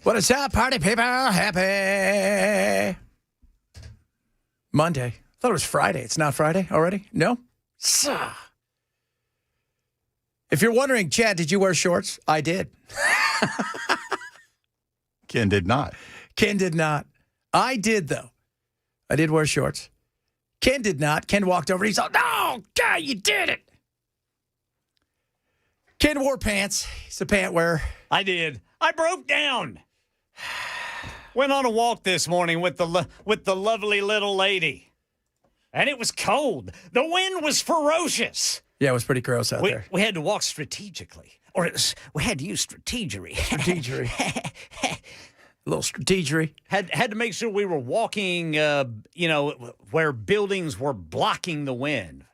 What is up, party people? Happy Monday. I thought it was Friday. It's not Friday already? No? If you're wondering, Chad, did you wear shorts? I did. Ken did not. Ken did not. I did, though. I did wear shorts. Ken did not. Ken walked over and he's like, no, God, you did it. Ken wore pants. He's a pant wearer. I did. I broke down. Went on a walk this morning with the lovely little lady. And it was cold. The wind was ferocious. Yeah, it was pretty gross out there. We had to walk strategically. We had to use strategery. Strategery. A little strategery. Had to make sure we were walking, where buildings were blocking the wind.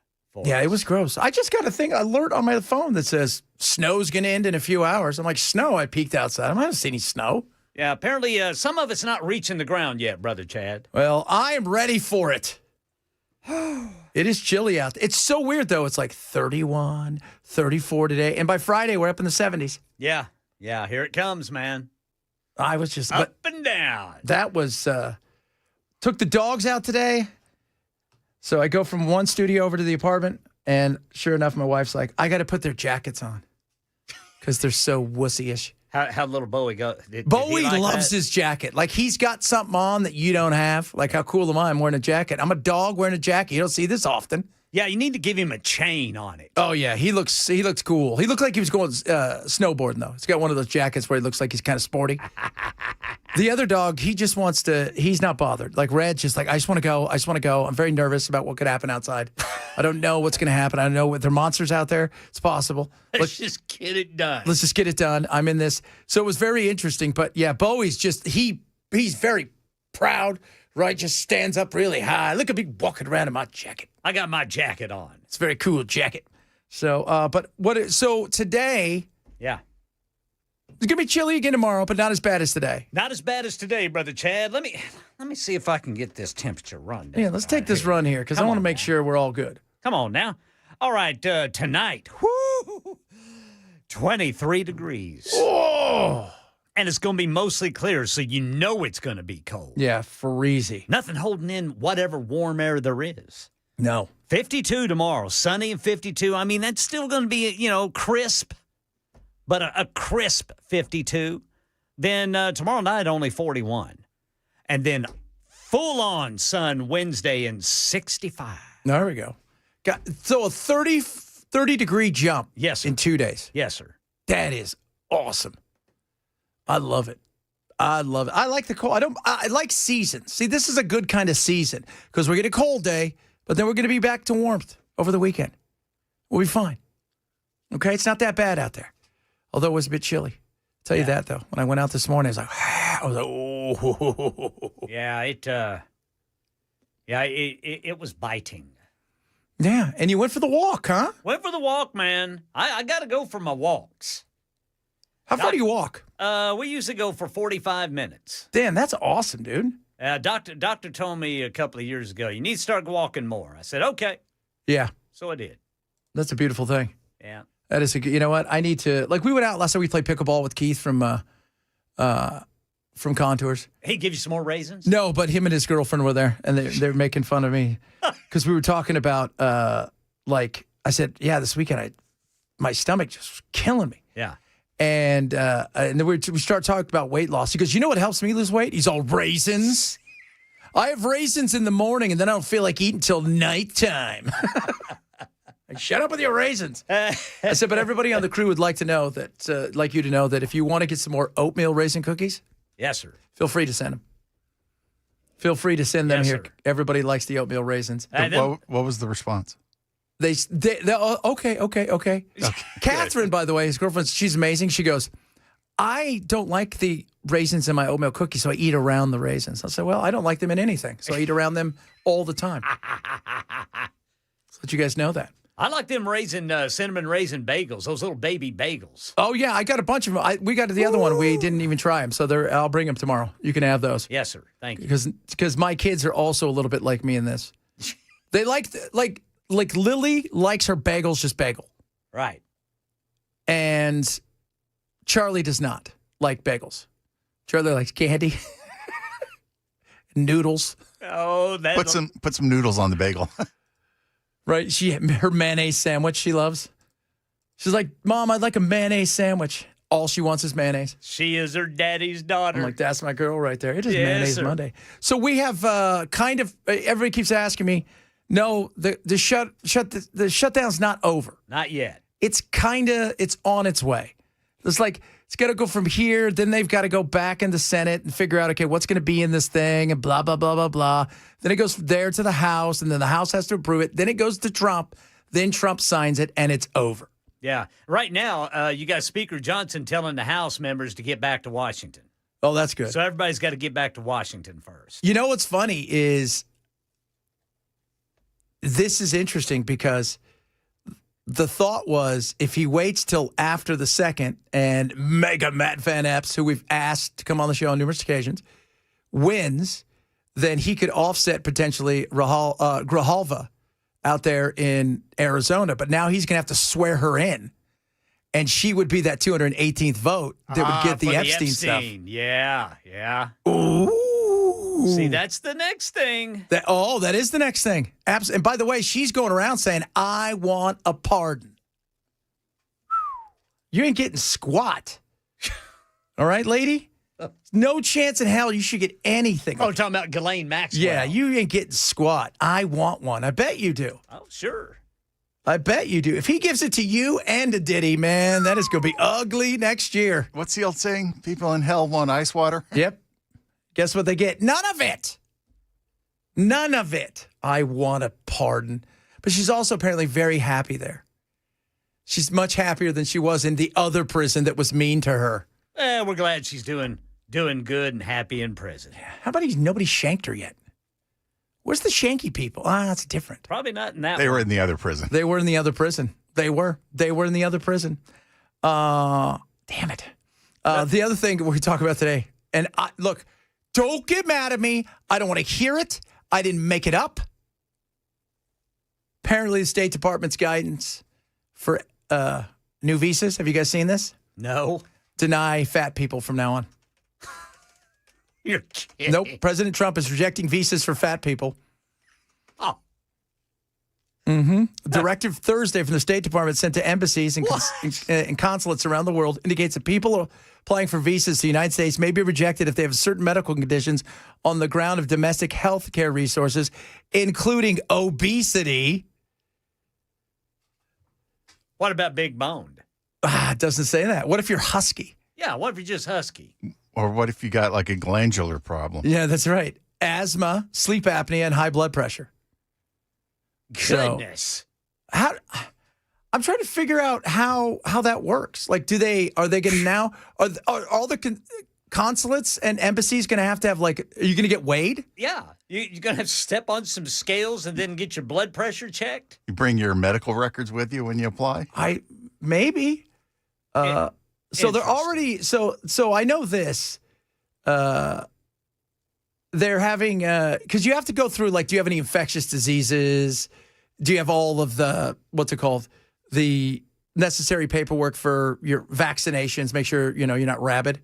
Yeah, it was gross. I just got a thing, alert on my phone that says snow's going to end in a few hours. I'm like, snow? I peeked outside. I haven't seen any snow. Yeah, apparently some of it's not reaching the ground yet, Brother Chad. Well, I am ready for it. It is chilly out there. It's so weird, though. It's like 31, 34 today. And by Friday, we're up in the 70s. Yeah, here it comes, man. I was just... Up and down. That was... took the dogs out today. So I go from one studio over to the apartment, and sure enough, my wife's like, I got to put their jackets on because they're so wussy-ish. How'd little Bowie go? Bowie loves his jacket. Like, he's got something on that you don't have. Like, how cool am I? I'm wearing a jacket. I'm a dog wearing a jacket. You don't see this often. Yeah, you need to give him a chain on it. Oh, yeah. He looks cool. He looked like he was going snowboarding, though. He's got one of those jackets where he looks like he's kind of sporty. The other dog, he just wants to, he's not bothered. Like, Red's just like, I just want to go. I just want to go. I'm very nervous about what could happen outside. I don't know what's going to happen. I don't know if there are monsters out there. It's possible. Let's just get it done. Let's just get it done. I'm in this. So it was very interesting. But, yeah, Bowie's just, he's very proud, right? Just stands up really high. Look at me walking around in my jacket. I got my jacket on. It's a very cool jacket. So, so today. Yeah. It's going to be chilly again tomorrow, but not as bad as today. Not as bad as today, Brother Chad. Let me see if I can get this temperature run down. Yeah, let's take this run here because I want to make sure we're all good. Come on now. All right, tonight, 23 degrees. Oh! And it's going to be mostly clear, so you know it's going to be cold. Yeah, freezy. Nothing holding in whatever warm air there is. No. 52 tomorrow, sunny and 52. I mean, that's still going to be, crisp. But a crisp 52. Then tomorrow night, only 41. And then full-on sun Wednesday and 65. There we go. So a 30-degree jump in 2 days. Yes, sir. That is awesome. I love it. I love it. I like the cold. I like seasons. See, this is a good kind of season because we're getting a cold day, but then we're going to be back to warmth over the weekend. We'll be fine. Okay? It's not that bad out there. Although it was a bit chilly. I'll tell you that, though. When I went out this morning, I was like, oh. Yeah, it was biting. Yeah, and you went for the walk, huh? Went for the walk, man. I got to go for my walks. How far do you walk? We usually go for 45 minutes. Damn, that's awesome, dude. Doctor told me a couple of years ago, you need to start walking more. I said, okay. Yeah. So I did. That's a beautiful thing. Yeah. That is you know what? I need to, like, we went out last time we played pickleball with Keith from Contours. He give you some more raisins? No, but him and his girlfriend were there, and they're making fun of me because we were talking about, like, I said, yeah, this weekend my stomach just was killing me. Yeah. And then we start talking about weight loss. He goes, you know what helps me lose weight? He's all raisins. I have raisins in the morning, and then I don't feel like eating until nighttime. Like, shut up with your raisins. I said, but everybody on the crew would like to know that, like you to know that if you want to get some more oatmeal raisin cookies, yes, sir. Feel free to send them. Feel free to send them here. Sir. Everybody likes the oatmeal raisins. What was the response? They okay. Catherine, by the way, his girlfriend, she's amazing. She goes, I don't like the raisins in my oatmeal cookies, so I eat around the raisins. I said, well, I don't like them in anything, so I eat around them all the time. So let you guys know that. I like them cinnamon raisin bagels, those little baby bagels. Oh, yeah, I got a bunch of them. We got the other one. We didn't even try them, so I'll bring them tomorrow. You can have those. Yes, sir. Thank you. Because my kids are also a little bit like me in this. They like Lily likes her bagels just bagel. Right. And Charlie does not like bagels. Charlie likes candy, noodles. Oh, that Put some noodles on the bagel. Right? Her mayonnaise sandwich she loves. She's like, Mom, I'd like a mayonnaise sandwich. All she wants is mayonnaise. She is her daddy's daughter. I'm like, that's my girl right there. It is Yes, Mayonnaise sir. Monday. So we have everybody keeps asking me, no, the shutdown's not over. Not yet. It's on its way. It's like, it's got to go from here. Then they've got to go back in the Senate and figure out, okay, what's going to be in this thing and blah, blah, blah, blah, blah. Then it goes from there to the House, and then the House has to approve it. Then it goes to Trump. Then Trump signs it, and it's over. Yeah. Right now, you got Speaker Johnson telling the House members to get back to Washington. Oh, that's good. So everybody's got to get back to Washington first. You know what's funny is this is interesting because the thought was if he waits till after the second and Mega Matt Van Epps, who we've asked to come on the show on numerous occasions, wins, then he could offset potentially Grijalva out there in Arizona. But now he's going to have to swear her in. And she would be that 218th vote that would get the Epstein stuff. Yeah. Ooh. See, that's the next thing. That is the next thing. And by the way, she's going around saying, I want a pardon. You ain't getting squat. All right, lady? No chance in hell you should get anything. Oh, talking about Ghislaine Maxwell. Yeah, you ain't getting squat. I want one. I bet you do. Oh, sure. I bet you do. If he gives it to you and a Diddy, man, that is going to be ugly next year. What's the old saying? People in hell want ice water. Yep. Guess what they get? None of it. None of it. I want a pardon. But she's also apparently very happy there. She's much happier than she was in the other prison that was mean to her. We're glad she's doing good and happy in prison. How about nobody shanked her yet? Where's the shanky people? That's different. Probably not in that They one. were in the other prison. They were in the other prison. They were in the other prison. Damn it. The other thing we talk about today, and look, don't get mad at me. I don't want to hear it. I didn't make it up. Apparently, the State Department's guidance for new visas. Have you guys seen this? No. Deny fat people from now on. You're kidding. Nope. President Trump is rejecting visas for fat people. Oh. Directive Thursday from the State Department sent to embassies and consulates around the world indicates that people applying for visas to the United States may be rejected if they have certain medical conditions on the ground of domestic health care resources, including obesity. What about big boned? It doesn't say that. What if you're husky? Yeah, what if you're just husky? Or what if you got like a glandular problem? Yeah, that's right. Asthma, sleep apnea, and high blood pressure. Goodness. I'm trying to figure out how that works. Like, are they going to now? Are all the consulates and embassies going to have like? Are you going to get weighed? Yeah. You're going to have to step on some scales and then get your blood pressure checked? You bring your medical records with you when you apply? Maybe. So they're already so I know this. They're having because you have to go through like, do you have any infectious diseases? Do you have all of the what's it called? The necessary paperwork for your vaccinations. Make sure you're not rabid.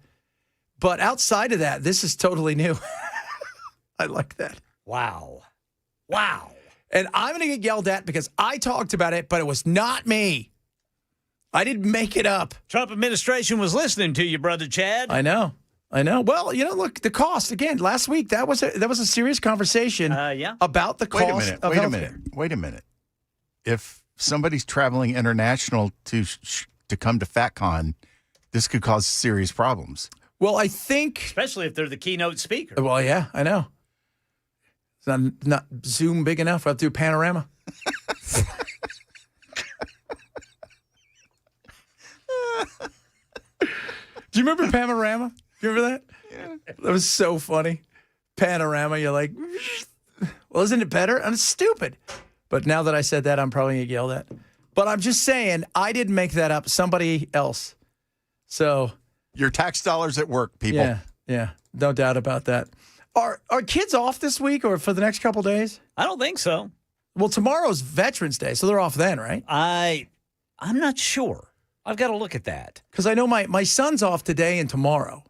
But outside of that, this is totally new. I like that. Wow. And I'm going to get yelled at because I talked about it, but it was not me. I didn't make it up. Trump administration was listening to you, Brother Chad. I know. Well, look, the cost again. Last week that was a serious conversation. Yeah. About the cost. Wait a minute. If somebody's traveling international to come to FatCon, this could cause serious problems. Well, I think, Especially if they're the keynote speaker. well, yeah, I know. It's not Zoom big enough. I have to do panorama. Do you remember Panorama? You remember that? Yeah. That was so funny. Panorama, you're like, well, isn't it better? And it's stupid. But now that I said that, I'm probably going to get yelled at. But I'm just saying, I didn't make that up. Somebody else. So. Your tax dollars at work, people. Yeah. No doubt about that. Are kids off this week or for the next couple days? I don't think so. Well, tomorrow's Veterans Day, so they're off then, right? I'm not sure. I've got to look at that. Because I know my son's off today and tomorrow.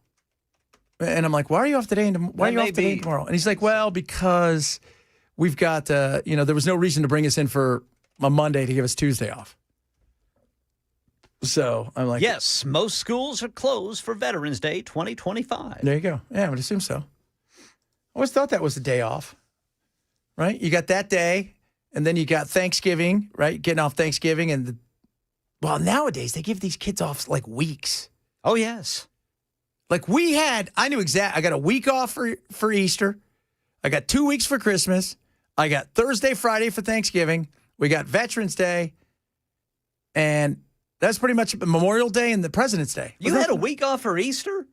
And I'm like, why are you off today? And why are you off today and tomorrow? And he's like, well, because we've got, there was no reason to bring us in for a Monday to give us Tuesday off. So I'm like, yes, most schools are closed for Veterans Day 2025. There you go. Yeah, I would assume so. I always thought that was the day off, right? You got that day, and then you got Thanksgiving, right? Getting off Thanksgiving. Well, nowadays, they give these kids off like weeks. Oh, yes. Like I knew exactly. I got a week off for Easter. I got 2 weeks for Christmas. I got Thursday, Friday for Thanksgiving. We got Veterans Day. And that's pretty much Memorial Day and the President's Day. You had a week off for Easter?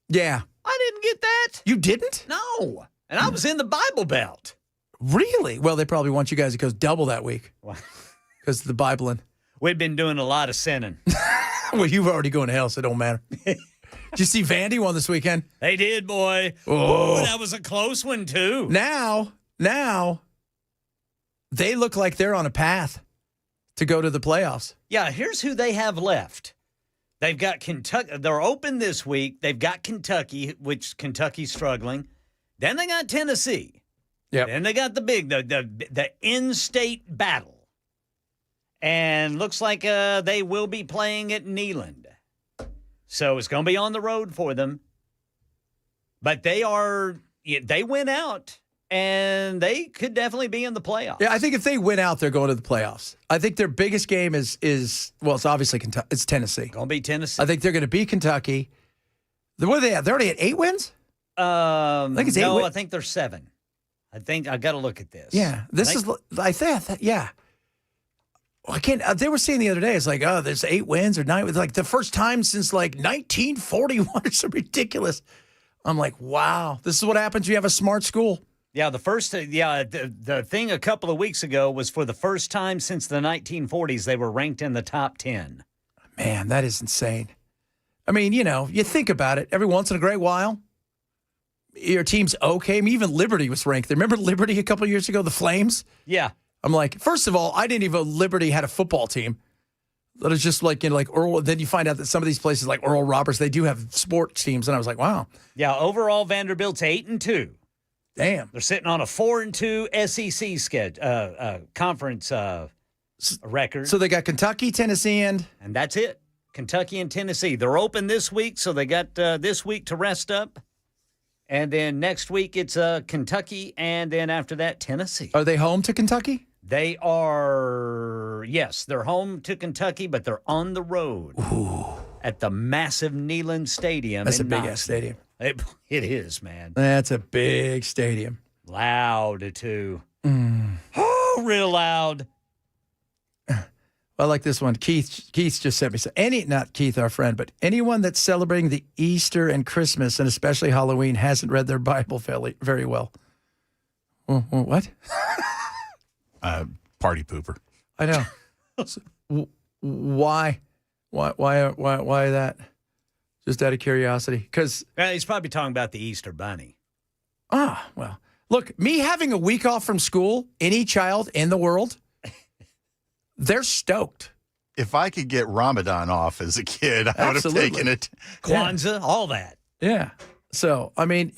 Yeah. I didn't get that. You didn't? No. And I was in the Bible Belt. Really? Well, they probably want you guys to go double that week. Because of the Bibling. We've been doing a lot of sinning. Well, you've already going to hell, so it don't matter. Did you see Vandy won this weekend? They did, boy. Oh, that was a close one, too. Now, they look like they're on a path to go to the playoffs. Yeah, here's who they have left. They've got Kentucky. They're open this week. They've got Kentucky, which Kentucky's struggling. Then they got Tennessee. Yep. Then they got the in-state battle. And looks like they will be playing at Neyland. So it's going to be on the road for them. But they went out, and they could definitely be in the playoffs. Yeah, I think if they win out, they're going to the playoffs. I think their biggest game is it's obviously Kentucky. It's Tennessee. Going to be Tennessee. I think they're going to beat Kentucky. What are they at? They're already at 8 wins? I think it's 8 no, wins. I think they're 7. I think I got to look at this. Yeah, yeah. I can't. They were saying the other day, it's like, oh, there's 8 wins or 9 wins, like the first time since like 1941 or something ridiculous. I'm like, wow, this is what happens when you have a smart school. Yeah, the thing a couple of weeks ago was for the first time since the 1940s they were ranked in the top 10. Man, that is insane. I mean, you think about it. Every once in a great while, your team's okay. I mean, even Liberty was ranked there. Remember Liberty a couple of years ago, the Flames? Yeah. I'm like, first of all, I didn't even know Liberty had a football team. That is just like, like Earl. Then you find out that some of these places like Oral Roberts, they do have sports teams. And I was like, wow. Yeah, overall, Vanderbilt's 8-2. Damn. They're sitting on a 4-2 SEC conference record. So they got Kentucky, Tennessee, and that's it. Kentucky and Tennessee. They're open this week, so they got this week to rest up. And then next week it's Kentucky, and then after that, Tennessee. Are they home to Kentucky? They are, yes, they're home to Kentucky, but they're on the road at the massive Neyland Stadium. That's a big-ass stadium. It is, man. That's a big stadium. Loud, too. Oh, real loud. I like this one. Keith just sent me. Not Keith, our friend, but anyone that's celebrating the Easter and Christmas, and especially Halloween, hasn't read their Bible very well. What? Party pooper. I know. So, why that? Just out of curiosity, because he's probably talking about the Easter Bunny. Well, look, me having a week off from school, any child in the world, they're stoked. If I could get Ramadan off as a kid, I would have taken it. Kwanzaa, all that. Yeah. So, I mean,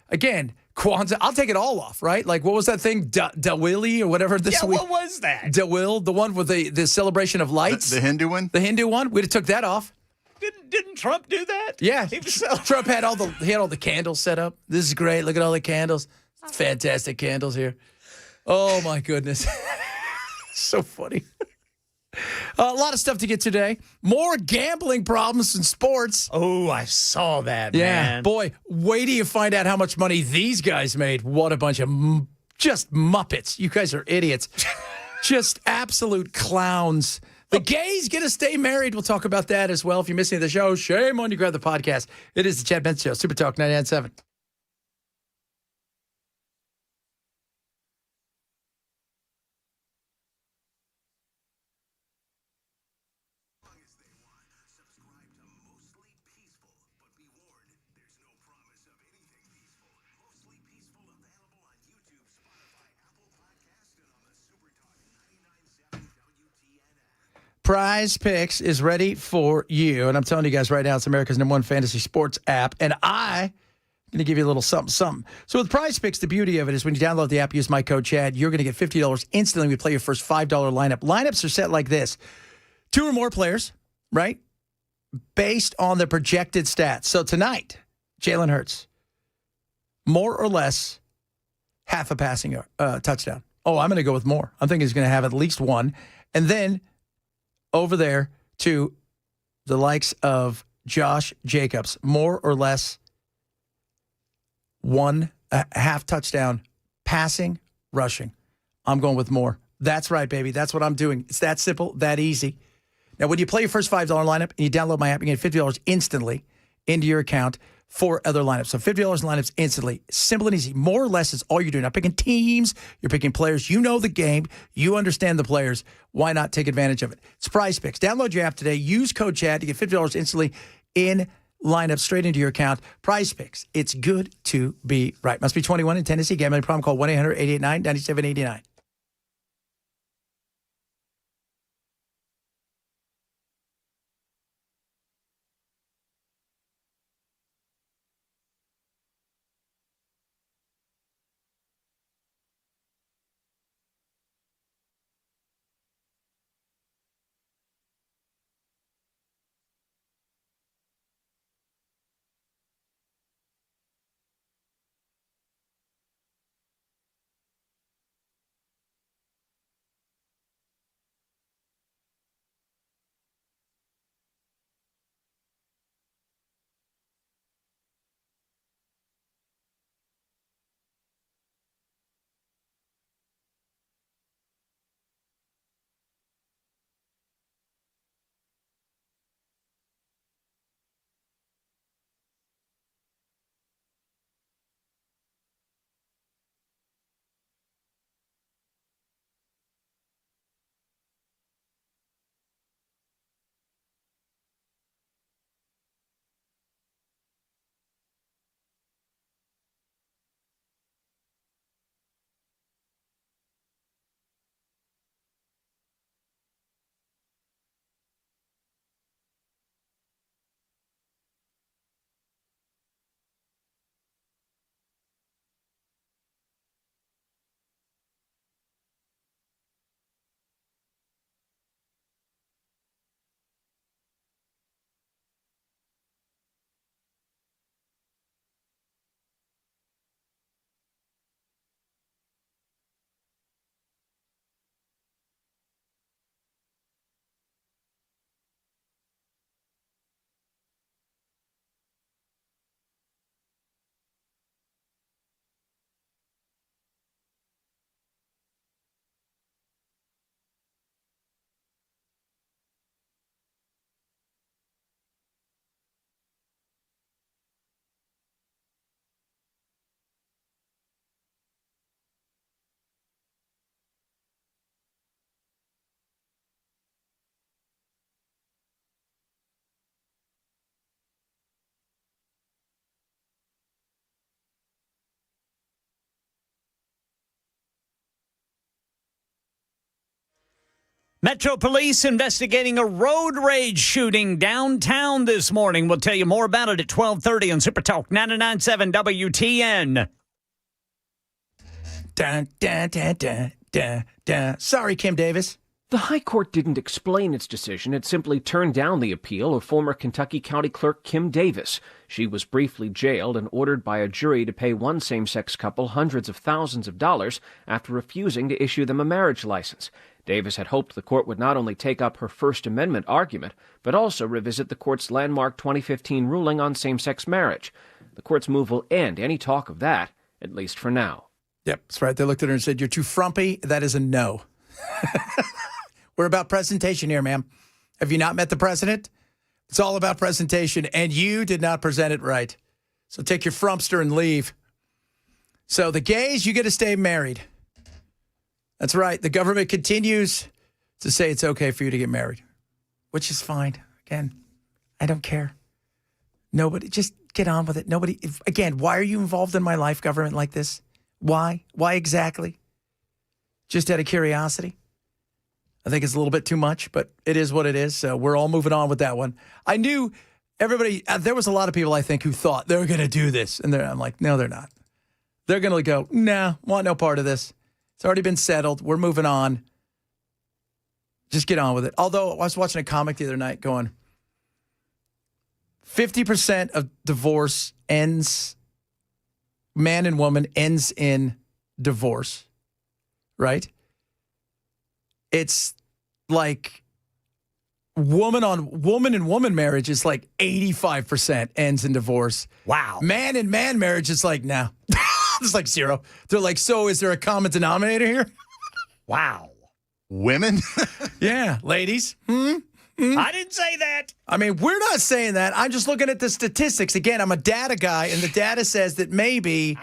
again, Kwanzaa, I'll take it all off, right? Like, what was that thing? Dawili or whatever this week? What was that? Dawil, the one with the celebration of lights? The Hindu one? The Hindu one? We'd have took that off. Didn't Trump do that? Yeah. Trump had all the candles set up. This is great. Look at all the candles. Fantastic candles here. Oh, my goodness. So funny. A lot of stuff to get today. More gambling problems in sports. Oh, I saw that, man. Boy, wait till you find out how much money these guys made. What a bunch of just muppets. You guys are idiots. Just absolute clowns. The gays get to stay married. We'll talk about that as well. If you're missing the show, shame on you. Grab the podcast. It is the Chad Benson Show. Super Talk 99.7. Prize Picks is ready for you. And I'm telling you guys right now, it's America's #1 fantasy sports app. And I Going to give you a little something, something. So with Prize Picks, the beauty of it is when you download the app, use my code Chad, you're going to get $50 instantly when you play your first $5 lineup. Lineups are set like this. 2 or more players, right? Based on the projected stats. So tonight, Jalen Hurts, more or less half a passing touchdown. Oh, I'm going to go with more. I'm thinking he's going to have at least one. And then over there to the likes of Josh Jacobs, more or less one half touchdown passing, rushing. I'm going with more. That's right, baby. That's what I'm doing. It's that simple, that easy. Now, when you play your first $5 lineup and you download my app, you get $50 instantly into your account for other lineups. So $50 lineups instantly. Simple and easy. More or less is all you're doing. Not picking teams. You're picking players. You know the game. You understand the players. Why not take advantage of it? It's Prize Picks. Download your app today. Use code Chad to get $50 instantly in lineup straight into your account. Prize Picks. It's good to be right. Must be 21 in Tennessee. Gambling problem. Call 1-800-889-9789. Metro Police investigating a road rage shooting downtown this morning. We'll tell you more about it at 12:30 on Super Talk 99.7 WTN. Dun, dun, dun, dun, dun, dun. Sorry, Kim Davis. The High Court didn't explain its decision. It simply turned down the appeal of former Kentucky County Clerk Kim Davis. She was briefly jailed and ordered by a jury to pay one same-sex couple hundreds of thousands of dollars after refusing to issue them a marriage license. Davis had hoped the court would not only take up her First Amendment argument, but also revisit the court's landmark 2015 ruling on same-sex marriage. The court's move will end any talk of that, at least for now. Yep, that's right. They looked at her and said, "You're too frumpy." That is a no. We're about presentation here, ma'am. Have you not met the president? It's all about presentation, and you did not present it right. So take your frumpster and leave. So the gays, you get to stay married. That's right. The government continues to say it's okay for you to get married, which is fine. Again, I don't care. Nobody, just get on with it. Nobody, again, why are you involved in my life, government, like this? Why? Why exactly? Just out of curiosity? I think it's a little bit too much, but it is what it is. So we're all moving on with that one. I knew everybody, there was a lot of people, I think, who thought they were going to do this. And I'm like, no, they're not. They're going to go, nah, want no part of this. It's already been settled. We're moving on. Just get on with it. Although I was watching a comic the other night going, 50% of divorce ends, man and woman ends in divorce, right? It's like woman and woman marriage is like 85% ends in divorce. Wow. Man and man marriage is like, no. It's like zero. They're like, so is there a common denominator here? Wow. Women? Yeah, ladies. I didn't say that. I mean, we're not saying that. I'm just looking at the statistics. Again, I'm a data guy, and the data says that maybe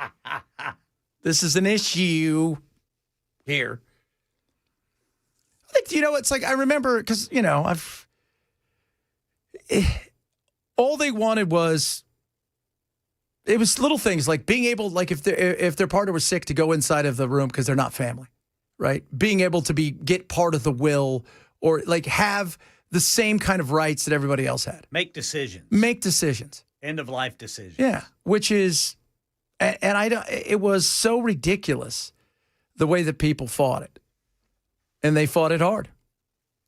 this is an issue here. I think, it's like I remember because, all they wanted was, it was little things like being able, like if their partner was sick, to go inside of the room because they're not family, right? Being able to get part of the will or like have the same kind of rights that everybody else had. Make decisions. End of life decisions. Yeah, which is, and it was so ridiculous the way that people fought it. And they fought it hard.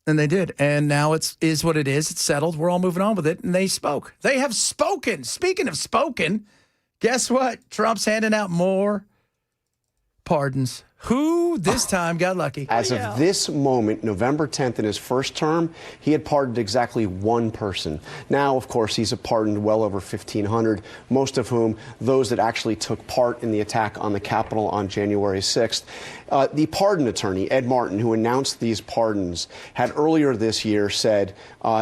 And they did. And now it is what it is. It's settled. We're all moving on with it. And they spoke. They have spoken. Speaking of spoken, guess what? Trump's handing out more pardons. Who this time got lucky? As of this moment, November 10th, in his first term, he had pardoned exactly one person. Now, of course, he's pardoned well over 1,500, most of whom those that actually took part in the attack on the Capitol on January 6th. The pardon attorney, Ed Martin, who announced these pardons, had earlier this year said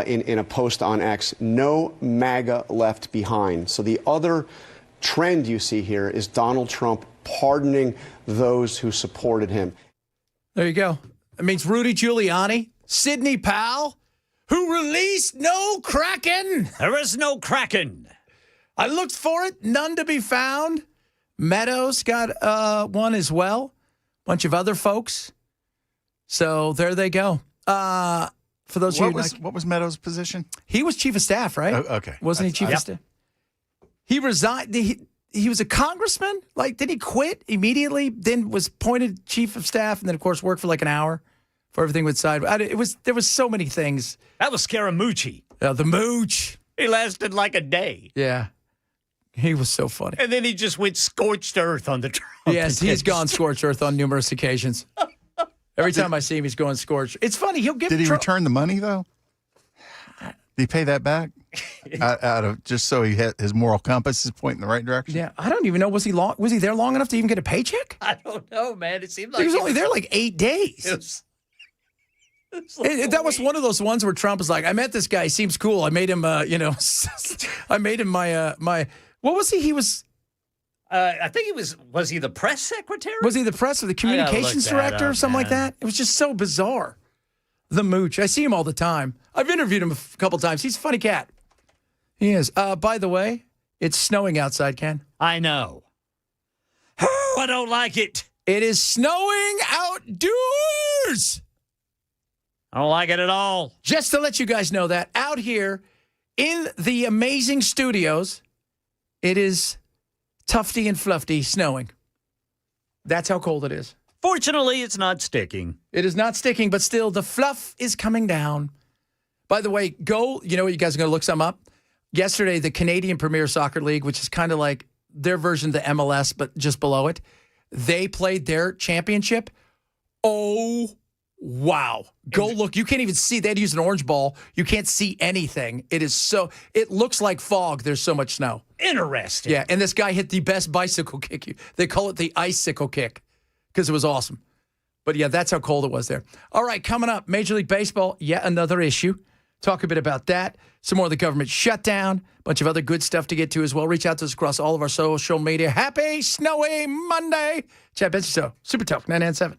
in a post on X, no MAGA left behind. So the other trend you see here is Donald Trump pardoning those who supported him. There you go. It means Rudy Giuliani, Sidney Powell, who released no Kraken. There is no Kraken. I looked for it, none to be found. Meadows got one as well. Bunch of other folks. So there they go. For those of you what was Meadows' position? he was chief of staff, right? Okay. Wasn't he chief of staff? He resigned. He was a congressman. Like, did he quit immediately? Then was appointed chief of staff, and then of course worked for like an hour for everything with side. There was so many things. That was Scaramucci. The mooch. He lasted like a day. Yeah, he was so funny. And then he just went scorched earth on the Trump. Yes, he's gone scorched earth on numerous occasions. Every time I see him, he's going scorched. It's funny. He'll give. Did he return the money though? Did he pay that back? out of just so his moral compass is pointing in the right direction? Yeah, I don't even know. Was he there long enough to even get a paycheck? I don't know, man. It seemed like He was only there like 8 days. That was one of those ones where Trump was like, I met this guy. He seems cool. I made him, I made him my, what was he? He was, I think he was he the press secretary? was he the press or the communications director or something like that? It was just so bizarre. The mooch. I see him all the time. I've interviewed him a couple times. He's a funny cat. He is. By the way, it's snowing outside, Ken. I know. Oh, I don't like it. It is snowing outdoors. I don't like it at all. Just to let you guys know that out here in the amazing studios, it is tufty and fluffy snowing. That's how cold it is. Fortunately, it's not sticking. It is not sticking, but still the fluff is coming down. By the way, you know what, you guys are going to look some up? Yesterday, the Canadian Premier Soccer League, which is kind of like their version of the MLS, but just below it, they played their championship. Oh, wow. Go look. You can't even see. They had to use an orange ball. You can't see anything. It looks like fog. There's so much snow. Interesting. Yeah, and this guy hit the best bicycle kick. They call it the icicle kick because it was awesome. But yeah, that's how cold it was there. All right, coming up, Major League Baseball, yet another issue. Talk a bit about that. Some more of the government shutdown. A bunch of other good stuff to get to as well. Reach out to us across all of our social media. Happy Snowy Monday. Chad Benson Show. Super Talk 997.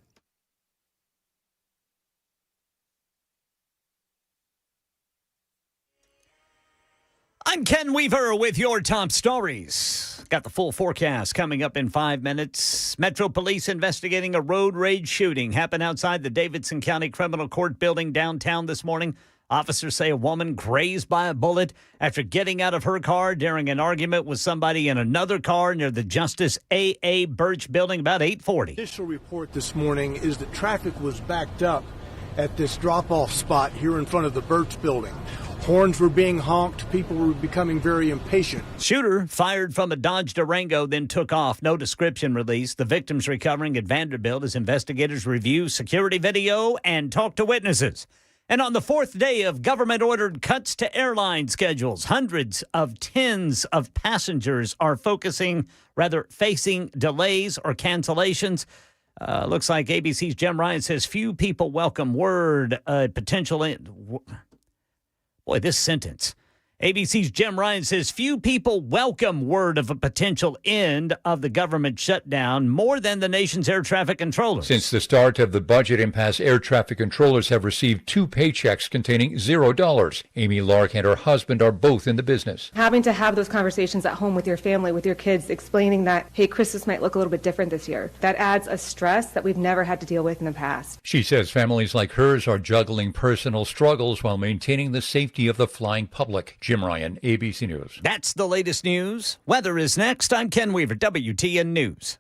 I'm Ken Weaver with your top stories. Got the full forecast coming up in 5 minutes. Metro Police investigating a road rage shooting happened outside the Davidson County Criminal Court building downtown this morning. Officers say a woman grazed by a bullet after getting out of her car during an argument with somebody in another car near the Justice A.A. Birch building about 8:40. Initial report this morning is that traffic was backed up at this drop-off spot here in front of the Birch building. Horns were being honked. People were becoming very impatient. Shooter fired from a Dodge Durango, then took off. No description released. The victim's recovering at Vanderbilt as investigators review security video and talk to witnesses. And on the fourth day of government-ordered cuts to airline schedules, hundreds of tens of passengers are facing delays or cancellations. Looks like ABC's Jim Ryan says few people welcome word potential. Boy, this sentence. ABC's Jim Ryan says few people welcome word of a potential end of the government shutdown more than the nation's air traffic controllers. Since the start of the budget impasse, air traffic controllers have received 2 paychecks containing $0. Amy Lark and her husband are both in the business. Having to have those conversations at home with your family, with your kids, explaining that, hey, Christmas might look a little bit different this year. That adds a stress that we've never had to deal with in the past. She says families like hers are juggling personal struggles while maintaining the safety of the flying public. Jim Ryan, ABC News. That's the latest news. Weather is next. I'm Ken Weaver, WTN News.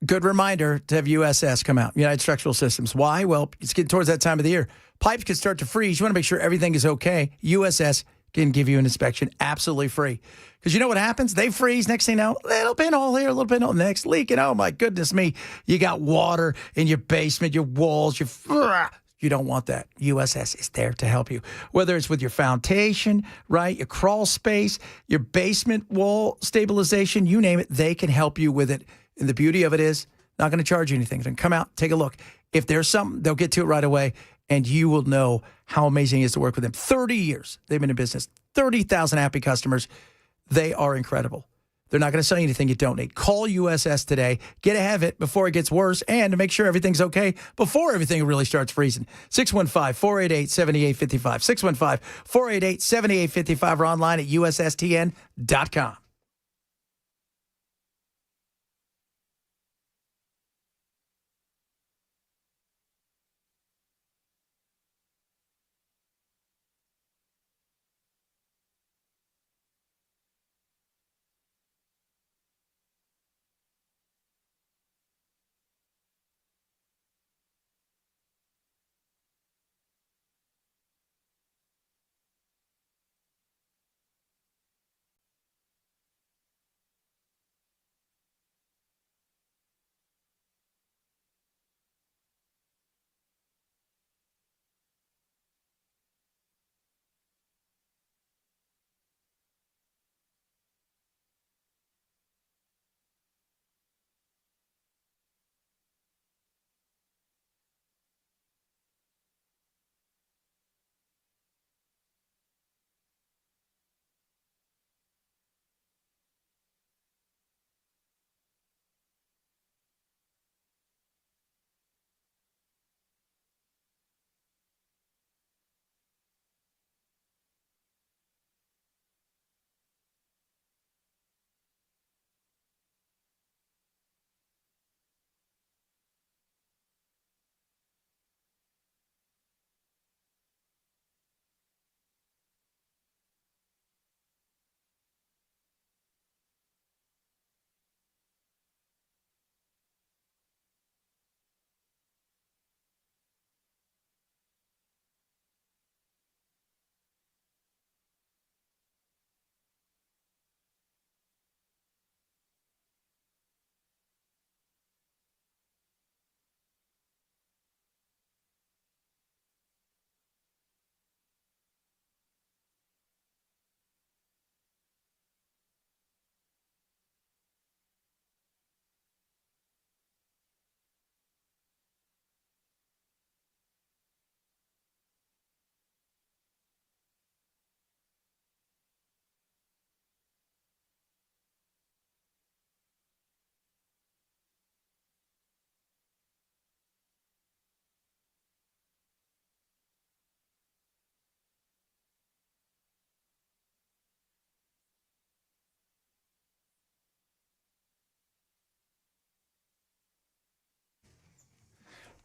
Good reminder to have USS come out, United Structural Systems. Why? Well, it's getting towards that time of the year. Pipes can start to freeze. You want to make sure everything is okay. USS can give you an inspection absolutely free. Because you know what happens? They freeze. Next thing you know, little pinhole here, a little pinhole next, leaking. Oh, my goodness me. You got water in your basement, your walls, you don't want that. USS is there to help you. Whether it's with your foundation, right, your crawl space, your basement wall stabilization, you name it, they can help you with it. And the beauty of it is, not going to charge you anything. They're going to come out, take a look. If there's something, they'll get to it right away, and you will know how amazing it is to work with them. 30 years they've been in business, 30,000 happy customers. They are incredible. They're not going to sell you anything you don't need. Call USS today. Get ahead of it before it gets worse, and to make sure everything's okay before everything really starts freezing. 615-488-7855. 615-488-7855 or online at USSTN.com.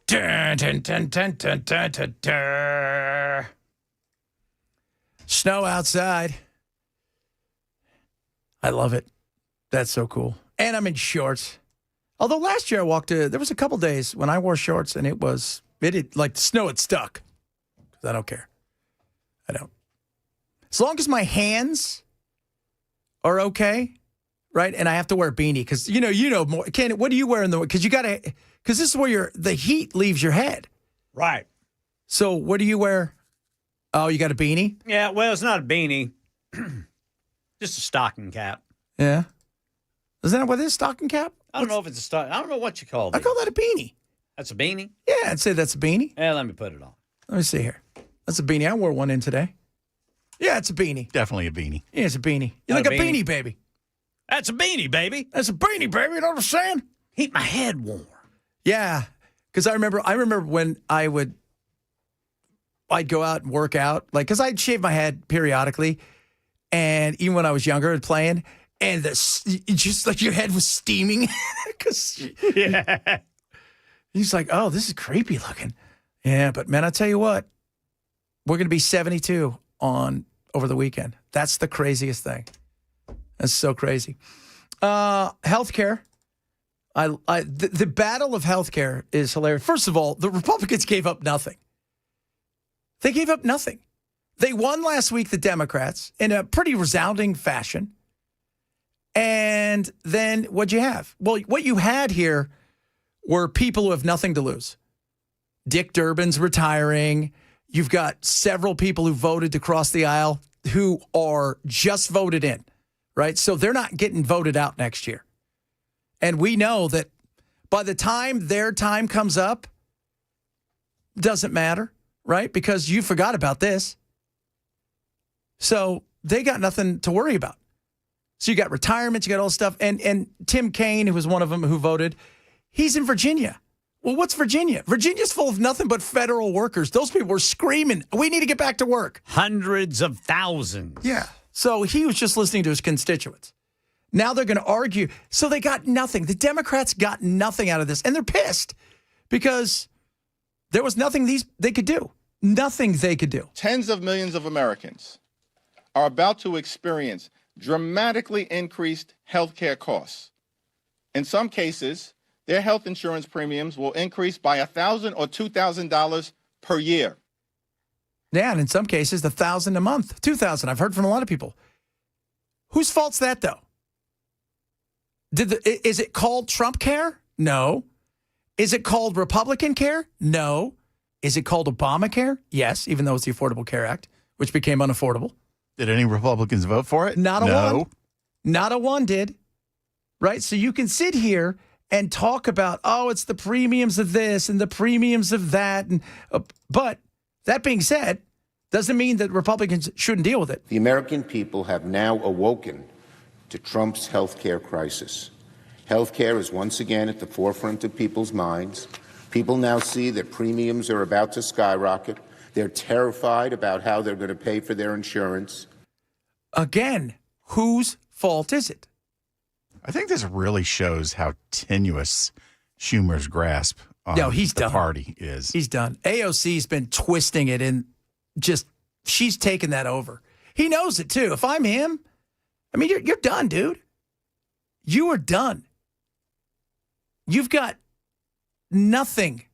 Dun, dun, dun, dun, dun, dun, dun, dun. Snow outside. I love it. That's so cool. And I'm in shorts. Although last year I walked there was a couple days when I wore shorts and it like the snow had stuck. I don't care. I don't. As long as my hands are okay, right? And I have to wear a beanie because you know more. Ken, what do you wear because this is where the heat leaves your head. Right. So what do you wear? Oh, you got a beanie? Yeah, well, it's not a beanie. Just a stocking cap. Yeah. Isn't that what it is, stocking cap? I don't know if it's a stocking. I don't know what you call it. I call that a beanie. That's a beanie? Yeah, I'd say that's a beanie. Yeah, let me put it on. Let me see here. That's a beanie. I wore one in today. Yeah, it's a beanie. Definitely a beanie. Yeah, it's a beanie. You're like a beanie baby. That's a beanie, baby. That's a beanie, baby. You know what I'm saying? Keep my head warm. Yeah, because I remember when I'd go out and work out, like, because I'd shave my head periodically, and even when I was younger and playing, and just like your head was steaming, because Yeah. he's like, oh, this is creepy looking. Yeah, but man, I tell you what, we're gonna be 72 over the weekend. That's the craziest thing. That's so crazy. Healthcare. The battle of healthcare is hilarious. First of all, the Republicans gave up nothing. They gave up nothing. They won last week, the Democrats, in a pretty resounding fashion. And then what'd you have? Well, what you had here were people who have nothing to lose. Dick Durbin's retiring. You've got several people who voted to cross the aisle who are just voted in, right? So they're not getting voted out next year. And we know that by the time their time comes up, doesn't matter, right? Because you forgot about this. So they got nothing to worry about. So you got retirements, you got all this stuff. And Tim Kaine, who was one of them who voted, he's in Virginia. Well, what's Virginia? Virginia's full of nothing but federal workers. Those people were screaming, we need to get back to work. Hundreds of thousands. Yeah. So he was just listening to his constituents. Now they're going to argue. So they got nothing. The Democrats got nothing out of this. And they're pissed because there was nothing they could do. Nothing they could do. Tens of millions of Americans are about to experience dramatically increased health care costs. In some cases, their health insurance premiums will increase by $1,000 or $2,000 per year. Yeah, and in some cases, $1,000 a month, $2,000. I've heard from a lot of people. Whose fault's that, though? Is it called Trump care? No. Is it called Republican care? No. Is it called Obamacare? Yes, even though it's the Affordable Care Act, which became unaffordable. Did any Republicans vote for it? Not a one. Not a one did. Right? So you can sit here and talk about, oh, it's the premiums of this and the premiums of that. And but that being said, doesn't mean that Republicans shouldn't deal with it. The American people have now awoken to Trump's health care crisis. Health care is once again at the forefront of people's minds. People now see that premiums are about to skyrocket. They're terrified about how they're going to pay for their insurance. Again, whose fault is it? I think this really shows how tenuous Schumer's grasp on he's the done. Party is. He's done. AOC's been twisting it and she's taken that over. He knows it too. If I'm him, I mean, you're done, dude. You are done. You've got nothing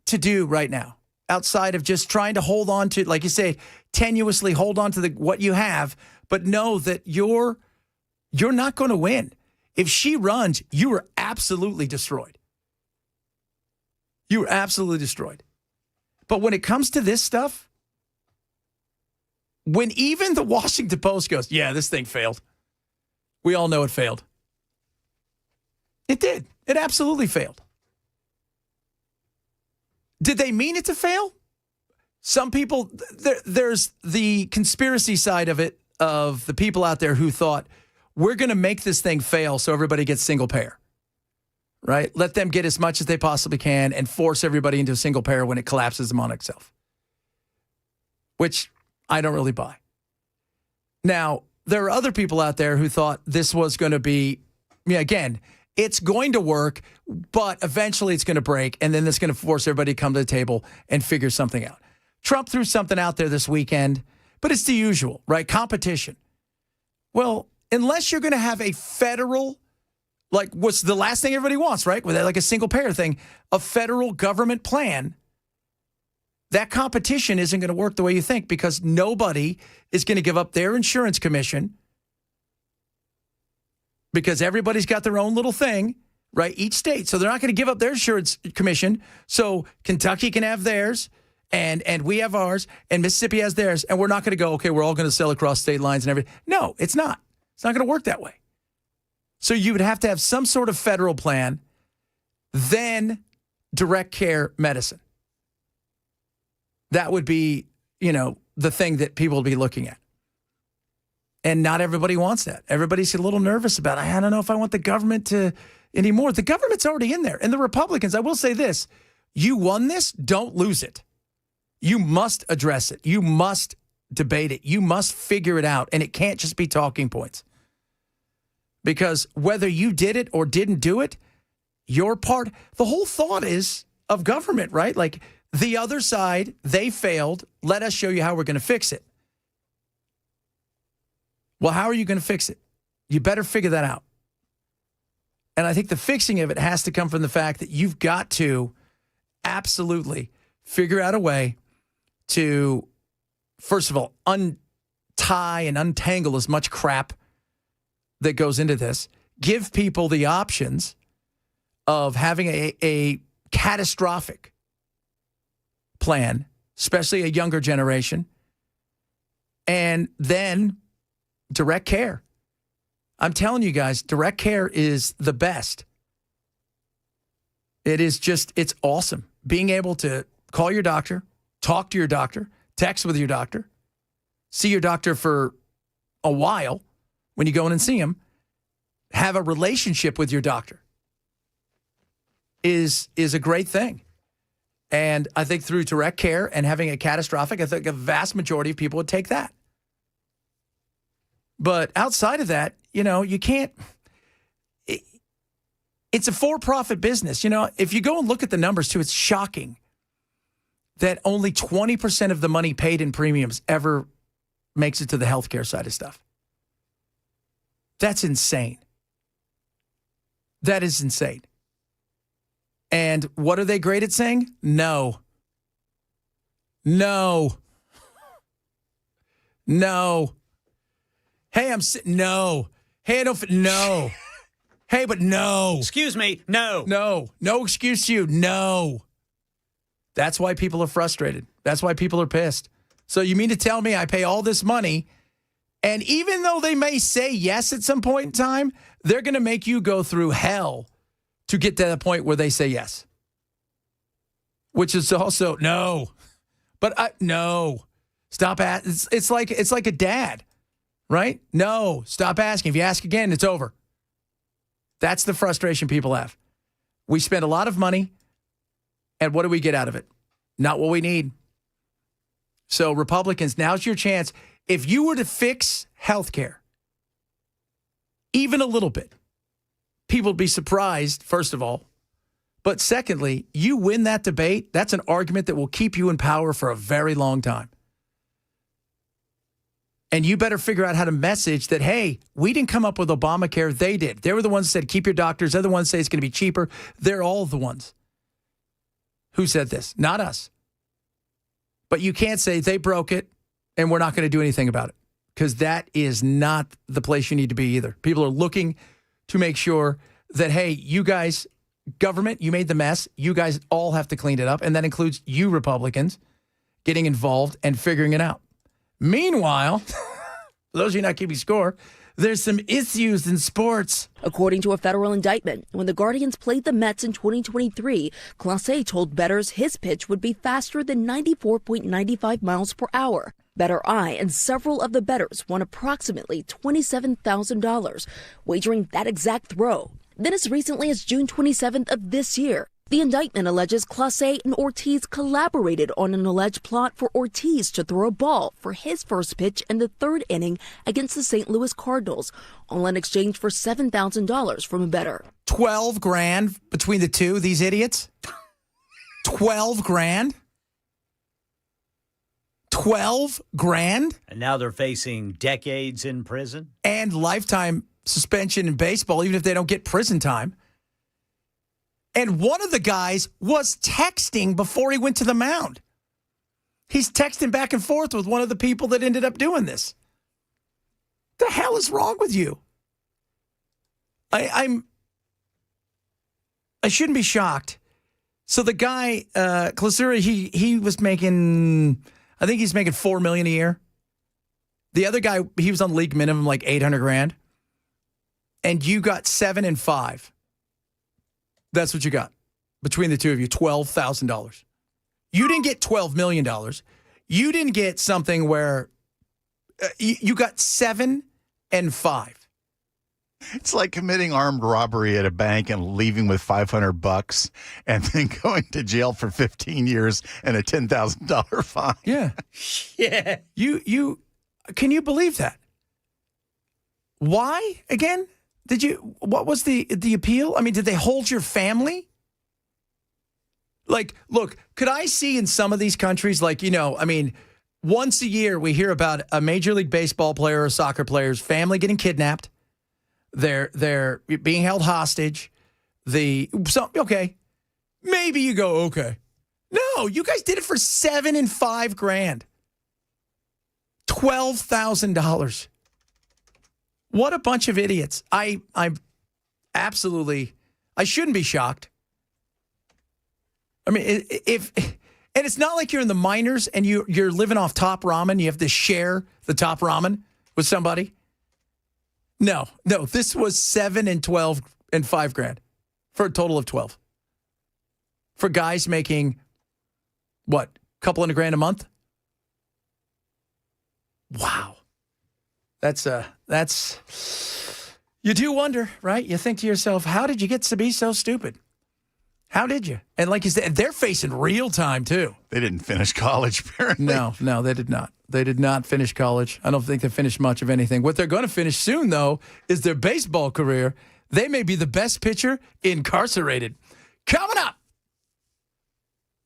to do right now outside of just trying to hold on to, like you say, tenuously hold on to what you have, but know that you're not going to win. If she runs, you are absolutely destroyed. You are absolutely destroyed. But when it comes to this stuff, when even the Washington Post goes, yeah, this thing failed. We all know it failed. It did. It absolutely failed. Did they mean it to fail? Some people, there's the conspiracy side of it, of the people out there who thought, we're going to make this thing fail so everybody gets single payer, right? Let them get as much as they possibly can and force everybody into a single payer when it collapses them on itself, which I don't really buy. Now, there are other people out there who thought this was going to be, again, it's going to work, but eventually it's going to break, and then it's going to force everybody to come to the table and figure something out. Trump threw something out there this weekend, but it's the usual, right? Competition. Well, unless you're going to have a federal, like what's the last thing everybody wants, right? With like a single payer thing, a federal government plan, that competition isn't going to work the way you think because nobody is going to give up their insurance commission because everybody's got their own little thing, right? Each state. So they're not going to give up their insurance commission. So Kentucky can have theirs and we have ours and Mississippi has theirs. And we're not going to go, okay, we're all going to sell across state lines and everything. No, it's not. It's not going to work that way. So you would have to have some sort of federal plan, then direct care medicine. That would be, the thing that people would be looking at. And not everybody wants that. Everybody's a little nervous about it. I don't know if I want the government to anymore. The government's already in there. And the Republicans, I will say this, you won this, don't lose it. You must address it. You must debate it. You must figure it out. And it can't just be talking points. Because whether you did it or didn't do it, your part, the whole thought is of government, right? Like the other side, they failed. Let us show you how we're going to fix it. Well, how are you going to fix it? You better figure that out. And I think the fixing of it has to come from the fact that you've got to absolutely figure out a way to, first of all, untie and untangle as much crap that goes into this. Give people the options of having a catastrophic plan, especially a younger generation, and then direct care. I'm telling you guys, direct care is the best. It is just, it's awesome. Being able to call your doctor, talk to your doctor, text with your doctor, see your doctor for a while when you go in and see him, have a relationship with your doctor is a great thing. And I think through direct care and having a catastrophic, I think a vast majority of people would take that. But outside of that, you can't, it's a for-profit business. If you go and look at the numbers too, it's shocking that only 20% of the money paid in premiums ever makes it to the healthcare side of stuff. That's insane. That is insane. And what are they great at saying? No. No. No. Hey, no. Hey, I don't, no. Hey, but no. Excuse me, no. No. No excuse to you, no. That's why people are frustrated. That's why people are pissed. So you mean to tell me I pay all this money, and even though they may say yes at some point in time, they're going to make you go through hell to get to the point where they say yes. Which is also, no. But no. Stop. It's like a dad. Right? No, stop asking. If you ask again, it's over. That's the frustration people have. We spend a lot of money, and what do we get out of it? Not what we need. So Republicans, now's your chance. If you were to fix healthcare, even a little bit, people would be surprised, first of all. But secondly, you win that debate, that's an argument that will keep you in power for a very long time. And you better figure out how to message that, hey, we didn't come up with Obamacare. They did. They were the ones that said, keep your doctors. They're the ones that say it's going to be cheaper. They're all the ones who said this, not us. But you can't say they broke it and we're not going to do anything about it, because that is not the place you need to be either. People are looking to make sure that, hey, you guys, government, you made the mess. You guys all have to clean it up. And that includes you Republicans getting involved and figuring it out. Meanwhile, for those of you not keeping score, there's some issues in sports. According to a federal indictment, when the Guardians played the Mets in 2023, Clase told bettors his pitch would be faster than 94.95 miles per hour. Better I and several of the bettors won approximately $27,000, wagering that exact throw. Then as recently as June 27th of this year, The indictment alleges Clase and Ortiz collaborated on an alleged plot for Ortiz to throw a ball for his first pitch in the third inning against the St. Louis Cardinals, all in exchange for $7,000 from a bettor. 12 grand between the two, these idiots? 12 grand? 12 grand? And now they're facing decades in prison? And lifetime suspension in baseball, even if they don't get prison time. And one of the guys was texting before he went to the mound. He's texting back and forth with one of the people that ended up doing this. The hell is wrong with you? I shouldn't be shocked. So the guy, Klasura, he was making, I think he's making $4 million a year. The other guy, he was on league minimum, like $800 grand. And you got 7 and 5. That's what you got between the two of you, $12,000. You didn't get $12 million. You didn't get something where you got 7 and 5. It's like committing armed robbery at a bank and leaving with $500 and then going to jail for 15 years and a $10,000 fine. Yeah. Yeah. You can you believe that? Why again? What was the appeal? I mean, did they hold your family? Like, look, could I see in some of these countries, like, I mean, once a year we hear about a Major League Baseball player or soccer player's family getting kidnapped. They're being held hostage. Okay. Maybe you go, okay. No, you guys did it for 7 and 5 grand. $12,000. What a bunch of idiots. I'm absolutely, I shouldn't be shocked. I mean, and it's not like you're in the minors and you're living off top ramen. You have to share the top ramen with somebody. No, this was 7 and 12 and 5 grand for a total of 12. For guys making, what, a couple of $1,000 a month? Wow. That's you do wonder, right? You think to yourself, how did you get to be so stupid? How did you? And like you said, they're facing real time too. They didn't finish college, apparently. No, they did not. They did not finish college. I don't think they finished much of anything. What they're going to finish soon, though, is their baseball career. They may be the best pitcher incarcerated. Coming up.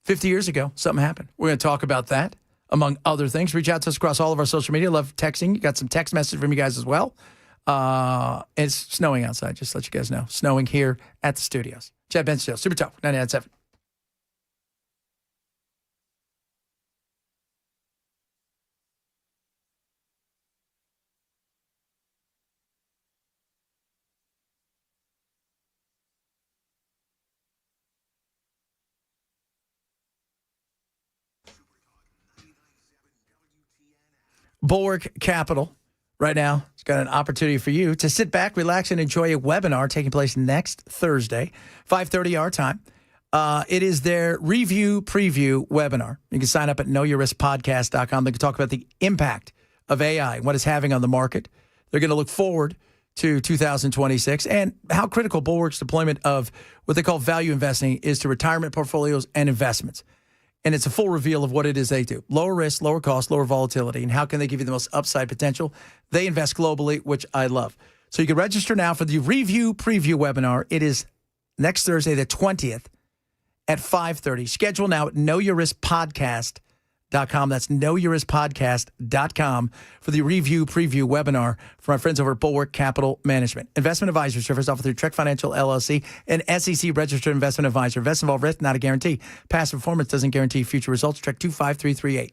50 years ago, something happened. We're going to talk about that, among other things. Reach out to us across all of our social media. Love texting. You got some text message from you guys as well. It's snowing outside, just to let you guys know. Snowing here at the studios. Chad Benson Show, Super Talk, 99.7. Bulwark Capital right now has got an opportunity for you to sit back, relax, and enjoy a webinar taking place next Thursday, 5:30 our time. It is their review preview webinar. You can sign up at knowyourriskpodcast.com. They can talk about the impact of AI, what it's having on the market. They're going to look forward to 2026 and how critical Bulwark's deployment of what they call value investing is to retirement portfolios and investments. And it's a full reveal of what it is they do. Lower risk, lower cost, lower volatility. And how can they give you the most upside potential? They invest globally, which I love. So you can register now for the review preview webinar. It is next Thursday, the 20th at 5:30. Schedule now at knowyourriskpodcast.com. That's knowyourriskpodcast.com for the review preview webinar from our friends over at Bulwark Capital Management. Investment advisory service offered through Trek Financial LLC, an SEC registered investment advisor. Invest involved risk, not a guarantee. Past performance doesn't guarantee future results. Trek 25338.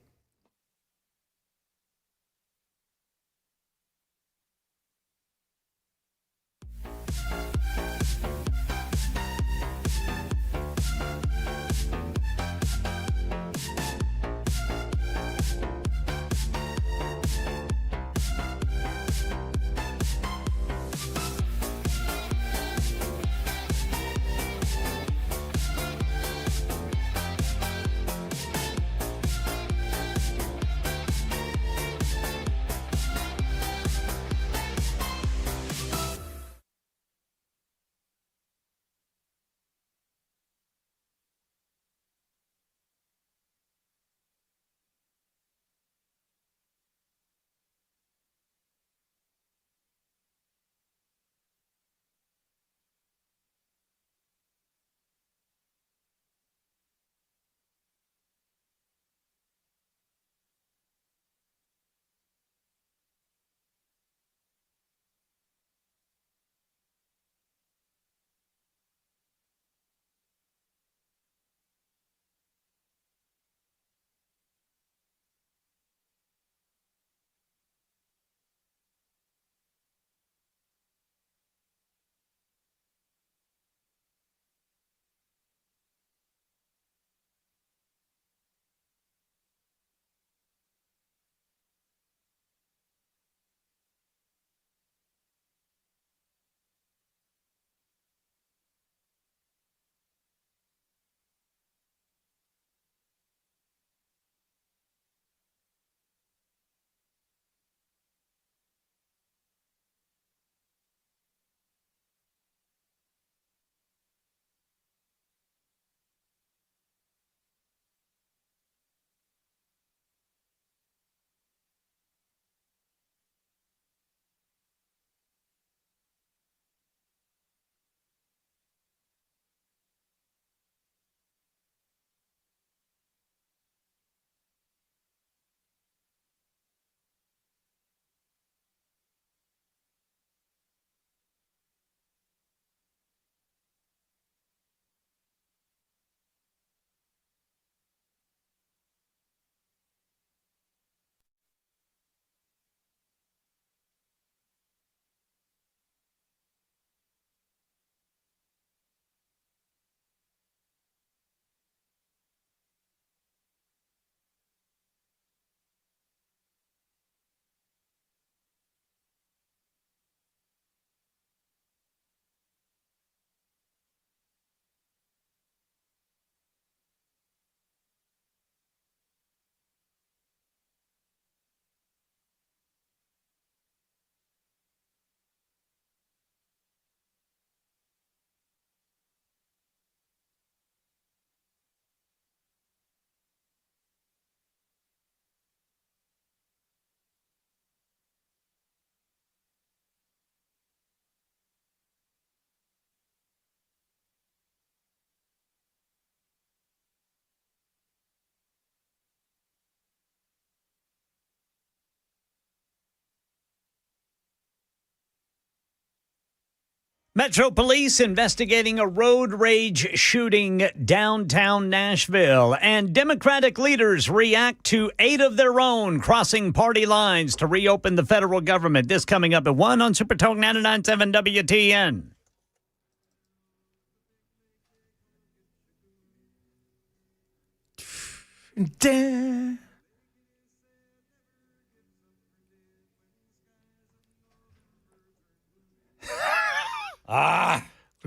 Metro Police investigating a road rage shooting downtown Nashville, and Democratic leaders react to 8 of their own crossing party lines to reopen the federal government. This coming up at 1 on Super Talk 99.7 WTN.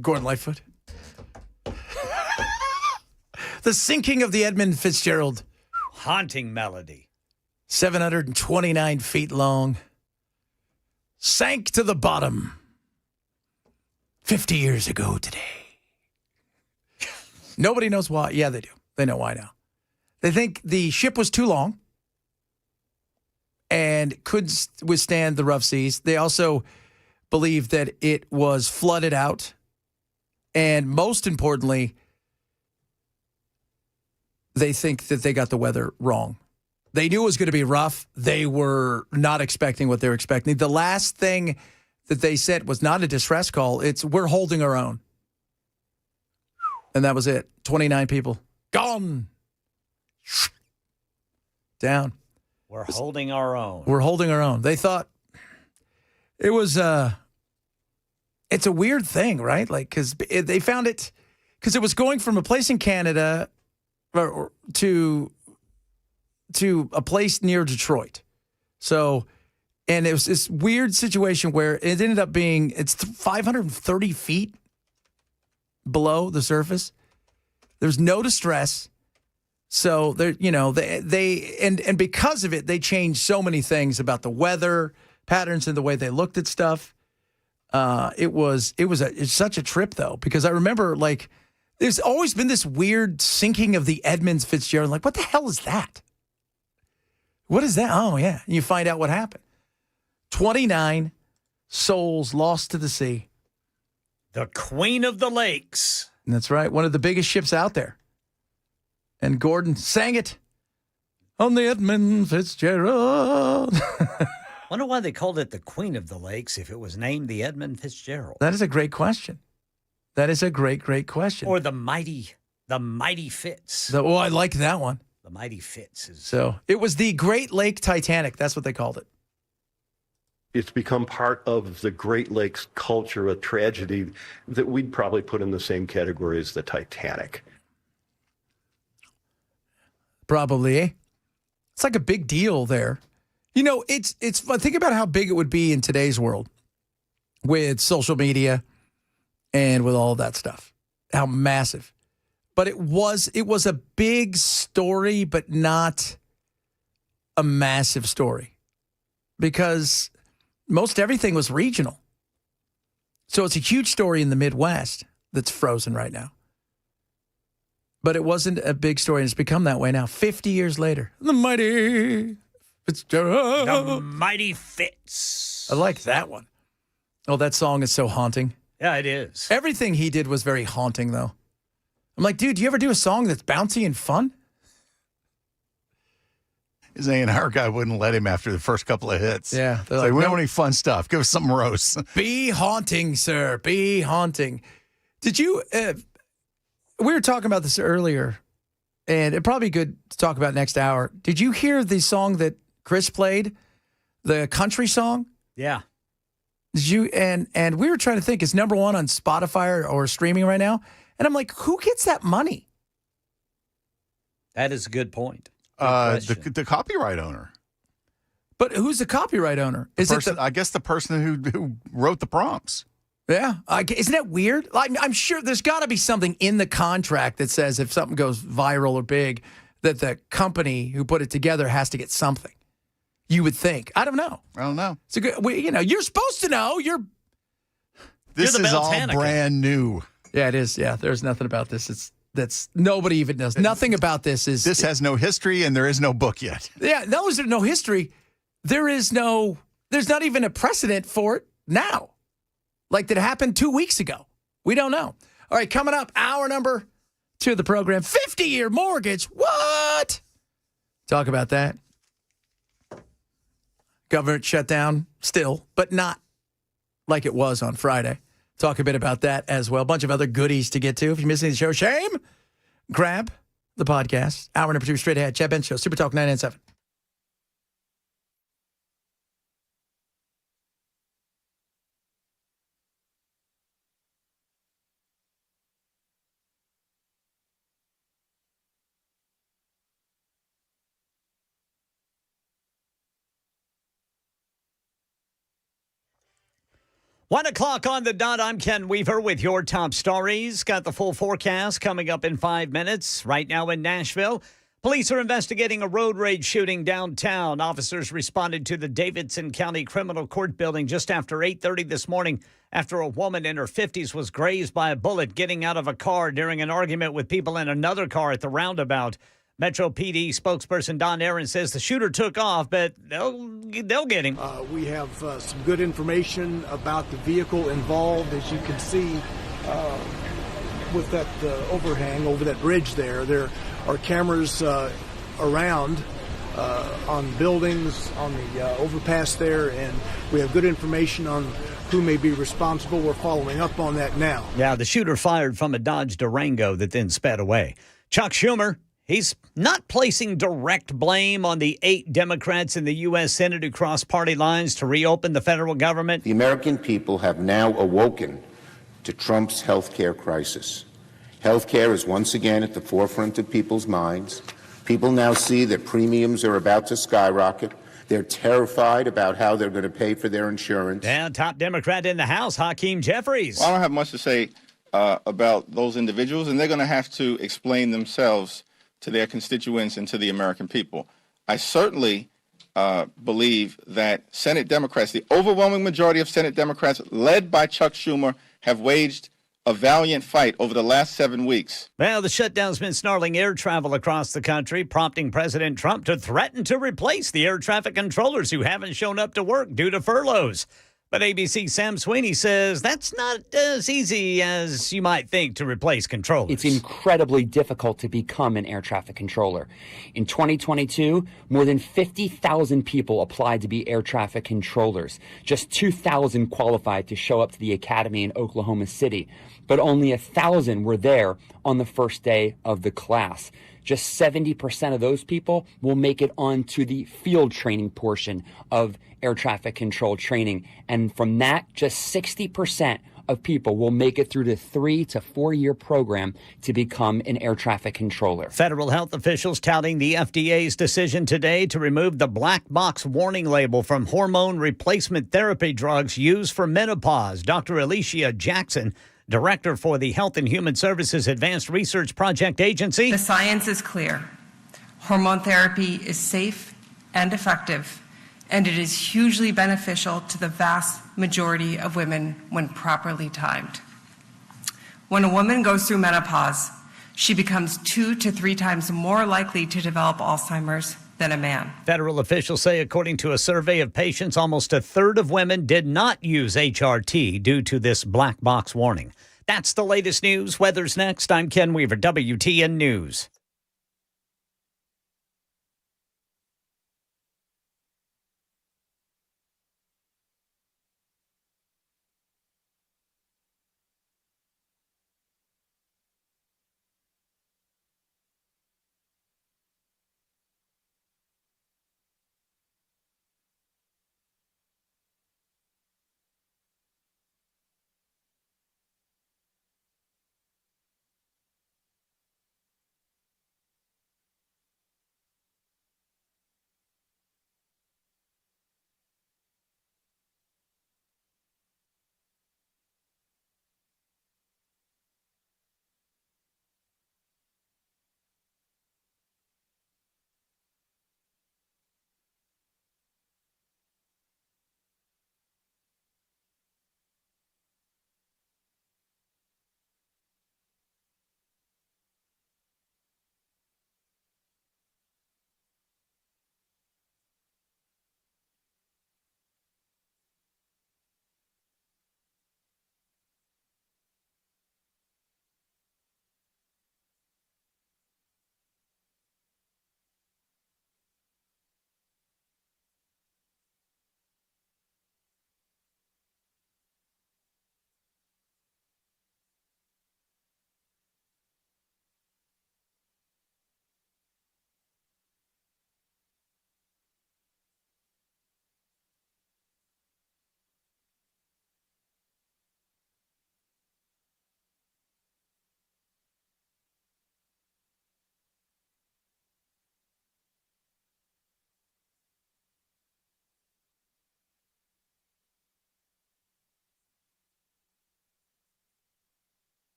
Gordon Lightfoot. The sinking of the Edmund Fitzgerald. Haunting melody. 729 feet long. Sank to the bottom 50 years ago today. Nobody knows why. Yeah, they do. They know why now. They think the ship was too long and couldn't withstand the rough seas. They also believe that it was flooded out. And most importantly, they think that they got the weather wrong. They knew it was going to be rough. They were not expecting what they were expecting. The last thing that they said was not a distress call. It's, we're holding our own. And that was it. 29 people gone. Down. We're holding our own. We're holding our own. They thought it was, it's a weird thing, right? Like, because they found it, because it was going from a place in Canada to a place near Detroit. So, and it was this weird situation where it ended up being, it's 530 feet below the surface. There's no distress. So they're, you know, and because of it, they changed so many things about the weather patterns and the way they looked at stuff. It's such a trip though, because I remember like there's always been this weird sinking of the Edmund Fitzgerald. Like, what the hell is that? What is that? Oh yeah, and you find out what happened. 29 souls lost to the sea. The Queen of the Lakes. And that's right, one of the biggest ships out there. And Gordon sang it on the Edmund Fitzgerald. Wonder why they called it the Queen of the Lakes if it was named the Edmund Fitzgerald. That is a great question. That is a great, great question. Or the Mighty Fitz. I like that one. The Mighty Fitz. So it was the Great Lake Titanic. That's what they called it. It's become part of the Great Lakes culture, a tragedy that we'd probably put in the same category as the Titanic. Probably, eh? It's like a big deal there. You know, it's think about how big it would be in today's world with social media and with all of that stuff. How massive. But it was a big story, but not a massive story. Because most everything was regional. So it's a huge story in the Midwest that's frozen right now. But it wasn't a big story, and it's become that way now. 50 years later, the mighty Fitzgerald. The Mighty Fitz. I like that one. Oh, that song is so haunting. Yeah, it is. Everything he did was very haunting, though. I'm like, dude, do you ever do a song that's bouncy and fun? His A&R guy wouldn't let him after the first couple of hits. Yeah. It's like, we don't want any fun stuff. Give us something gross. Be haunting, sir. Be haunting. Did you... we were talking about this earlier, and it'd probably be good to talk about next hour. Did you hear the song that Chris played? The country song? Yeah. Did you? And we were trying to think, it's number one on Spotify or streaming right now. And I'm like, who gets that money? That is a good point. The copyright owner. But who's the copyright owner? I guess the person who wrote the prompts. Yeah. Isn't that weird? I'm sure there's got to be something in the contract that says if something goes viral or big, that the company who put it together has to get something. You would think. I don't know. It's a good. You're supposed to know. This is all brand new. Yeah, it is. Yeah, there's nothing about this. That's nobody even knows. Nothing about this is. This has no history, and there is no book yet. Yeah, there's no history. There's not even a precedent for it now. Like that happened 2 weeks ago. We don't know. All right, coming up, hour number 2 of the program. 50-year mortgage. What? Talk about that. Government shutdown still, but not like it was on Friday. Talk a bit about that as well. A bunch of other goodies to get to. If you're missing the show, shame. Grab the podcast. Hour number 2 straight ahead. Chad Benz Show. Super Talk 997. One o'clock on the dot. I'm Ken Weaver with your top stories. Got the full forecast coming up in 5 minutes. Right now in Nashville, police are investigating a road rage shooting downtown. Officers responded to the Davidson County Criminal Court building just after 8:30 this morning after a woman in her 50s was grazed by a bullet getting out of a car during an argument with people in another car at the roundabout. Metro PD spokesperson Don Aaron says the shooter took off, but they'll get him. We have some good information about the vehicle involved. As you can see with that overhang over that bridge there are cameras around on buildings, on the overpass there, and we have good information on who may be responsible. We're following up on that now. Yeah, the shooter fired from a Dodge Durango that then sped away. Chuck Schumer, he's not placing direct blame on the 8 Democrats in the U.S. Senate who crossed party lines to reopen the federal government. The American people have now awoken to Trump's health care crisis. Health care is once again at the forefront of people's minds. People now see that premiums are about to skyrocket. They're terrified about how they're going to pay for their insurance. And top Democrat in the House, Hakeem Jeffries. Well, I don't have much to say about those individuals, and they're going to have to explain themselves to their constituents and to the American people. I certainly believe that Senate Democrats, the overwhelming majority of Senate Democrats, led by Chuck Schumer, have waged a valiant fight over the last 7 weeks. Well, the shutdown's been snarling air travel across the country, prompting President Trump to threaten to replace the air traffic controllers who haven't shown up to work due to furloughs. But ABC's Sam Sweeney says that's not as easy as you might think to replace controllers. It's incredibly difficult to become an air traffic controller. In 2022, more than 50,000 people applied to be air traffic controllers. Just 2,000 qualified to show up to the academy in Oklahoma City, but only 1,000 were there on the first day of the class. Just 70% of those people will make it onto the field training portion of air traffic control training. And from that, just 60% of people will make it through the 3 to 4 year program to become an air traffic controller. Federal health officials touting the FDA's decision today to remove the black box warning label from hormone replacement therapy drugs used for menopause. Dr. Alicia Jackson, Director for the Health and Human Services Advanced Research Project Agency. The science is clear. Hormone therapy is safe and effective, and it is hugely beneficial to the vast majority of women when properly timed. When a woman goes through menopause, she becomes 2 to 3 times more likely to develop Alzheimer's than a man. Federal officials say, according to a survey of patients, almost a third of women did not use HRT due to this black box warning. That's the latest news. Weather's next. I'm Ken Weaver, WTN News.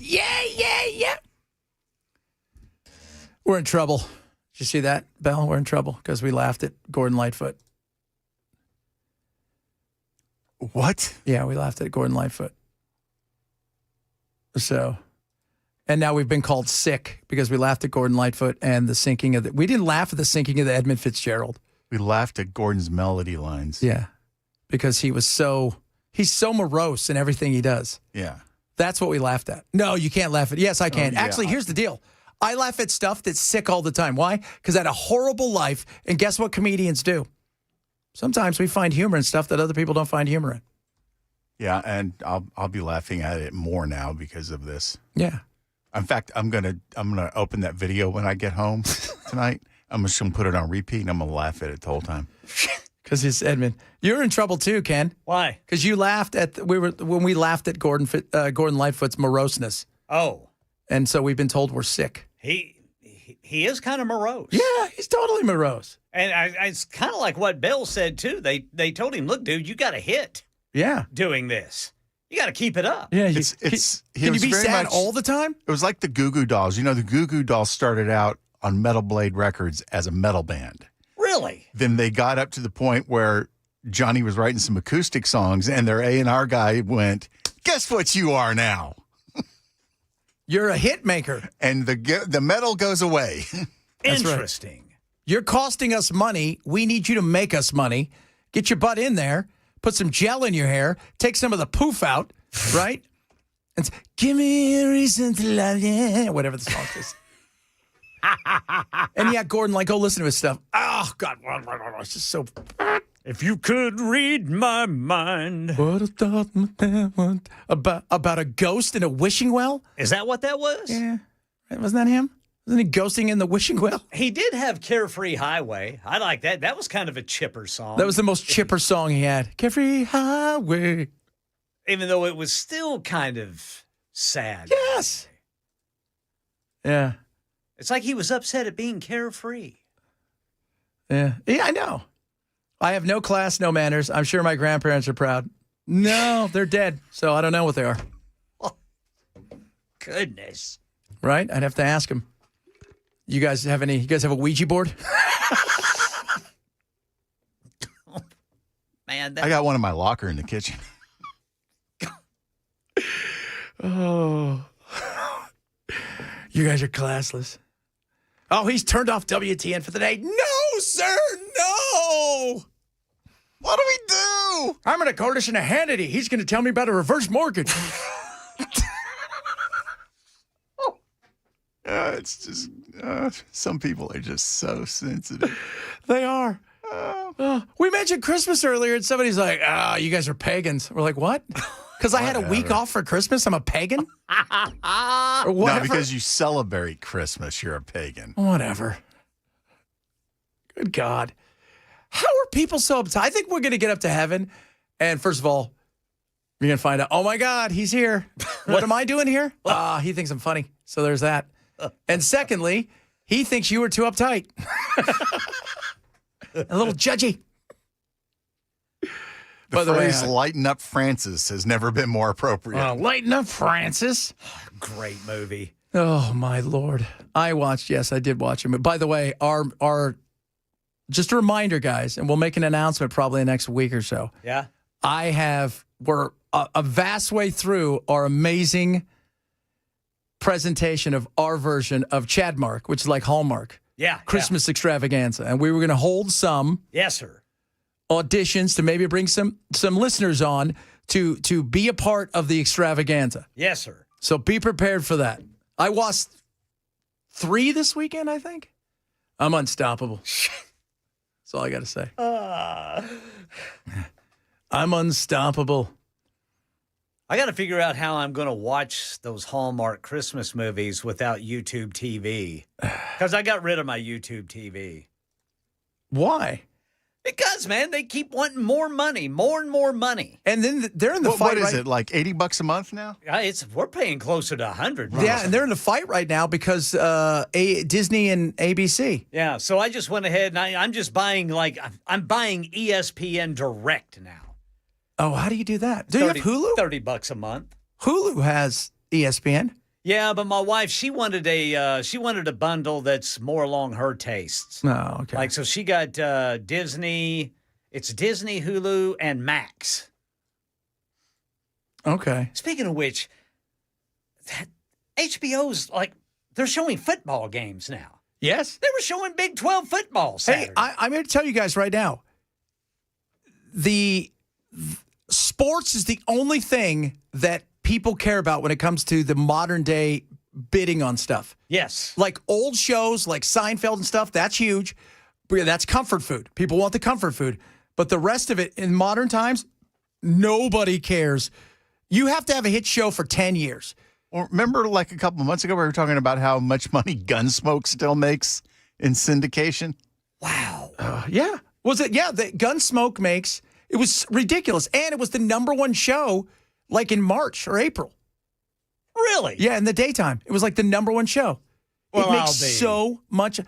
Yeah. We're in trouble. Did you see that, Bell? We're in trouble because we laughed at Gordon Lightfoot. What? Yeah, we laughed at Gordon Lightfoot. So, and now we've been called sick because we laughed at Gordon Lightfoot and the sinking of the. We didn't laugh at the sinking of the Edmund Fitzgerald. We laughed at Gordon's melody lines. Yeah, because he's so morose in everything he does. Yeah. That's what we laughed at. No, you can't laugh at. Yes, I can. Yeah. Actually, here's the deal. I laugh at stuff that's sick all the time. Why? Because I had a horrible life, and guess what comedians do? Sometimes we find humor in stuff that other people don't find humor in. Yeah, and I'll be laughing at it more now because of this. Yeah. In fact, I'm gonna open that video when I get home tonight. I'm just gonna put it on repeat, and I'm gonna laugh at it the whole time. Because it's Edmund. You're in trouble too, Ken. Why? Because you laughed at when we laughed at Gordon Lightfoot's moroseness. Oh. And so we've been told we're sick. He is kind of morose. Yeah, he's totally morose. And it's kind of like what Bill said, too. They told him, look, dude, you got a hit doing this. You got to keep it up. Yeah, can you be sad all the time? It was like the Goo Goo Dolls. You know, the Goo Goo Dolls started out on Metal Blade Records as a metal band. Really? Then they got up to the point where Johnny was writing some acoustic songs, and their A&R guy went, guess what you are now? You're a hit maker. And the metal goes away. Interesting. Right. You're costing us money. We need you to make us money. Get your butt in there. Put some gel in your hair. Take some of the poof out, right? And give me a reason to love you. Whatever the song is. And yeah, Gordon, like, go listen to his stuff. Oh, God. It's just so... If you could read my mind. What a thought about a ghost in a wishing well? Is that what that was? Yeah. Wasn't that him? Wasn't he ghosting in the wishing well? He did have Carefree Highway. I like that. That was kind of a chipper song. That was the most chipper song he had. Carefree Highway. Even though it was still kind of sad. Yes. Yeah. It's like he was upset at being carefree. Yeah. Yeah, I know. I have no class, no manners. I'm sure my grandparents are proud. No, they're dead, so I don't know what they are. Oh, goodness. Right? I'd have to ask them. You guys have a Ouija board? Man, I got one in my locker in the kitchen. Oh. You guys are classless. Oh, he's turned off WTN for the day. No, sir, no. What do we do? I'm going to go listen to Hannity. He's going to tell me about a reverse mortgage. It's just, some people are just so sensitive. They are. We mentioned Christmas earlier, and somebody's like, you guys are pagans. We're like, what? Because I had a week off for Christmas? I'm a pagan? Or no, because you celebrate Christmas, you're a pagan. Whatever. Good God. How are people so uptight? I think we're going to get up to heaven, and first of all, you're going to find out, oh, my God, he's here. What am I doing here? He thinks I'm funny, so there's that. And secondly, he thinks you were too uptight. A little judgy. The phrase lighten up Francis has never been more appropriate. Lighten up Francis. Great movie. Oh, my Lord. I did watch him. By the way, our just a reminder, guys, and we'll make an announcement probably next week or so. Yeah. We're a vast way through our amazing presentation of our version of Chadmark, which is like Hallmark. Yeah. Christmas extravaganza. And we were going to hold some. Yes, sir. Auditions to maybe bring some listeners on to be a part of the extravaganza. Yes, sir. So be prepared for that. I watched 3 this weekend, I think. I'm unstoppable. That's all I got to say. I'm unstoppable. I got to figure out how I'm going to watch those Hallmark Christmas movies without YouTube TV. Because I got rid of my YouTube TV. Why? Because, man, they keep wanting more money, more and more money. And then they're in the fight. What is it, like $80 a month now? We're paying closer to $100. Yeah, and they're in the fight right now because Disney and ABC. Yeah, so I just went ahead and I'm just buying, I'm buying ESPN Direct now. Oh, how do you do that? Do you have Hulu? $30 a month. Hulu has ESPN. Yeah, but my wife, she wanted a bundle that's more along her tastes. Oh, okay. Like, so she got Disney. It's Disney, Hulu, and Max. Okay. Speaking of which, HBO's like they're showing football games now. Yes. They were showing Big 12 football Saturday. Hey, I'm going to tell you guys right now. The sports is the only thing that people care about when it comes to the modern day bidding on stuff. Yes. Like old shows like Seinfeld and stuff, that's huge. But that's comfort food. People want the comfort food. But the rest of it in modern times, nobody cares. You have to have a hit show for 10 years. Well, remember like a couple of months ago, we were talking about how much money Gunsmoke still makes in syndication? Wow. Yeah. Was it? Yeah, the Gunsmoke makes. It was ridiculous. And it was the number one show like in March or April. Really? Yeah, in the daytime. It was like the number one show. Well, it makes so much.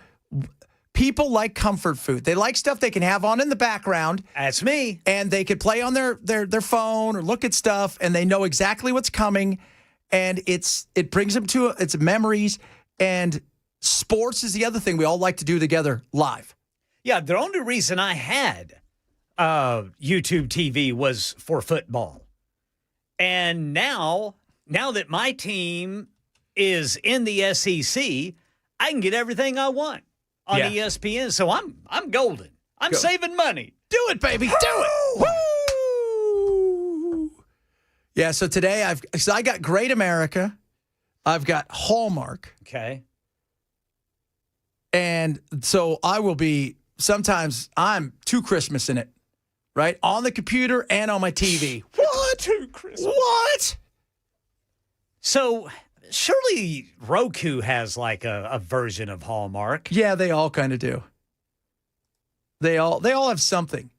People like comfort food. They like stuff they can have on in the background. That's me. And they could play on their phone or look at stuff, and they know exactly what's coming. And it brings them to its memories. And sports is the other thing we all like to do together live. Yeah, the only reason I had YouTube TV was for football. And now that my team is in the SEC, I can get everything I want on ESPN. So I'm golden. I'm saving money. Do it, baby. Do it. Woo! Yeah, so today I got Great America. I've got Hallmark. Okay. And so I will be, sometimes I'm too Christmas in it, right? On the computer and on my TV. What? Too Christmas. What? So surely Roku has like a version of Hallmark. Yeah, they all kind of do. They all have something.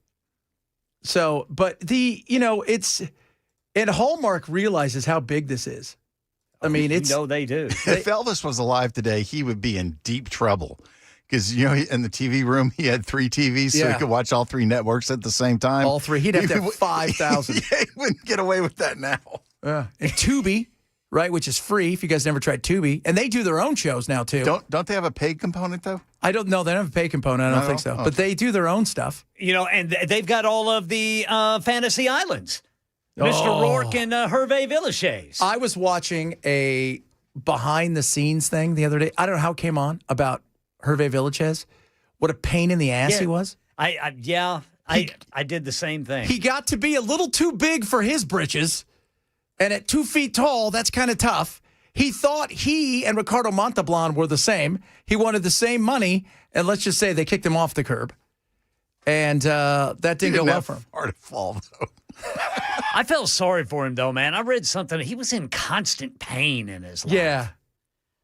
So, but and Hallmark realizes how big this is. I mean, it's... No, they do. If Elvis was alive today, he would be in deep trouble. Because, in the TV room, he had 3 TVs, so he could watch all 3 networks at the same time. All 3. He'd have to have 5,000. Yeah, he wouldn't get away with that now. Yeah. And Tubi, right, which is free if you guys never tried Tubi. And they do their own shows now, too. Don't they have a paid component, though? I don't know. They don't have a pay component. I don't think so. Okay. But they do their own stuff. And they've got all of the Fantasy Islands. Mr. Rourke and Hervé Villechaize. I was watching a behind-the-scenes thing the other day. I don't know how it came on about Hervé Villechaize. What a pain in the ass he was. I did the same thing. He got to be a little too big for his britches. And at 2 feet tall, that's kind of tough. He thought he and Ricardo Montalban were the same. He wanted the same money. And let's just say they kicked him off the curb. And that didn't go well for him. Hard to fall, though. I felt sorry for him, though, man. I read something. He was in constant pain in his life. Yeah.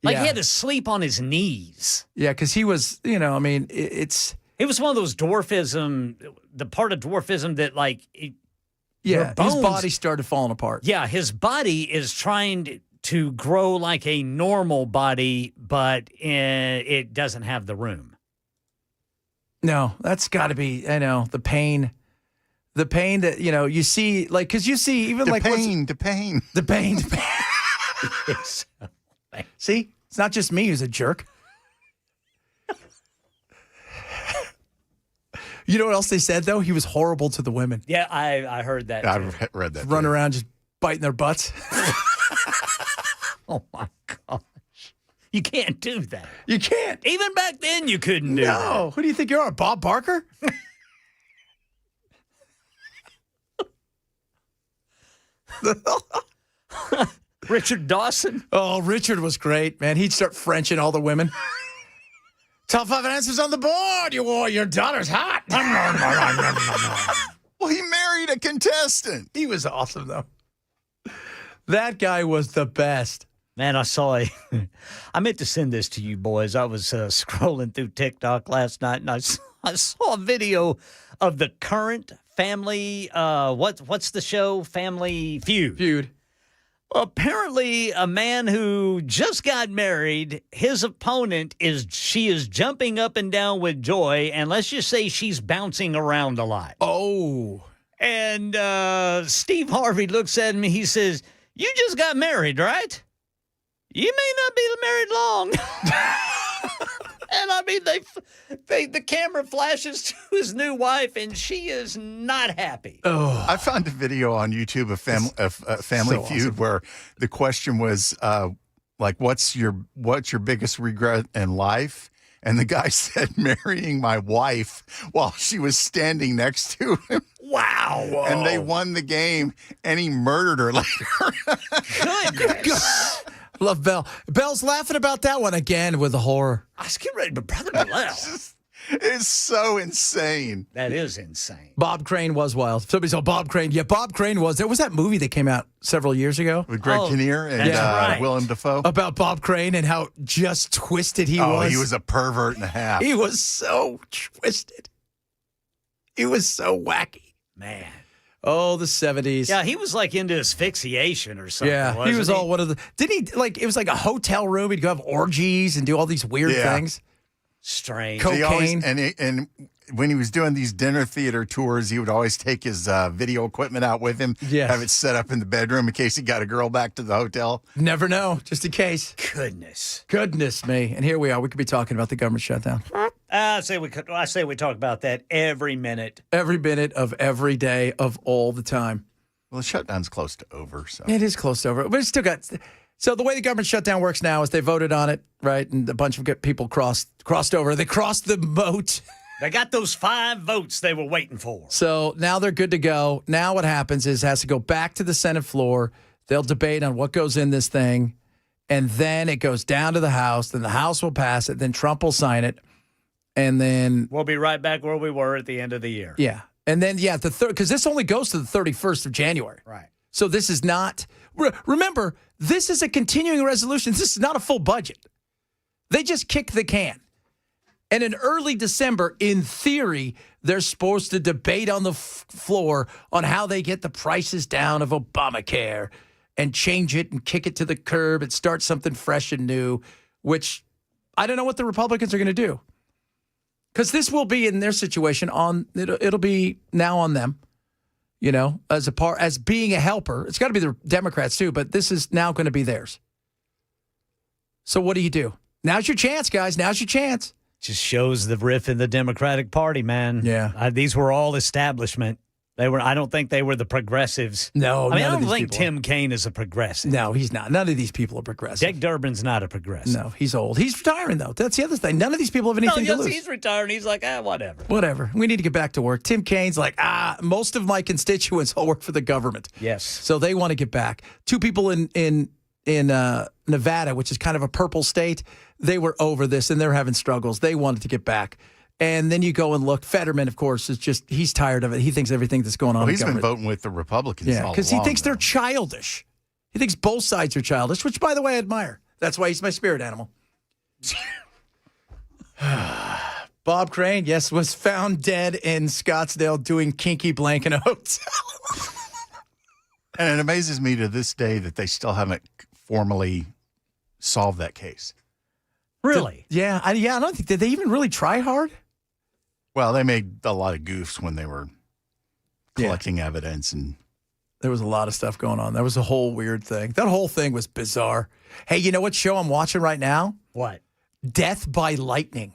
Like he had to sleep on his knees. Yeah, because he was, It was one of those dwarfism, the part of dwarfism that, like... his body started falling apart. Yeah, his body is trying to grow like a normal body, but it doesn't have the room. No, that's got to be, the pain. The pain that, you see, like, because you see even the like... pain. The pain. See? It's not just me who's a jerk. You know what else they said, though? He was horrible to the women. Yeah, I heard that. I read that. Run around just biting their butts. Oh, my gosh. You can't do that. You can't. Even back then, you couldn't do that. No. Who do you think you are, Bob Barker? Richard Dawson? Oh, Richard was great, man. He'd start Frenching all the women. Top 5 answers on the board. Your daughter's hot. Well, he married a contestant. He was awesome, though. That guy was the best. Man, I meant to send this to you boys. I was scrolling through TikTok last night, and I saw a video of the current family, what's the show? Family Feud. Apparently, a man who just got married, his opponent she is jumping up and down with joy, and let's just say she's bouncing around a lot. Oh. And Steve Harvey looks at him, he says, "You just got married, right?" You may not be married long. And I mean, the camera flashes to his new wife, and she is not happy. Oh, I found a video on YouTube of Family so Feud awesome. where the question was like, "What's your biggest regret in life?" And the guy said, "Marrying my wife," while she was standing next to him. Wow! And they won the game, and he murdered her later. Goodness. Love Bell. Bell's laughing about that one again with the horror. I was getting ready to brother Bell. It's so insane. That is insane. Bob Crane was wild. Somebody saw Bob Crane. Yeah, Bob Crane was. There was that movie that came out several years ago With Greg Kinnear and that's right. Willem Dafoe. about Bob Crane and how just twisted he Oh, was. he was a pervert and a half. He was so twisted. He was so wacky. Man. Oh, the 70s. Yeah, he was like into asphyxiation or something. Yeah, he wasn't was all one of the. Didn't he like? It was like a hotel room. He'd go have orgies and do all these weird Yeah. things. strange. Cocaine. He always, and when he was doing these dinner theater tours, he would always take his video equipment out with him, Yes. have it set up in the bedroom in case he got a girl back to the hotel. Never know, just in case. Goodness me. And here we are. We could be talking about the government shutdown. I say we talk about that every minute. Every minute of every day of all the time. Well, the shutdown's close to over, so. It is close to over. But it's still got. So the way the government shutdown works now is they voted on it, right? And a bunch of people crossed over. They crossed the moat. They got those 5 votes they were waiting for. So now they're good to go. Now what happens is it has to go back to the Senate floor. They'll debate on what goes in this thing. And then it goes down to the House. Then the House will pass it. Then Trump will sign it. And then We'll be right back where we were at the end of the year. yeah. And then, yeah, the third, because this only goes to the 31st of January. Right. So this is not, remember, this is a continuing resolution. This is not a full budget. They just kick the can. And in early December, in theory, they're supposed to debate on the floor on how they get the prices down of Obamacare and change it and kick it to the curb and start something fresh and new, which I don't know what the Republicans are going to do. Because this will be in their situation it'll be now on them, you know, as being a helper. It's got to be the Democrats too, but this is now going to be theirs. So what do? Now's your chance, guys. Now's your chance. Just shows the riff in the Democratic Party, man. Yeah. These were all establishment. I don't think they were the progressives. No, I don't think Tim Kaine is a progressive. No, he's not. None of these people are progressive. Dick Durbin's not a progressive. No, he's old. He's retiring, though. That's the other thing. None of these people have anything to lose. He's retiring. He's like, whatever. Whatever. We need to get back to work. Tim Kaine's like, most of my constituents all work for the government. Yes. So they want to get back. 2 people in Nevada, which is kind of a purple state, they were over this, and they're having struggles. They wanted to get back. And then you go and look. Fetterman, of course, he's tired of it. He thinks everything that's going on. Well, he's been voting with the Republicans all because he along, thinks they're childish. He thinks both sides are childish, which, by the way, I admire. That's why he's my spirit animal. Bob Crane, yes, was found dead in Scottsdale doing kinky blank in a hotel. And it amazes me to this day that they still haven't formally solved that case. Really? I don't think, did they even really try hard? Well, they made a lot of goofs when they were collecting evidence, and there was a lot of stuff going on. That was a whole weird thing. That whole thing was bizarre. Hey, you know what show I'm watching right now? What? Death by Lightning.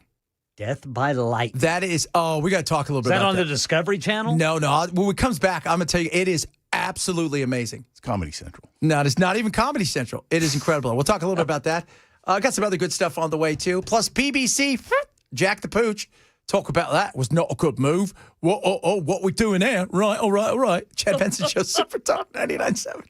Death by Lightning. That is, we got to talk a little bit about that. Is that on the Discovery Channel? No. When it comes back, I'm going to tell you, it is absolutely amazing. It's Comedy Central. No, it's not even Comedy Central. It is incredible. We'll talk a little bit about that. Got some other good stuff on the way, too. Plus, BBC, Jack the Pooch. Talk about that. Was not a good move. What we doing there? Right, all right. Chad Benson Show, Super Talk 99.7.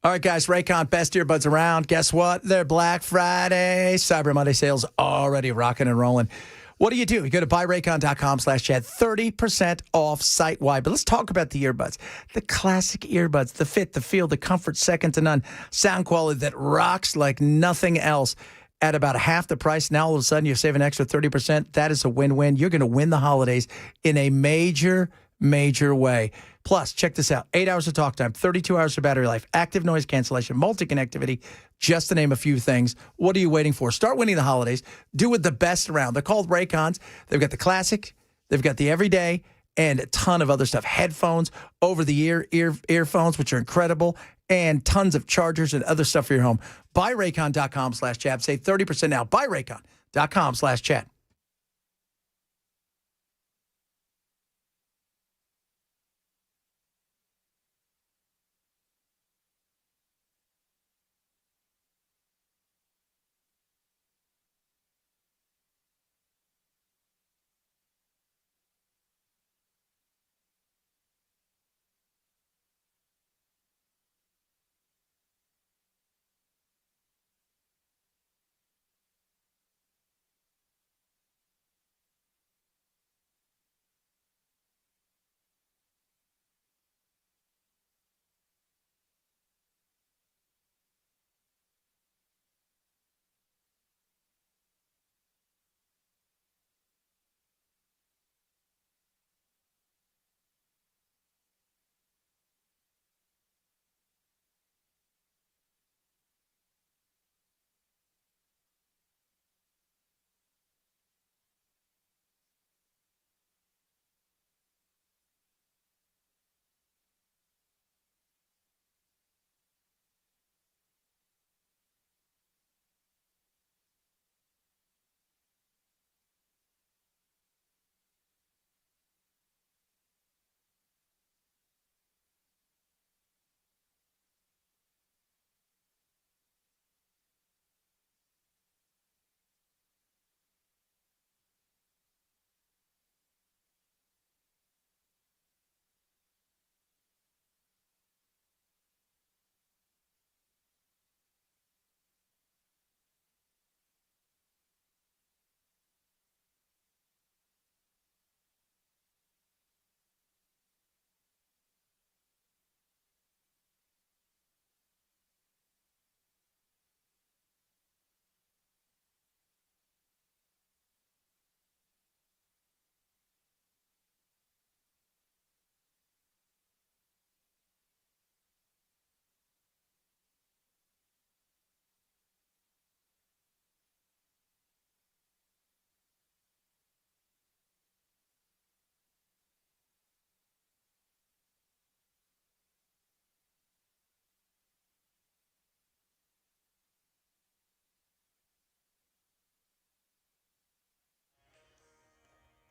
All right, guys, Raycon, best earbuds around. Guess what? They're Black Friday. Cyber Monday sales already rocking and rolling. What do? You go to buyraycon.com/Chad, 30% off site-wide. But let's talk about the earbuds. The classic earbuds, the fit, the feel, the comfort, second to none. Sound quality that rocks like nothing else at about half the price. Now, all of a sudden, you save an extra 30%. That is a win-win. You're going to win the holidays in a major way. Plus, check this out. 8 hours of talk time, 32 hours of battery life, active noise cancellation, multi-connectivity, just to name a few things. What are you waiting for? Start winning the holidays. Do it the best around. They're called Raycons. They've got the classic, they've got the everyday, and a ton of other stuff. Headphones, over-the-ear earphones, which are incredible, and tons of chargers and other stuff for your home. BuyRaycon.com/chat. Save 30% now. BuyRaycon.com/chat.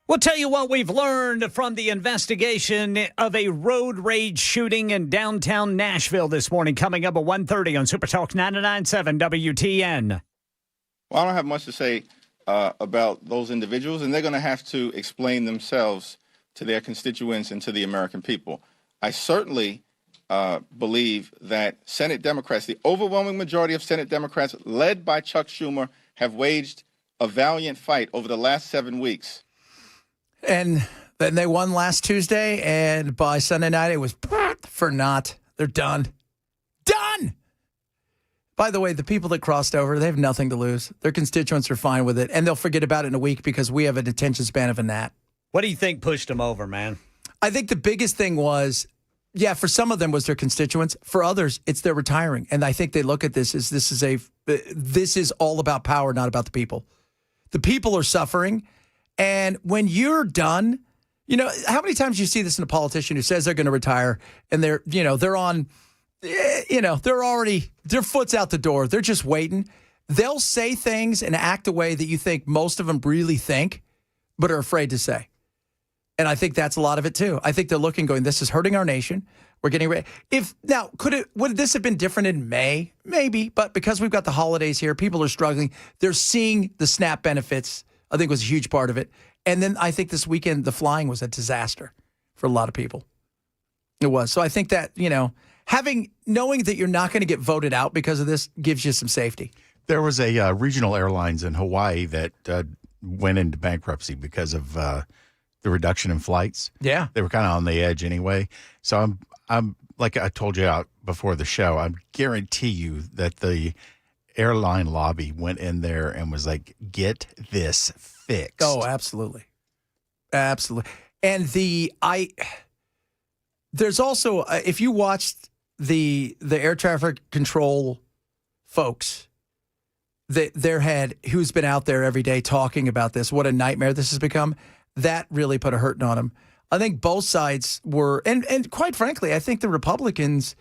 We'll tell you what we've learned from the investigation of a road rage shooting in downtown Nashville this morning, coming up at 1:30 on Super Talk 99.7 WTN. Well, I don't have much to say about those individuals, and they're going to have to explain themselves to their constituents and to the American people. I certainly believe that Senate Democrats, the overwhelming majority of Senate Democrats, led by Chuck Schumer, have waged a valiant fight over the last 7 weeks. And then they won last Tuesday, and by Sunday night, it was for naught. They're done. Done! By the way, the people that crossed over, they have nothing to lose. Their constituents are fine with it, and they'll forget about it in a week because we have an attention span of a gnat. What do you think pushed them over, man? I think the biggest thing was, yeah, for some of them was their constituents. For others, it's their retiring. And I think they look at this as this is all about power, not about the people. The people are suffering. And when you're done, you know, how many times you see this in a politician who says they're going to retire and they're on, they're already, their foot's out the door. They're just waiting. They'll say things and act a way that you think most of them really think, but are afraid to say. And I think that's a lot of it too. I think they're looking, going, this is hurting our nation. We're getting ready. Would this have been different in May? Maybe, but because we've got the holidays here, people are struggling. They're seeing the SNAP benefits. I think was a huge part of it. And then I think this weekend, the flying was a disaster for a lot of people. It was. So I think that, knowing that you're not going to get voted out because of this gives you some safety. There was a regional airlines in Hawaii that went into bankruptcy because of the reduction in flights. Yeah. They were kind of on the edge anyway. So I'm like I told you out before the show, I guarantee you that the airline lobby went in there and was like, get this fixed. Oh, absolutely. Absolutely. And there's also, if you watched the air traffic control folks, their head, who's been out there every day talking about this, what a nightmare this has become, that really put a hurting on them. I think both sides were, and quite frankly, I think the Republicans,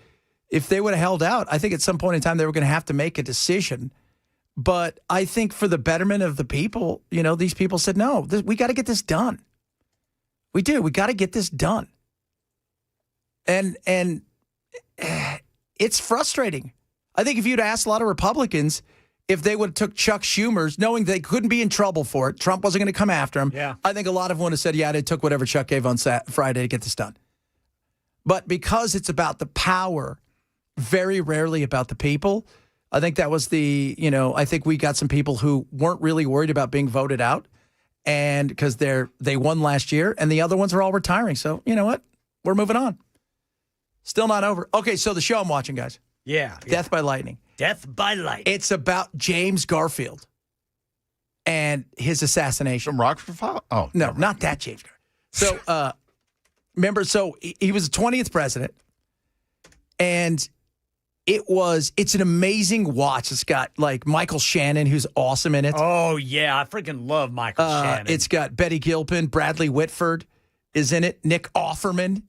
if they would have held out, I think at some point in time they were going to have to make a decision. But I think for the betterment of the people, these people said, no, we got to get this done. We do. We got to get this done. And it's frustrating. I think if you'd asked a lot of Republicans, if they would have took Chuck Schumer's, knowing they couldn't be in trouble for it, Trump wasn't going to come after him. Yeah. I think a lot of them would have said, yeah, they took whatever Chuck gave on Friday to get this done. But because it's about the power, very rarely about the people, I think that was I think we got some people who weren't really worried about being voted out, and because they won last year, and the other ones are all retiring. So you know what? We're moving on. Still not over. Okay, so the show I'm watching, guys. Yeah. Death by Lightning. Death by Lightning. It's about James Garfield and his assassination. From Rockford File? Oh. No, not that James Garfield. So, remember, he was the 20th president, and it's an amazing watch. It's got, Michael Shannon, who's awesome in it. Oh, yeah. I freaking love Michael Shannon. It's got Betty Gilpin, Bradley Whitford is in it. Nick Offerman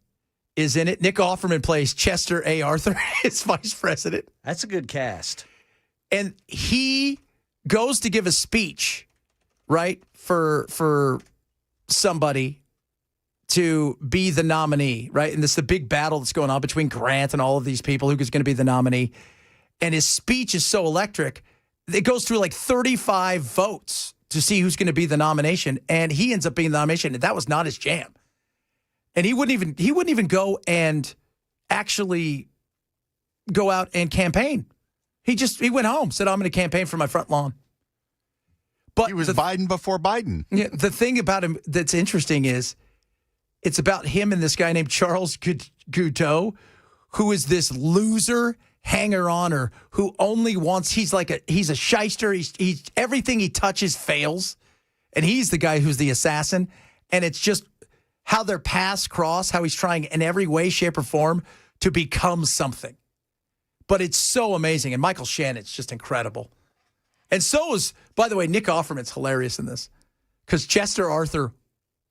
is in it. Nick Offerman plays Chester A. Arthur, his vice president. That's a good cast. And he goes to give a speech, right, for somebody to be the nominee, right? And this is the big battle that's going on between Grant and all of these people who's going to be the nominee. And his speech is so electric, it goes through 35 votes to see who's going to be the nomination. And he ends up being the nomination, and that was not his jam. And he wouldn't even go and actually go out and campaign. He went home, said, I'm going to campaign for my front lawn. But he was Biden before Biden. Yeah, the thing about him that's interesting is it's about him and this guy named Charles Guteau, who is this loser hanger-oner who only wants, he's a shyster. He's everything he touches fails. And he's the guy who's the assassin. And it's just how their paths cross, how he's trying in every way, shape, or form to become something. But it's so amazing. And Michael Shannon's just incredible. And so is, by the way, Nick Offerman's hilarious in this. Because Chester Arthur,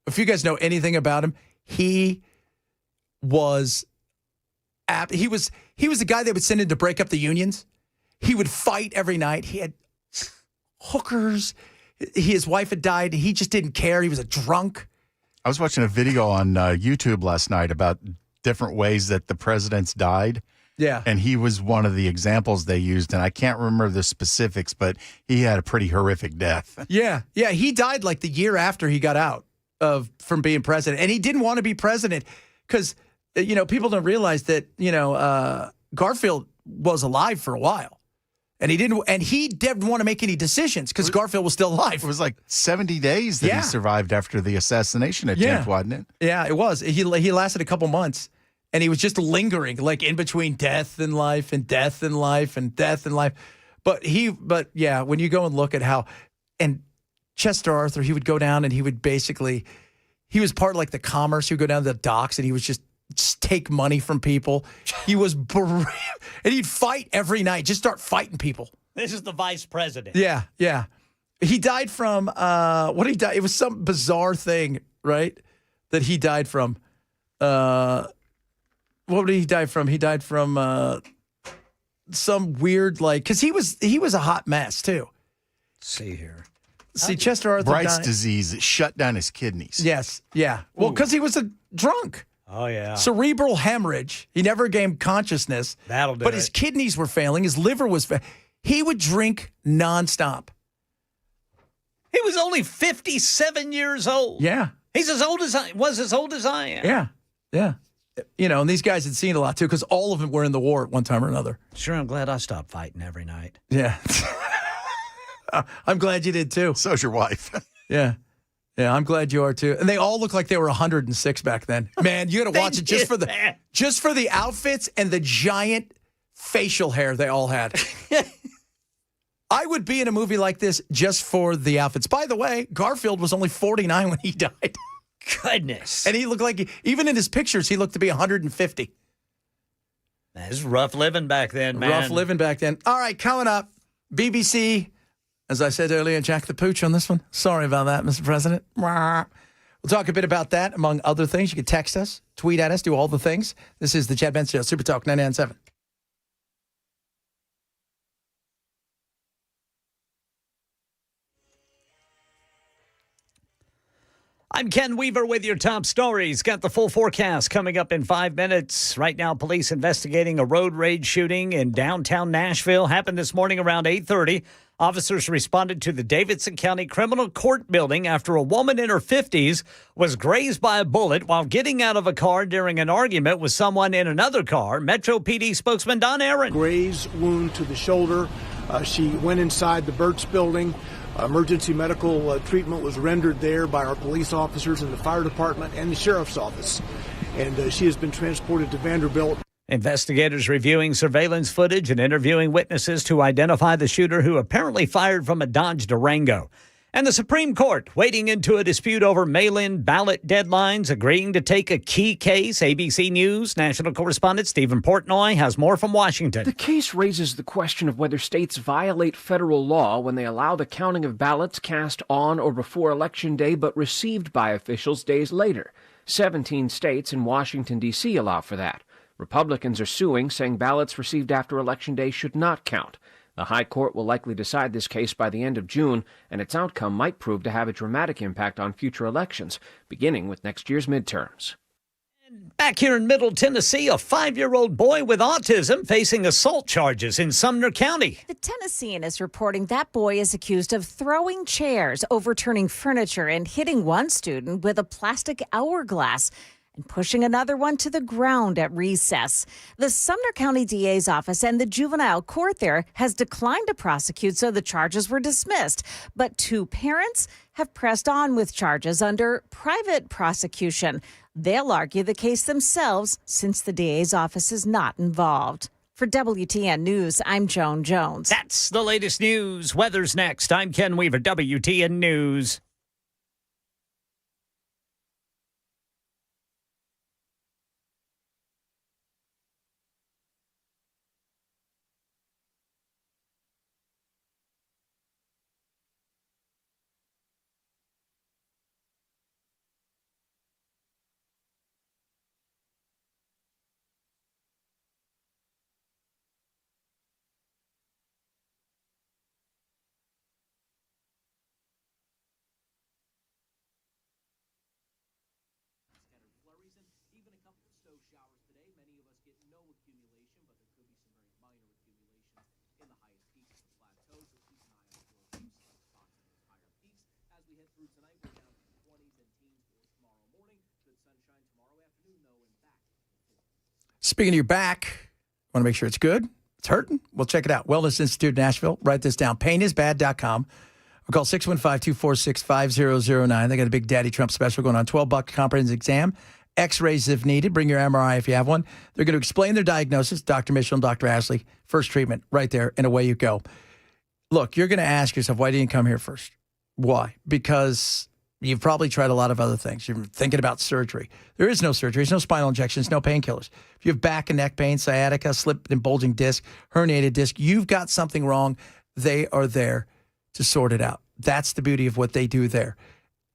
if you guys know anything about him, he was the guy they would send in to break up the unions. He would fight every night. He had hookers. His wife had died. He just didn't care. He was a drunk. I was watching a video on YouTube last night about different ways that the presidents died. Yeah. And he was one of the examples they used, and I can't remember the specifics, but he had a pretty horrific death. Yeah. Yeah, he died the year after he got out from being president. And he didn't want to be president because, people don't realize that, Garfield was alive for a while. And he didn't want to make any decisions because Garfield was still alive. It was 70 days that he survived after the assassination attempt, wasn't it? Yeah, it was. He lasted a couple months, and he was just lingering, in between death and life and death and life and death and life. But when you go and look at how, and Chester Arthur, he would go down and he would he was part of the commerce. He would go down to the docks and he was just take money from people. He was and he'd fight every night, just start fighting people. This is the vice president. Yeah, yeah. He died from what did he die? It was some bizarre thing, right? That he died from. What did he die from? He died from some weird because he was a hot mess too. Let's see here. See, Chester Arthur Bright's died. disease shut down his kidneys. Yes, yeah. Well, because he was a drunk. Oh, yeah. Cerebral hemorrhage. He never gained consciousness. That'll do But it. his kidneys were failing. His liver was he would drink nonstop. He was only 57 years old. Yeah. He's as old as I am. Yeah. Yeah. And these guys had seen a lot, too, because all of them were in the war at one time or another. Sure, I'm glad I stopped fighting every night. Yeah. I'm glad you did, too. So's your wife. Yeah. Yeah, I'm glad you are, too. And they all look like they were 106 back then. Man, you got to watch it just for the outfits and the giant facial hair they all had. I would be in a movie like this just for the outfits. By the way, Garfield was only 49 when he died. Goodness. And he looked even in his pictures, he looked to be 150. That was rough living back then, man. Rough living back then. All right, coming up, BBC, as I said earlier, Jack the Pooch on this one. Sorry about that, Mr. President. We'll talk a bit about that, among other things. You can text us, tweet at us, do all the things. This is the Chad Benson Show, Super Talk 99.7. I'm Ken Weaver with your top stories. Got the full forecast coming up in 5 minutes. Right now, police investigating a road rage shooting in downtown Nashville. Happened this morning around 8:30. Officers responded to the Davidson County Criminal Court building after a woman in her 50s was grazed by a bullet while getting out of a car during an argument with someone in another car. Metro PD spokesman Don Aaron. Graze wound to the shoulder. She went inside the Burt's building. Emergency medical treatment was rendered there by our police officers in the fire department and the sheriff's office. And she has been transported to Vanderbilt. Investigators reviewing surveillance footage and interviewing witnesses to identify the shooter who apparently fired from a Dodge Durango. And the Supreme Court wading into a dispute over mail-in ballot deadlines, agreeing to take a key case. ABC News national correspondent Stephen Portnoy has more from Washington. The case raises the question of whether states violate federal law when they allow the counting of ballots cast on or before Election Day but received by officials days later. 17 states and Washington, D.C. allow for that. Republicans are suing, saying ballots received after Election Day should not count. The High Court will likely decide this case by the end of June, and its outcome might prove to have a dramatic impact on future elections, beginning with next year's midterms. Back here in Middle Tennessee, a 5-year-old boy with autism facing assault charges in Sumner County. The Tennessean is reporting that boy is accused of throwing chairs, overturning furniture, and hitting one student with a plastic hourglass and pushing another one to the ground at recess. The Sumner County DA's office and the juvenile court there has declined to prosecute, so the charges were dismissed. But 2 parents have pressed on with charges under private prosecution. They'll argue the case themselves since the DA's office is not involved. For WTN News, I'm Joan Jones. That's the latest news. Weather's next. I'm Ken Weaver, WTN News. Speaking of your back, want to make sure it's good? It's hurting? Well, check it out. Wellness Institute Nashville. Write this down. Painisbad.com. Or call 615-246-5009. They got a big Daddy Trump special going on. $12 comprehensive exam. X-rays if needed. Bring your MRI if you have one. They're going to explain their diagnosis. Dr. Mitchell and Dr. Ashley. First treatment right there, and away you go. Look, you're going to ask yourself, why didn't you come here first? Why? Because you've probably tried a lot of other things. You're thinking about surgery. There is no surgery. There's no spinal injections, no painkillers. If you have back and neck pain, sciatica, slip and bulging disc, herniated disc, you've got something wrong. They are there to sort it out. That's the beauty of what they do there.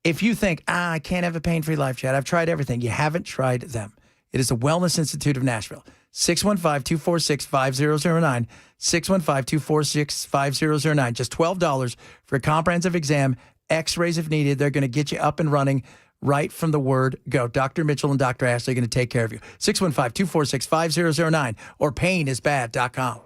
If you think, I can't have a pain-free life, Chad, I've tried everything. You haven't tried them. It is the Wellness Institute of Nashville. 615-246-5009. 615-246-5009. Just $12 for a comprehensive exam. X-rays if needed. They're going to get you up and running right from the word go. Dr. Mitchell and Dr. Ashley are going to take care of you. 615-246-5009 or painisbad.com.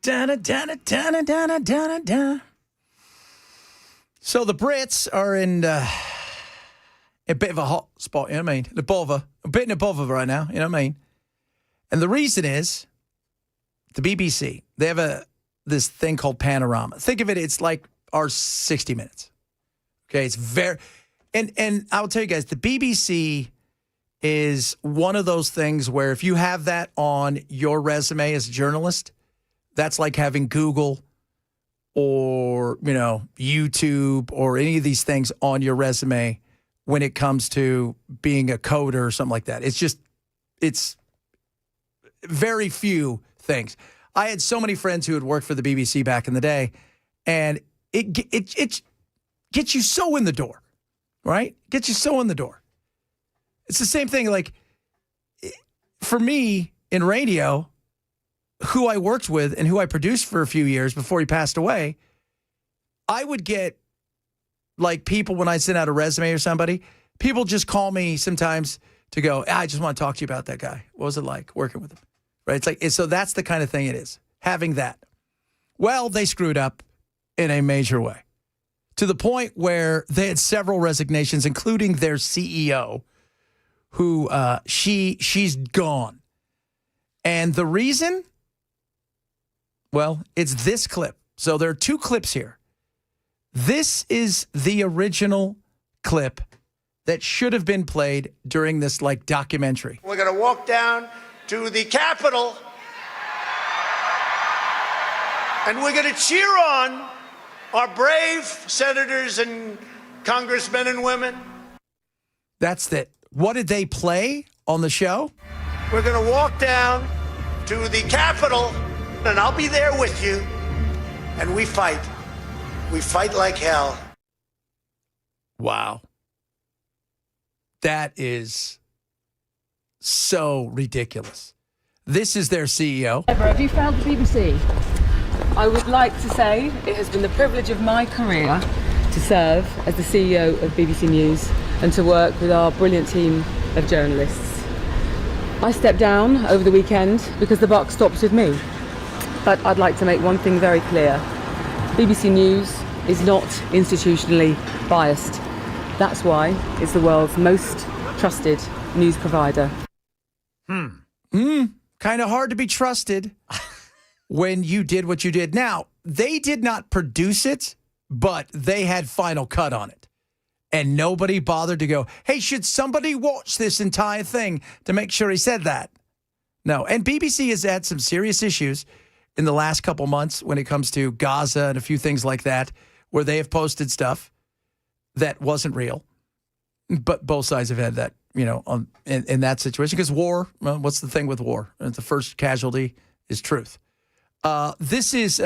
Da-da-da-da-da-da-da-da-da. So the Brits are in a bit of a hot spot, you know what I mean? A bit in a bother right now, you know what I mean? And the reason is the BBC, they have this thing called Panorama. Think of it, it's like our 60 Minutes. Okay, it's very, and I'll tell you guys, the BBC is one of those things where if you have that on your resume as a journalist, that's like having Google or, YouTube or any of these things on your resume when it comes to being a coder or something like that. It's very few things. I had so many friends who had worked for the BBC back in the day, and it gets you so in the door, right? Gets you so in the door. It's the same thing, like, for me in radio, who I worked with and who I produced for a few years before he passed away, I would get, like, people when I send out a resume or somebody, people just call me sometimes to go, I just want to talk to you about that guy. What was it like working with him? Right? It's like, so that's the kind of thing it is, having that. Well, they screwed up in a major way, to the point where they had several resignations, including their CEO, who she's gone. And the reason, well, it's this clip. So there are two clips here. This is the original clip that should have been played during this, like, documentary. We're going to walk down to the Capitol, and we're going to cheer on our brave senators and congressmen and women. That's it. What did they play on the show? We're going to walk down to the Capitol, and I'll be there with you, and we fight. We fight like hell. Wow. That is so ridiculous. This is their CEO. Have you found the BBC? I would like to say it has been the privilege of my career to serve as the CEO of BBC News and to work with our brilliant team of journalists. I stepped down over the weekend because the buck stops with me. But I'd like to make one thing very clear. BBC News is not institutionally biased. That's why it's the world's most trusted news provider. Kind of hard to be trusted when you did what you did. Now, they did not produce it, but they had final cut on it. And nobody bothered to go, hey, should somebody watch this entire thing to make sure he said that? No. And BBC has had some serious issues in the last couple months when it comes to Gaza and a few things like that, where they have posted stuff that wasn't real. But both sides have had that, in that situation. Because war, well, what's the thing with war? The first casualty is truth. This is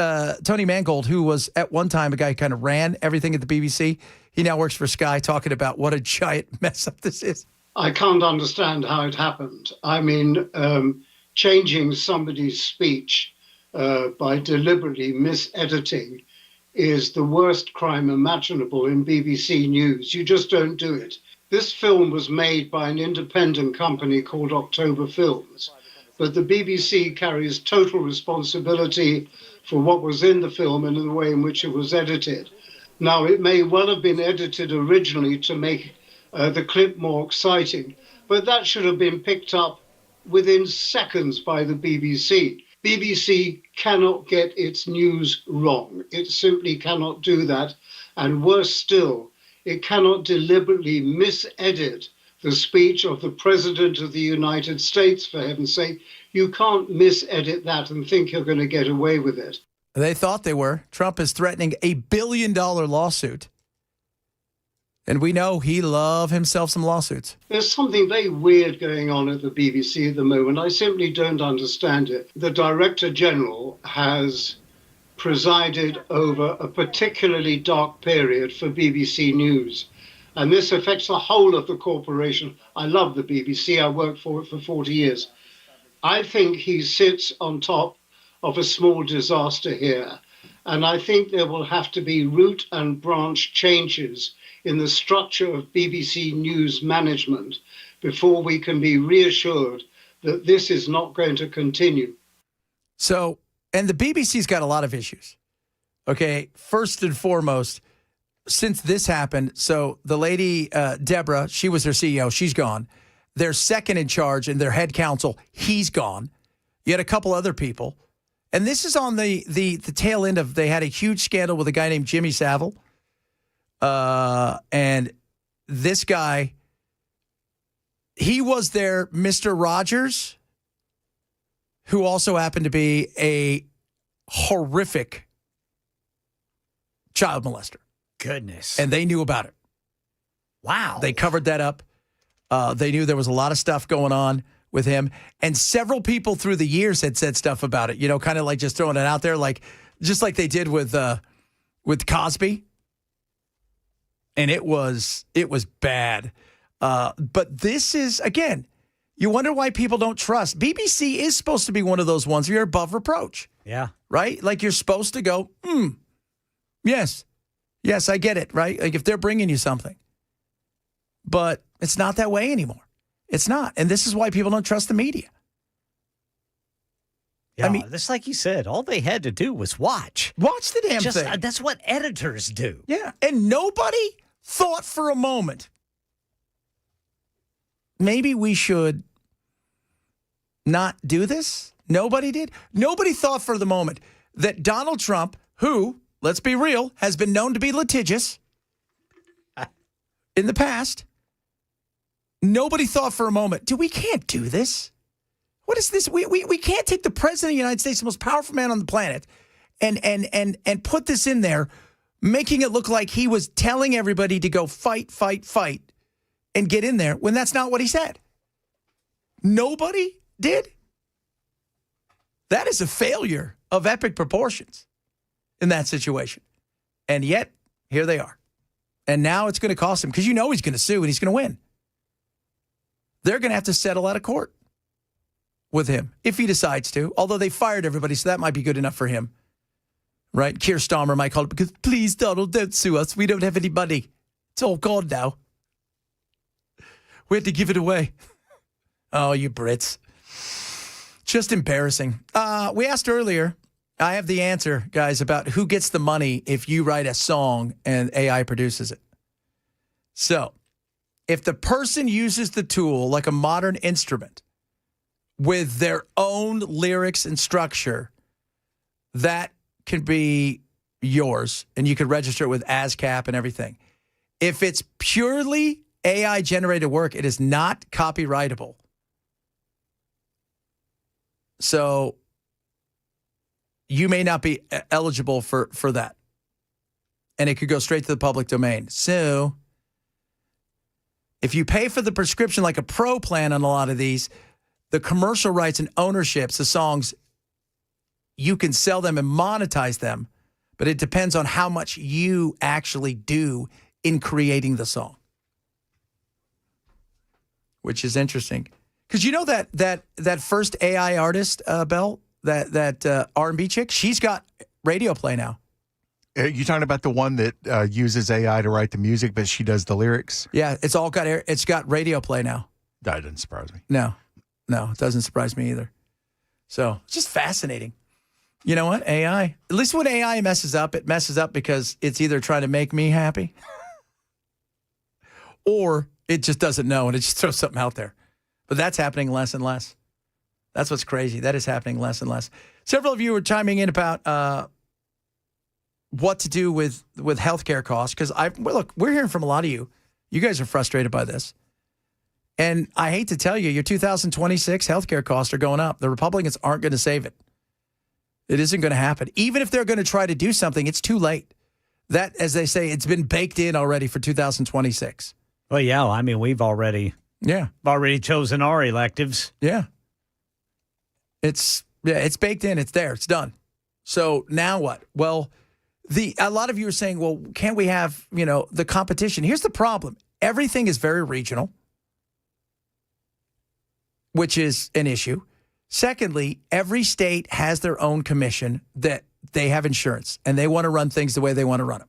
Tony Mangold, who was at one time a guy who kind of ran everything at the BBC. He now works for Sky, talking about what a giant mess up this is. I can't understand how it happened. I mean, changing somebody's speech by deliberately misediting is the worst crime imaginable in BBC News. You just don't do it. This film was made by an independent company called October Films, but the BBC carries total responsibility for what was in the film and the way in which it was edited. Now, it may well have been edited originally to make the clip more exciting, but that should have been picked up within seconds by the BBC. BBC cannot get its news wrong. It simply cannot do that. And worse still, it cannot deliberately misedit the speech of the President of the United States, for heaven's sake. You can't misedit that and think you're going to get away with it. They thought they were. Trump is threatening $1 billion lawsuit. And we know he loves himself some lawsuits. There's something very weird going on at the BBC at the moment. I simply don't understand it. The Director General has presided over a particularly dark period for BBC News. And this affects the whole of the corporation. I love the BBC. I worked for it for 40 years. I think he sits on top of a small disaster here. And I think there will have to be root and branch changes in the structure of BBC News management before we can be reassured that this is not going to continue. So And the BBC's got a lot of issues. Okay, first and foremost, since this happened, so the lady, Deborah, she was their CEO. She's gone. Their second in charge and their head counsel, he's gone. You had a couple other people. And this is on the tail end of, they had a huge scandal with a guy named Jimmy Savile. And this guy, he was their Mr. Rogers, who also happened to be a horrific child molester. Goodness. And they knew about it. Wow. They covered that up. They knew there was a lot of stuff going on with him. And several people through the years had said stuff about it, you know, kind of like just throwing it out there, like just like they did with Cosby. And it was bad. But this is, again, you wonder why people don't trust. BBC is supposed to be one of those ones where you're above reproach. Yeah. Right? Like you're supposed to go, yes, I get it, right? Like if they're bringing you something. But it's not that way anymore. It's not. And this is why people don't trust the media. Yeah, I mean, just like you said, all they had to do was watch. Watch the damn thing. That's what editors do. Yeah. And nobody thought for a moment, maybe we should not do this. Nobody did. Nobody thought for the moment that Donald Trump, who, let's be real, has been known to be litigious in the past, nobody thought for a moment, we can't do this. What is this? We can't take the president of the United States, the most powerful man on the planet, and put this in there, making it look like he was telling everybody to go fight, and get in there when that's not what he said. Nobody did. That is a failure of epic proportions in that situation. And yet, here they are. And now it's going to cost him because you know he's going to sue and he's going to win. They're going to have to settle out of court with him if he decides to, although they fired everybody, so that might be good enough for him. Right? Keir Starmer might call it because, please, Donald, don't sue us. We don't have any money. It's all gone now. We had to give it away. Oh, you Brits. Just embarrassing. We asked earlier, I have the answer, guys, about who gets the money if you write a song and AI produces it. So, if the person uses the tool like a modern instrument with their own lyrics and structure, that can be yours, and you could register it with ASCAP and everything. If it's purely AI-generated work, it is not copyrightable. So you may not be eligible for that. And it could go straight to the public domain. So if you pay for the prescription like a pro plan on a lot of these, the commercial rights and ownerships, the songs, you can sell them and monetize them, but it depends on how much you actually do in creating the song. Which is interesting. Because you know that first AI artist, Belle, that R&B chick, she's got radio play now. You talking about the one that uses AI to write the music, but she does the lyrics? Yeah, it's got radio play now. That doesn't surprise me. No, it doesn't surprise me either. So it's just fascinating. You know what? AI, at least when AI messes up, it messes up because it's either trying to make me happy or it just doesn't know and it just throws something out there. But that's happening less and less. That's what's crazy. That is happening less and less. Several of you were chiming in about what to do with healthcare costs. Because look, we're hearing from a lot of you. You guys are frustrated by this. And I hate to tell you, your 2026 healthcare costs are going up. The Republicans aren't going to save it. It isn't going to happen. Even if they're going to try to do something, it's too late. That, as they say, it's been baked in already for 2026. Well, yeah. I mean, we've already chosen our electives. Yeah. It's baked in. It's there. It's done. So now what? Well, a lot of you are saying, well, can't we have, the competition? Here's the problem. Everything is very regional, which is an issue. Secondly, every state has their own commission that they have insurance, and they want to run things the way they want to run them.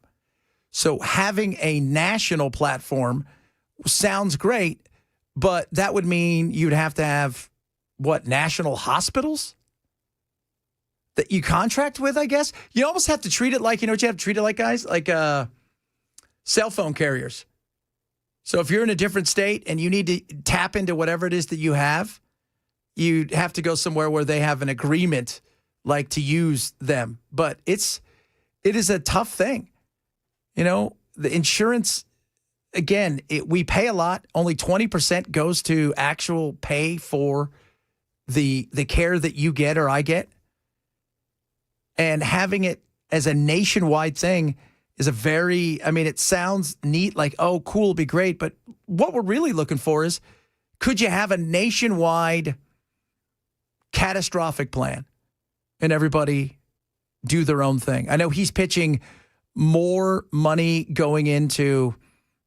So having a national platform sounds great, but that would mean you'd have to have, national hospitals? that you contract with, I guess. You almost have to treat it like, you know what you have to treat it like, guys? Like cell phone carriers. So if you're in a different state and you need to tap into whatever it is that you have to go somewhere where they have an agreement, like to use them. But it is a tough thing. You know, the insurance, again, we pay a lot. Only 20% goes to actual pay for the care that you get or I get. And having it as a nationwide thing is it sounds neat, like, oh, cool, it'll be great. But what we're really looking for is, could you have a nationwide catastrophic plan and everybody do their own thing? I know he's pitching more money going into,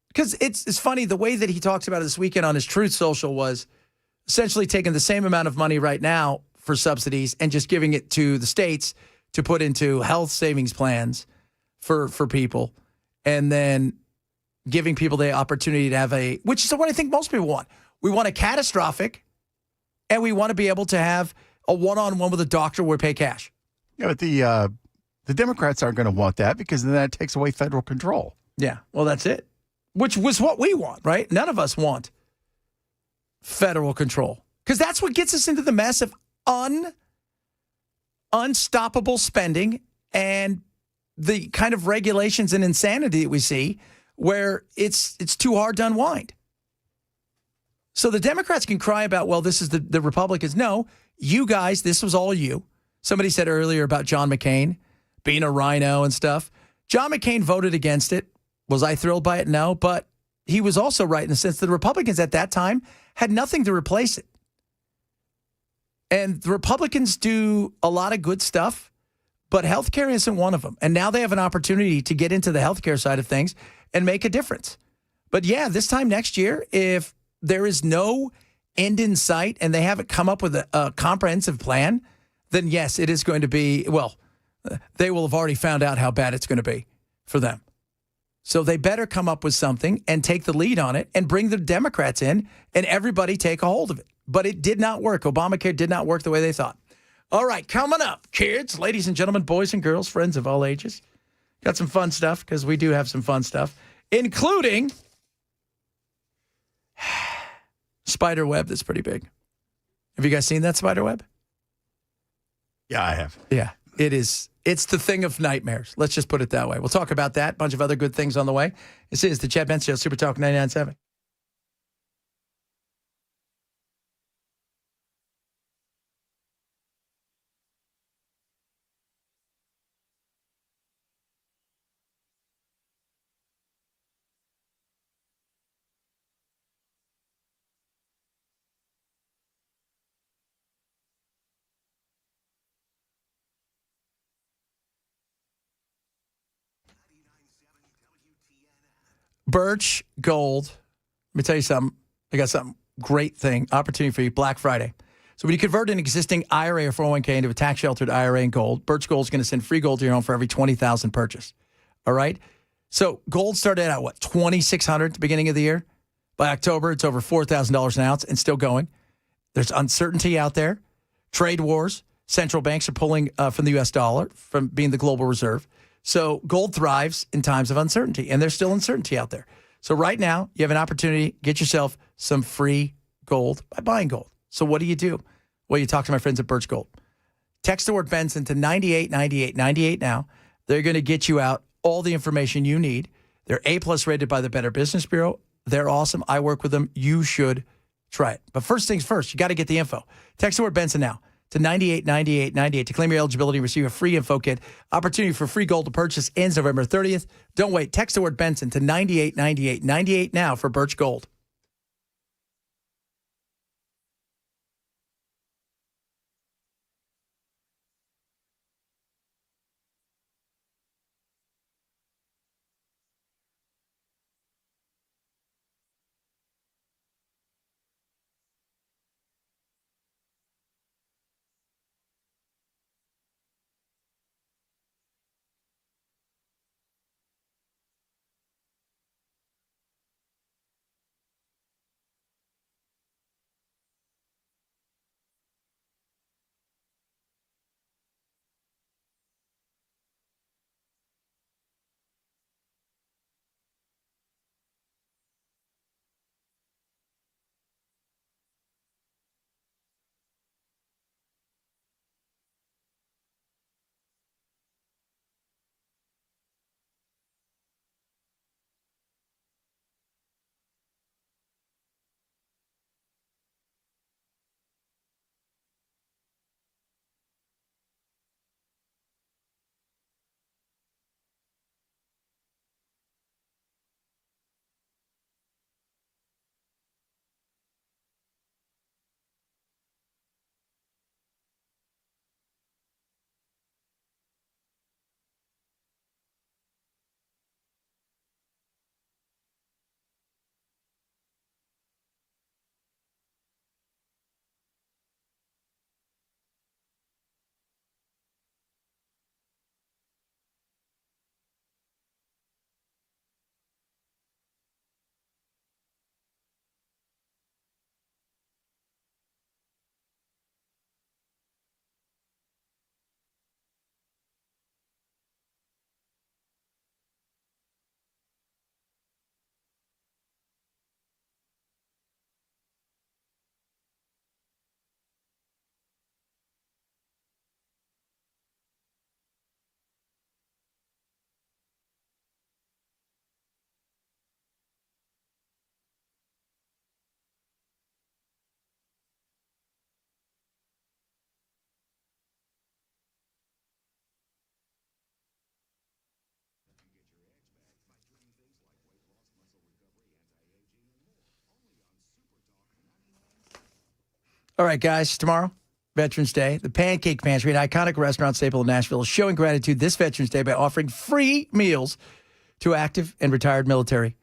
because it's funny, the way that he talks about it this weekend on his Truth Social was essentially taking the same amount of money right now for subsidies and just giving it to the states to put into health savings plans for people, and then giving people the opportunity to have which is what I think most people want. We want a catastrophic, and we want to be able to have a one-on-one with a doctor where we pay cash. Yeah, but the Democrats aren't going to want that, because then that takes away federal control. Yeah, well, that's it. Which was what we want, right? None of us want federal control, because that's what gets us into the mess of unstoppable spending and the kind of regulations and insanity that we see, where it's too hard to unwind. So the Democrats can cry about, well, this is the Republicans. No, you guys, this was all you. Somebody said earlier about John McCain being a rhino and stuff. John McCain voted against it. Was I thrilled by it? No, but he was also right in the sense that the Republicans at that time had nothing to replace it. And the Republicans do a lot of good stuff, but healthcare isn't one of them. And now they have an opportunity to get into the healthcare side of things and make a difference. But yeah, this time next year, if there is no end in sight and they haven't come up with a comprehensive plan, then yes, it is going to be, well, they will have already found out how bad it's going to be for them. So they better come up with something and take the lead on it and bring the Democrats in and everybody take a hold of it. But it did not work. Obamacare did not work the way they thought. All right, coming up, kids, ladies and gentlemen, boys and girls, friends of all ages. Got some fun stuff, because we do have some fun stuff, including spider web that's pretty big. Have you guys seen that spider web? Yeah, I have. Yeah, it is. It's the thing of nightmares. Let's just put it that way. We'll talk about that. Bunch of other good things on the way. This is the Chad Benson Show, Super Talk 99.7. Birch Gold. Let me tell you something. I got something great thing, opportunity for you, Black Friday. So when you convert an existing IRA or 401k into a tax-sheltered IRA in gold, Birch Gold is going to send free gold to your home for every $20,000 purchase. All right? So gold started at what, $2,600 at the beginning of the year? By October, it's over $4,000 an ounce and still going. There's uncertainty out there. Trade wars. Central banks are pulling from the U.S. dollar, from being the global reserve. So gold thrives in times of uncertainty, and there's still uncertainty out there. So right now, you have an opportunity, get yourself some free gold by buying gold. So what do? Well, you talk to my friends at Birch Gold. Text the word Benson to 989898 now. They're going to get you out all the information you need. They're A+ rated by the Better Business Bureau. They're awesome. I work with them. You should try it. But first things first, you got to get the info. Text the word Benson now to 989898 to claim your eligibility and receive a free info kit. Opportunity for free gold to purchase ends November 30th. Don't wait. Text the word Benson to 989898 now for Birch Gold. All right, guys, tomorrow, Veterans Day, the Pancake Pantry, an iconic restaurant staple in Nashville, is showing gratitude this Veterans Day by offering free meals to active and retired military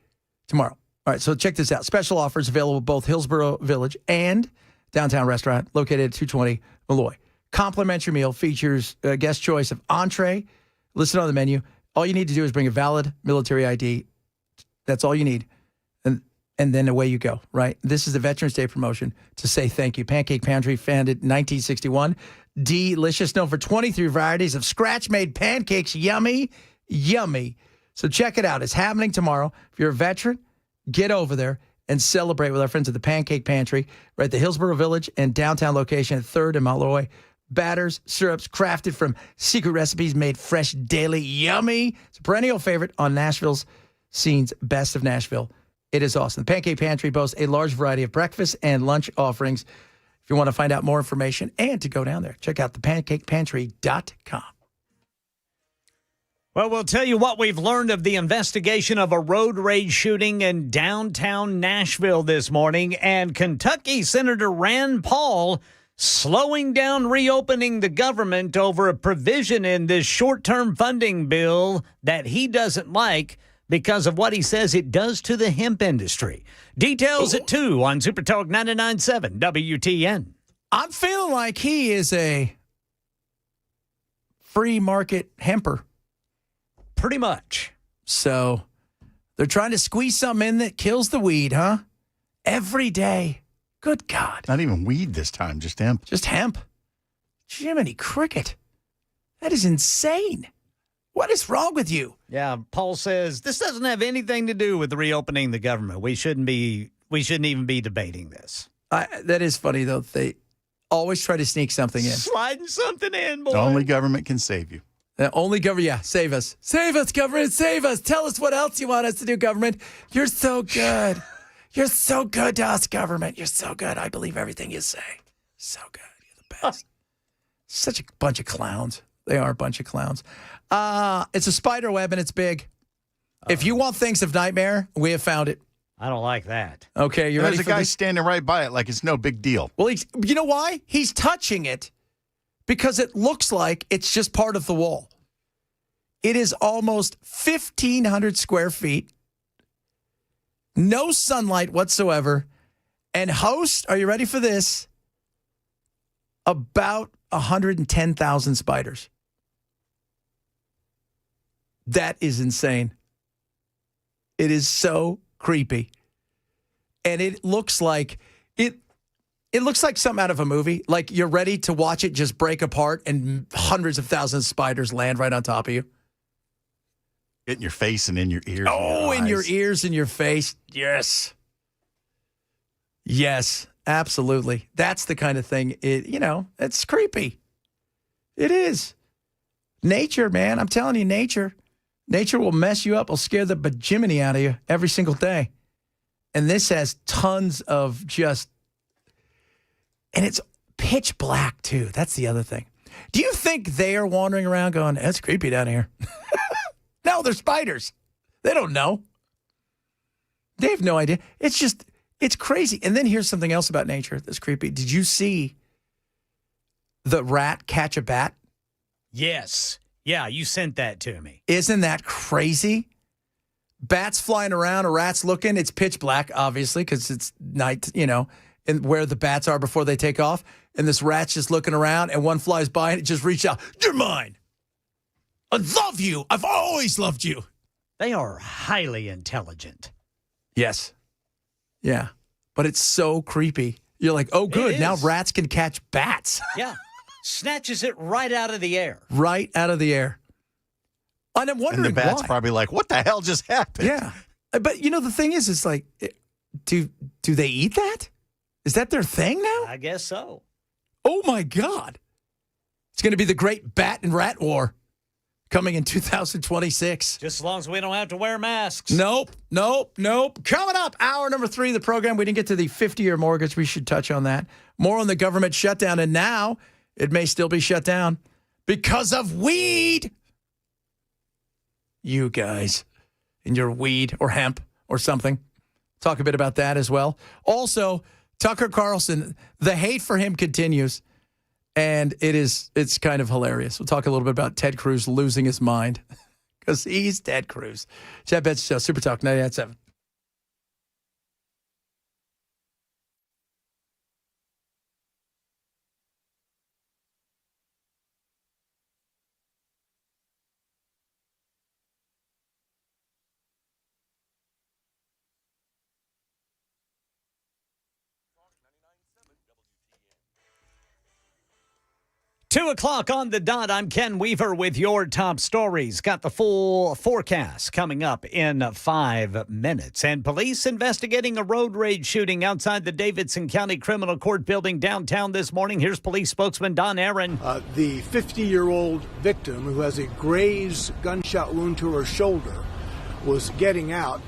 tomorrow. All right, so check this out. Special offers available at both Hillsborough Village and Downtown Restaurant, located at 220 Malloy. Complimentary meal features a guest choice of entree listed on the menu. All you need to do is bring a valid military ID. That's all you need. And then away you go, right? This is the Veterans Day promotion to say thank you. Pancake Pantry, founded in 1961. Delicious, known for 23 varieties of scratch-made pancakes. Yummy, yummy. So check it out. It's happening tomorrow. If you're a veteran, get over there and celebrate with our friends at the Pancake Pantry. We're at the Hillsborough Village and downtown location at 3rd and Malloy. Batters, syrups, crafted from secret recipes made fresh daily. Yummy. It's a perennial favorite on Nashville's Scene's Best of Nashville. It is awesome. The Pancake Pantry boasts a large variety of breakfast and lunch offerings. If you want to find out more information and to go down there, check out thepancakepantry.com. Well, we'll tell you what we've learned of the investigation of a road rage shooting in downtown Nashville this morning, and Kentucky Senator Rand Paul slowing down reopening the government over a provision in this short-term funding bill that he doesn't like because of what he says it does to the hemp industry. Details at 2 on Super Talk 99.7 WTN. I'm feeling like he is a free market hemper. Pretty much. So they're trying to squeeze something in that kills the weed, huh? Every day. Good God. Not even weed this time, just hemp. Just hemp. Jiminy Cricket. That is insane. What is wrong with you? Yeah, Paul says this doesn't have anything to do with reopening the government. We shouldn't even be debating this. That is funny, though. They always try to sneak something in. Sliding something in, boy. Only government can save you. Only government, yeah, save us. Save us, government, save us. Tell us what else you want us to do, government. You're so good. You're so good to us, government. You're so good. I believe everything you say. So good. You're the best. Such a bunch of clowns. They are a bunch of clowns. It's a spider web, and it's big. If you want things of nightmare, we have found it. I don't like that. Okay, you ready There's for a guy this? standing right by it like it's no big deal. Well, you know why? He's touching it because it looks like it's just part of the wall. It is almost 1,500 square feet, no sunlight whatsoever, and host, are you ready for this? About 110,000 spiders. That is insane. It is so creepy. And it looks like it looks like something out of a movie. Like you're ready to watch it just break apart and hundreds of thousands of spiders land right on top of you. Get in your face and in your ears. Oh, in your ears and your face. Yes. Yes, absolutely. That's the kind of thing, it's creepy. It is. Nature, man. I'm telling you, nature. Nature will mess you up. Will scare the bajiminy out of you every single day. And this has tons of and it's pitch black, too. That's the other thing. Do you think they are wandering around going, that's creepy down here? No, they're spiders. They don't know. They have no idea. It's crazy. And then here's something else about nature that's creepy. Did you see the rat catch a bat? Yes. Yeah, you sent that to me. Isn't that crazy? Bats flying around, a rat's looking. It's pitch black, obviously, because it's night, and where the bats are before they take off. And this rat's just looking around, and one flies by, and it just reaches out. You're mine. I love you. I've always loved you. They are highly intelligent. Yes. Yeah. But it's so creepy. You're like, oh, good. Now rats can catch bats. Yeah. Snatches it right out of the air. Right out of the air. And I'm wondering and the bat's why. probably like, what the hell just happened? Yeah. But, the thing is, it's like, do they eat that? Is that their thing now? I guess so. Oh, my God. It's going to be the great bat and rat war coming in 2026. Just as long as we don't have to wear masks. Nope. Coming up, hour number 3 of the program. We didn't get to the 50-year mortgage. We should touch on that. More on the government shutdown. And now it may still be shut down because of weed. You guys and your weed or hemp or something. Talk a bit about that as well. Also, Tucker Carlson, the hate for him continues, and it's kind of hilarious. We'll talk a little bit about Ted Cruz losing his mind because he's Ted Cruz. Chad Benson Show, Super Talk 98.7. Two o'clock on the dot. I'm Ken Weaver with your top stories. Got the full forecast coming up in 5 minutes. And police investigating a road rage shooting outside the Davidson County Criminal Court building downtown this morning. Here's police spokesman Don Aaron. The 50-year-old victim, who has a grazed gunshot wound to her shoulder, was getting out.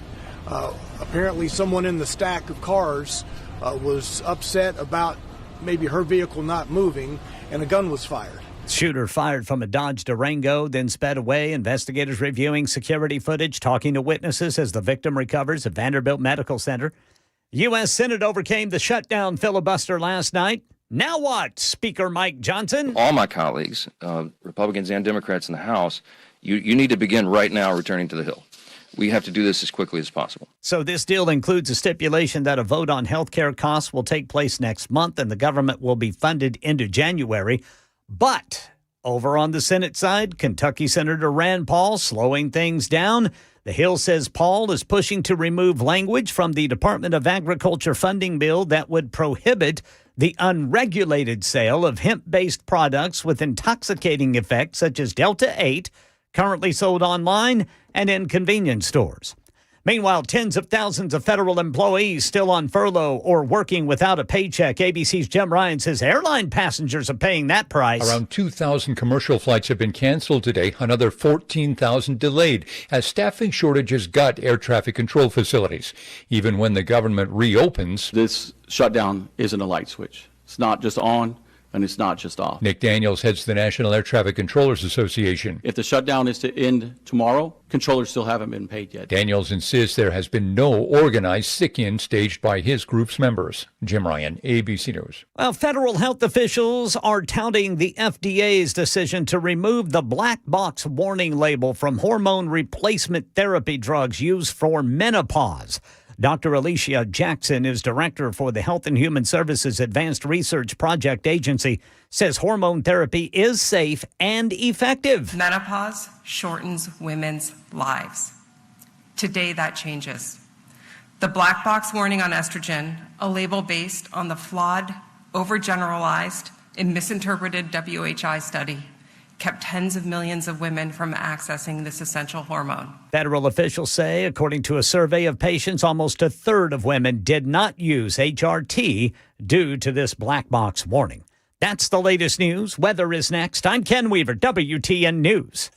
Apparently someone in the stack of cars was upset about maybe her vehicle not moving, and a gun was fired. Shooter fired from a Dodge Durango, then sped away. Investigators reviewing security footage, talking to witnesses as the victim recovers at Vanderbilt Medical Center. U.S. Senate overcame the shutdown filibuster last night. Now what, Speaker Mike Johnson? All my colleagues, Republicans and Democrats in the House, you need to begin right now returning to the Hill. We have to do this as quickly as possible. So this deal includes a stipulation that a vote on health care costs will take place next month and the government will be funded into January. But over on the Senate side, Kentucky Senator Rand Paul slowing things down. The Hill says Paul is pushing to remove language from the Department of Agriculture funding bill that would prohibit the unregulated sale of hemp-based products with intoxicating effects such as Delta-8, currently sold online and in convenience stores. Meanwhile, tens of thousands of federal employees still on furlough or working without a paycheck. ABC's Jim Ryan says airline passengers are paying that price. Around 2,000 commercial flights have been canceled today, another 14,000 delayed, as staffing shortages gut air traffic control facilities. Even when the government reopens, this shutdown isn't a light switch. It's not just on, and it's not just off. Nick Daniels heads the National Air Traffic Controllers Association. If the shutdown is to end tomorrow, controllers still haven't been paid yet. Daniels insists there has been no organized sick-in staged by his group's members. Jim Ryan, ABC News. Well, federal health officials are touting the FDA's decision to remove the black box warning label from hormone replacement therapy drugs used for menopause. Dr. Alicia Jackson is director for the Health and Human Services Advanced Research Project Agency, says hormone therapy is safe and effective. Menopause shortens women's lives. Today, that changes. The black box warning on estrogen, a label based on the flawed, overgeneralized, and misinterpreted WHI study, kept tens of millions of women from accessing this essential hormone. Federal officials say, according to a survey of patients, almost a third of women did not use HRT due to this black box warning. That's the latest news. Weather is next. I'm Ken Weaver, WTN News.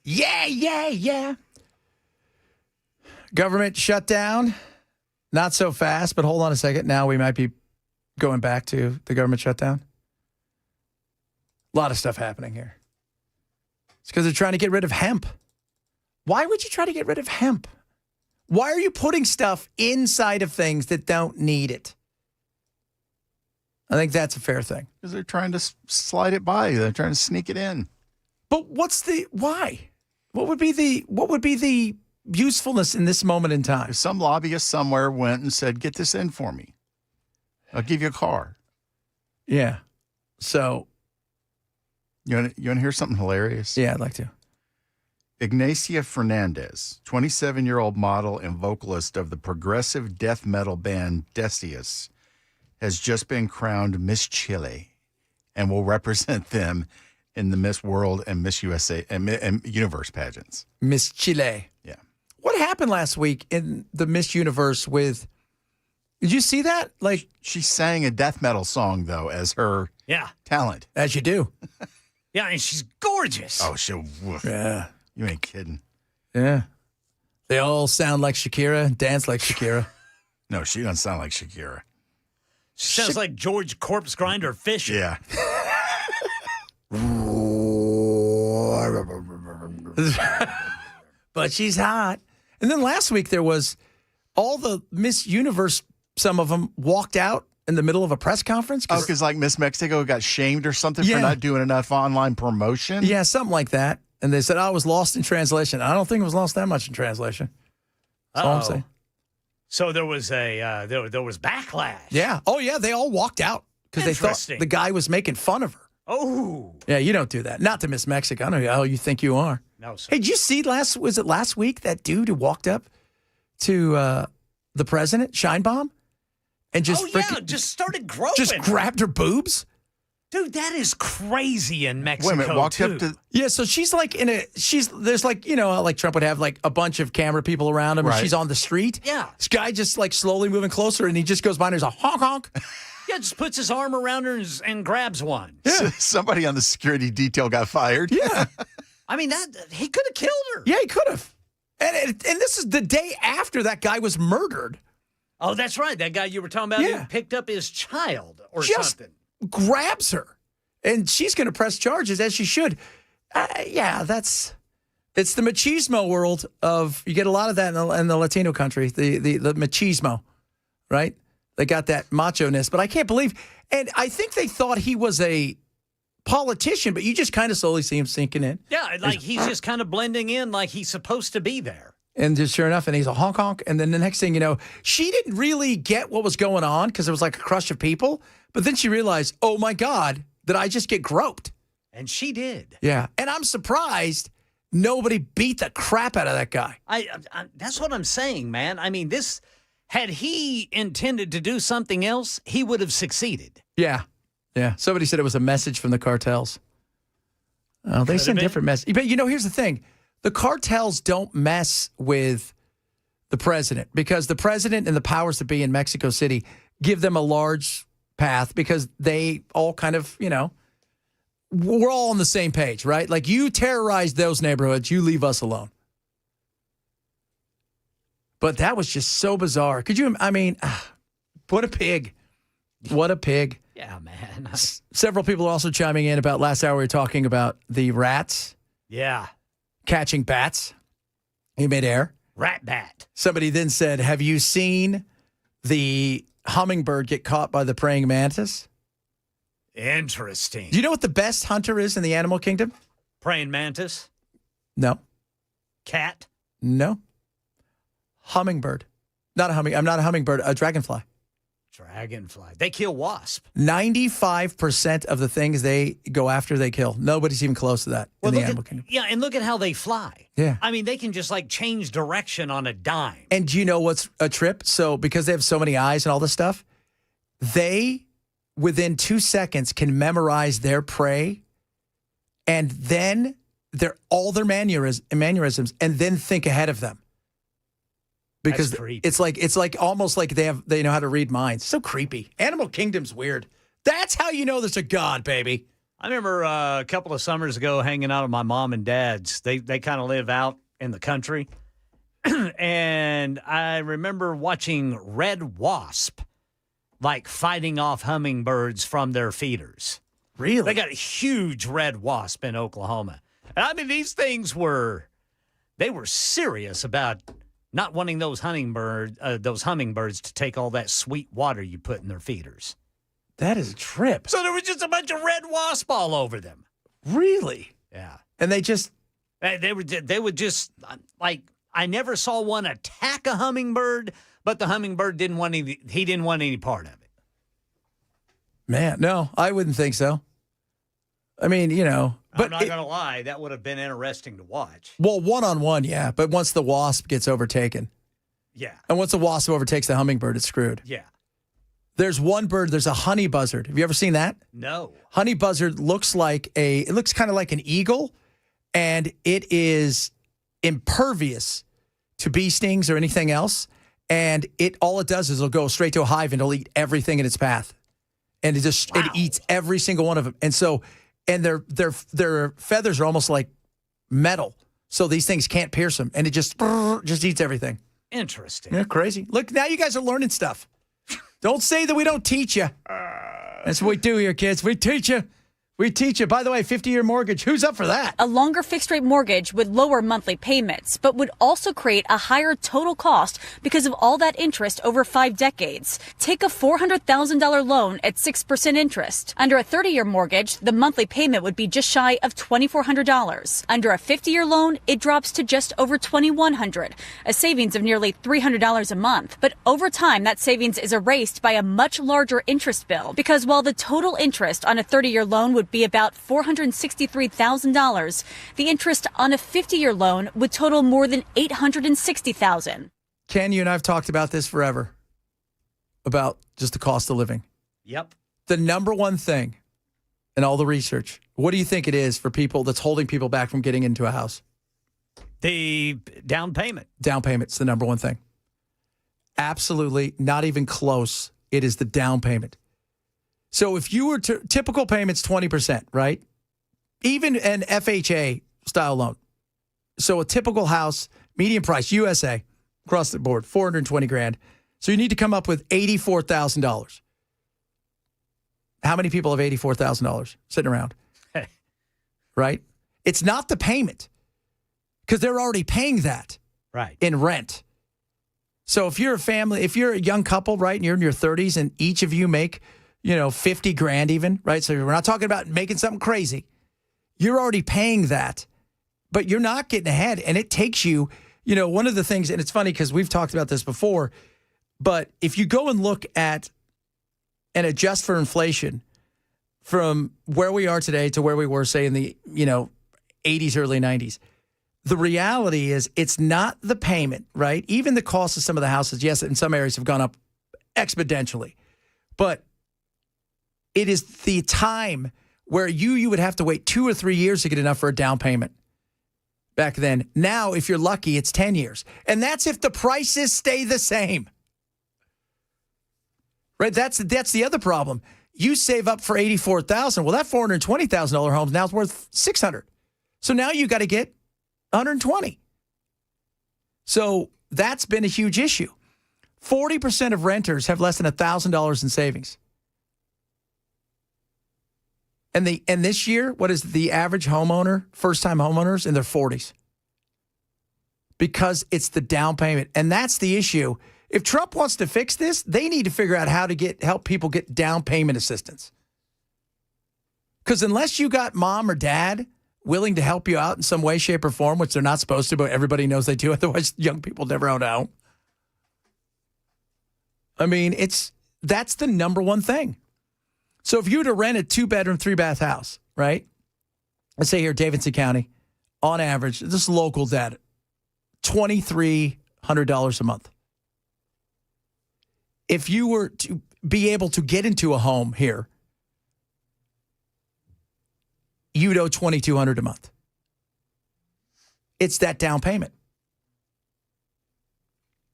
Yeah. Government shutdown. Not so fast, but hold on a second. Now we might be going back to the government shutdown. A lot of stuff happening here. It's because they're trying to get rid of hemp. Why would you try to get rid of hemp? Why are you putting stuff inside of things that don't need it? I think that's a fair thing. Because they're trying to slide it by. They're trying to sneak it in. But why? What would be the usefulness in this moment in time? Some lobbyist somewhere went and said, get this in for me. I'll give you a car. Yeah. So. You want to hear something hilarious? Yeah, I'd like to. Ignacia Fernandez, 27-year-old model and vocalist of the progressive death metal band Decius, has just been crowned Miss Chile and will represent them in the Miss World and Miss USA and Universe pageants. Miss Chile. Yeah. What happened last week in the Miss Universe with... Did you see that? Like, she sang a death metal song, though, as her talent. As you do. Yeah, and she's gorgeous. Oh, yeah. You ain't kidding. Yeah. They all sound like Shakira, dance like Shakira. No, she doesn't sound like Shakira. She sounds like George Corpse Grinder Fisher. Yeah. But she's hot. And then last week there was all the Miss Universe, some of them walked out in the middle of a press conference. Oh, because like Miss Mexico got shamed or something for not doing enough online promotion? Yeah, something like that. And they said, I was lost in translation. I don't think it was lost that much in translation. That's all I'm saying. So there was there was backlash. Yeah. Oh, yeah. They all walked out because they thought the guy was making fun of her. Oh. Yeah, you don't do that. Not to Miss Mexico. I don't know how you think you are. No, sir. Hey, did you see last week, that dude who walked up to the president, Scheinbaum, and just just started groping. Just grabbed her boobs? Dude, that is crazy in Mexico, Wait a minute, walked up to... Yeah, so she's like there's like, like Trump would have like a bunch of camera people around him, and she's on the street. Yeah. This guy just like slowly moving closer, and he just goes by and there's a honk honk. Yeah, just puts his arm around her and grabs one. Yeah. Somebody on the security detail got fired. Yeah. I mean, he could have killed her. Yeah, he could have. And this is the day after that guy was murdered. Oh, that's right. That guy you were talking about who picked up his child or something. Grabs her, and she's going to press charges, as she should. It's the machismo world of, you get a lot of that in the Latino country, the machismo, right? They got that macho-ness, but I can't believe, and I think they thought he was a politician, but you just kind of slowly see him sinking in. Yeah, like he's just kind of blending in like he's supposed to be there. And just sure enough, and he's a honk honk. And then the next thing you know, she didn't really get what was going on because there was like a crush of people. But then she realized, oh my God, did I just get groped? And she did. Yeah. And I'm surprised nobody beat the crap out of that guy. I that's what I'm saying, man. I mean, had he intended to do something else, he would have succeeded. Yeah. Yeah. Somebody said it was a message from the cartels. Oh, they send different messages. But here's the thing. The cartels don't mess with the president because the president and the powers that be in Mexico City give them a large path because they all kind of, we're all on the same page, right? Like, you terrorize those neighborhoods, you leave us alone. But that was just so bizarre. What a pig. What a pig. Yeah, man. Several people are also chiming in about last hour we were talking about the rats. Yeah. Catching bats in midair. Rat bat. Somebody then said, have you seen the hummingbird get caught by the praying mantis? Interesting. Do you know what the best hunter is in the animal kingdom? Praying mantis? No. Cat? No. Hummingbird. I'm not a hummingbird, a dragonfly. Dragonfly. They kill wasp. 95% of the things they go after, they kill. Nobody's even close to that in the animal kingdom. Yeah, and look at how they fly. Yeah. I mean, they can just like change direction on a dime. And do you know what's a trip? So because they have so many eyes and all this stuff, they, within 2 seconds, can memorize their prey and then all their mannerisms and then think ahead of them. Because it's like almost like they know how to read minds. So creepy. Animal Kingdom's weird. That's how you know there's a God, baby. I remember a couple of summers ago hanging out with my mom and dad's. They kind of live out in the country. And I remember watching red wasp, like fighting off hummingbirds from their feeders. Really? They got a huge red wasp in Oklahoma. And I mean, these things were serious about not wanting those hummingbirds to take all that sweet water you put in their feeders. That is a trip. So there was just a bunch of red wasp all over them. Really? Yeah. And they would just like, I never saw one attack a hummingbird, but the hummingbird didn't want any part of it. Man, no, I wouldn't think so. I mean, but I'm not going to lie, that would have been interesting to watch. Well, one-on-one, yeah, but once the wasp gets overtaken. Yeah. And once the wasp overtakes the hummingbird, it's screwed. Yeah. There's one bird, there's a honey buzzard. Have you ever seen that? No. Honey buzzard looks kind of like an eagle, and it is impervious to bee stings or anything else. And all it does is it'll go straight to a hive and it'll eat everything in its path. And it eats every single one of them. And so, and their feathers are almost like metal. So these things can't pierce them. And it just eats everything. Interesting. Yeah, crazy. Look, now you guys are learning stuff. Don't say that we don't teach you. That's what we do here, kids. We teach you. We teach you. By the way, 50-year mortgage. Who's up for that? A longer fixed-rate mortgage would lower monthly payments, but would also create a higher total cost because of all that interest over 5 decades. Take a $400,000 loan at 6% interest. Under a 30-year mortgage, the monthly payment would be just shy of $2,400. Under a 50-year loan, it drops to just over $2,100, a savings of nearly $300 a month. But over time, that savings is erased by a much larger interest bill, because while the total interest on a 30-year loan would be about $463,000. The interest on a 50-year loan would total more than $860,000. Ken, you and I have talked about this forever, about just the cost of living. Yep. The number one thing in all the research, what do you think it is for people that's holding people back from getting into a house? The down payment. Down payment's the number one thing. Absolutely, not even close. It is the down payment. So if you were typical payments, 20%, right? Even an FHA style loan. So a typical house, median price, USA, across the board, $420,000. So you need to come up with $84,000. How many people have $84,000 sitting around? Right? It's not the payment, because they're already paying that in rent. So if you're a family, if you're a young couple, right, and you're in your 30s and each of you make $50,000 even, right? So we're not talking about making something crazy. You're already paying that, but you're not getting ahead. And it takes you, one of the things, and it's funny because we've talked about this before, but if you go and look at and adjust for inflation from where we are today to where we were, say, in the, 80s, early 90s, the reality is it's not the payment, right? Even the cost of some of the houses, yes, in some areas have gone up exponentially, but it is the time where you would have to wait 2 or 3 years to get enough for a down payment back then. Now, if you're lucky, it's 10 years. And that's if the prices stay the same. Right? That's the other problem. You save up for $84,000. Well, that $420,000 home now is worth $600,000. So now you got to get $120,000. So that's been a huge issue. 40% of renters have less than $1,000 in savings. And this year, what is the average homeowner, first-time homeowners, in their 40s? Because it's the down payment. And that's the issue. If Trump wants to fix this, they need to figure out how to help people get down payment assistance. Because unless you got mom or dad willing to help you out in some way, shape, or form, which they're not supposed to, but everybody knows they do, otherwise young people never own a home. I mean, that's the number one thing. So if you were to rent a 2-bedroom, 3-bath house, right? Let's say here, Davidson County, on average, this is local data, $2,300 a month. If you were to be able to get into a home here, you'd owe $2,200 a month. It's that down payment.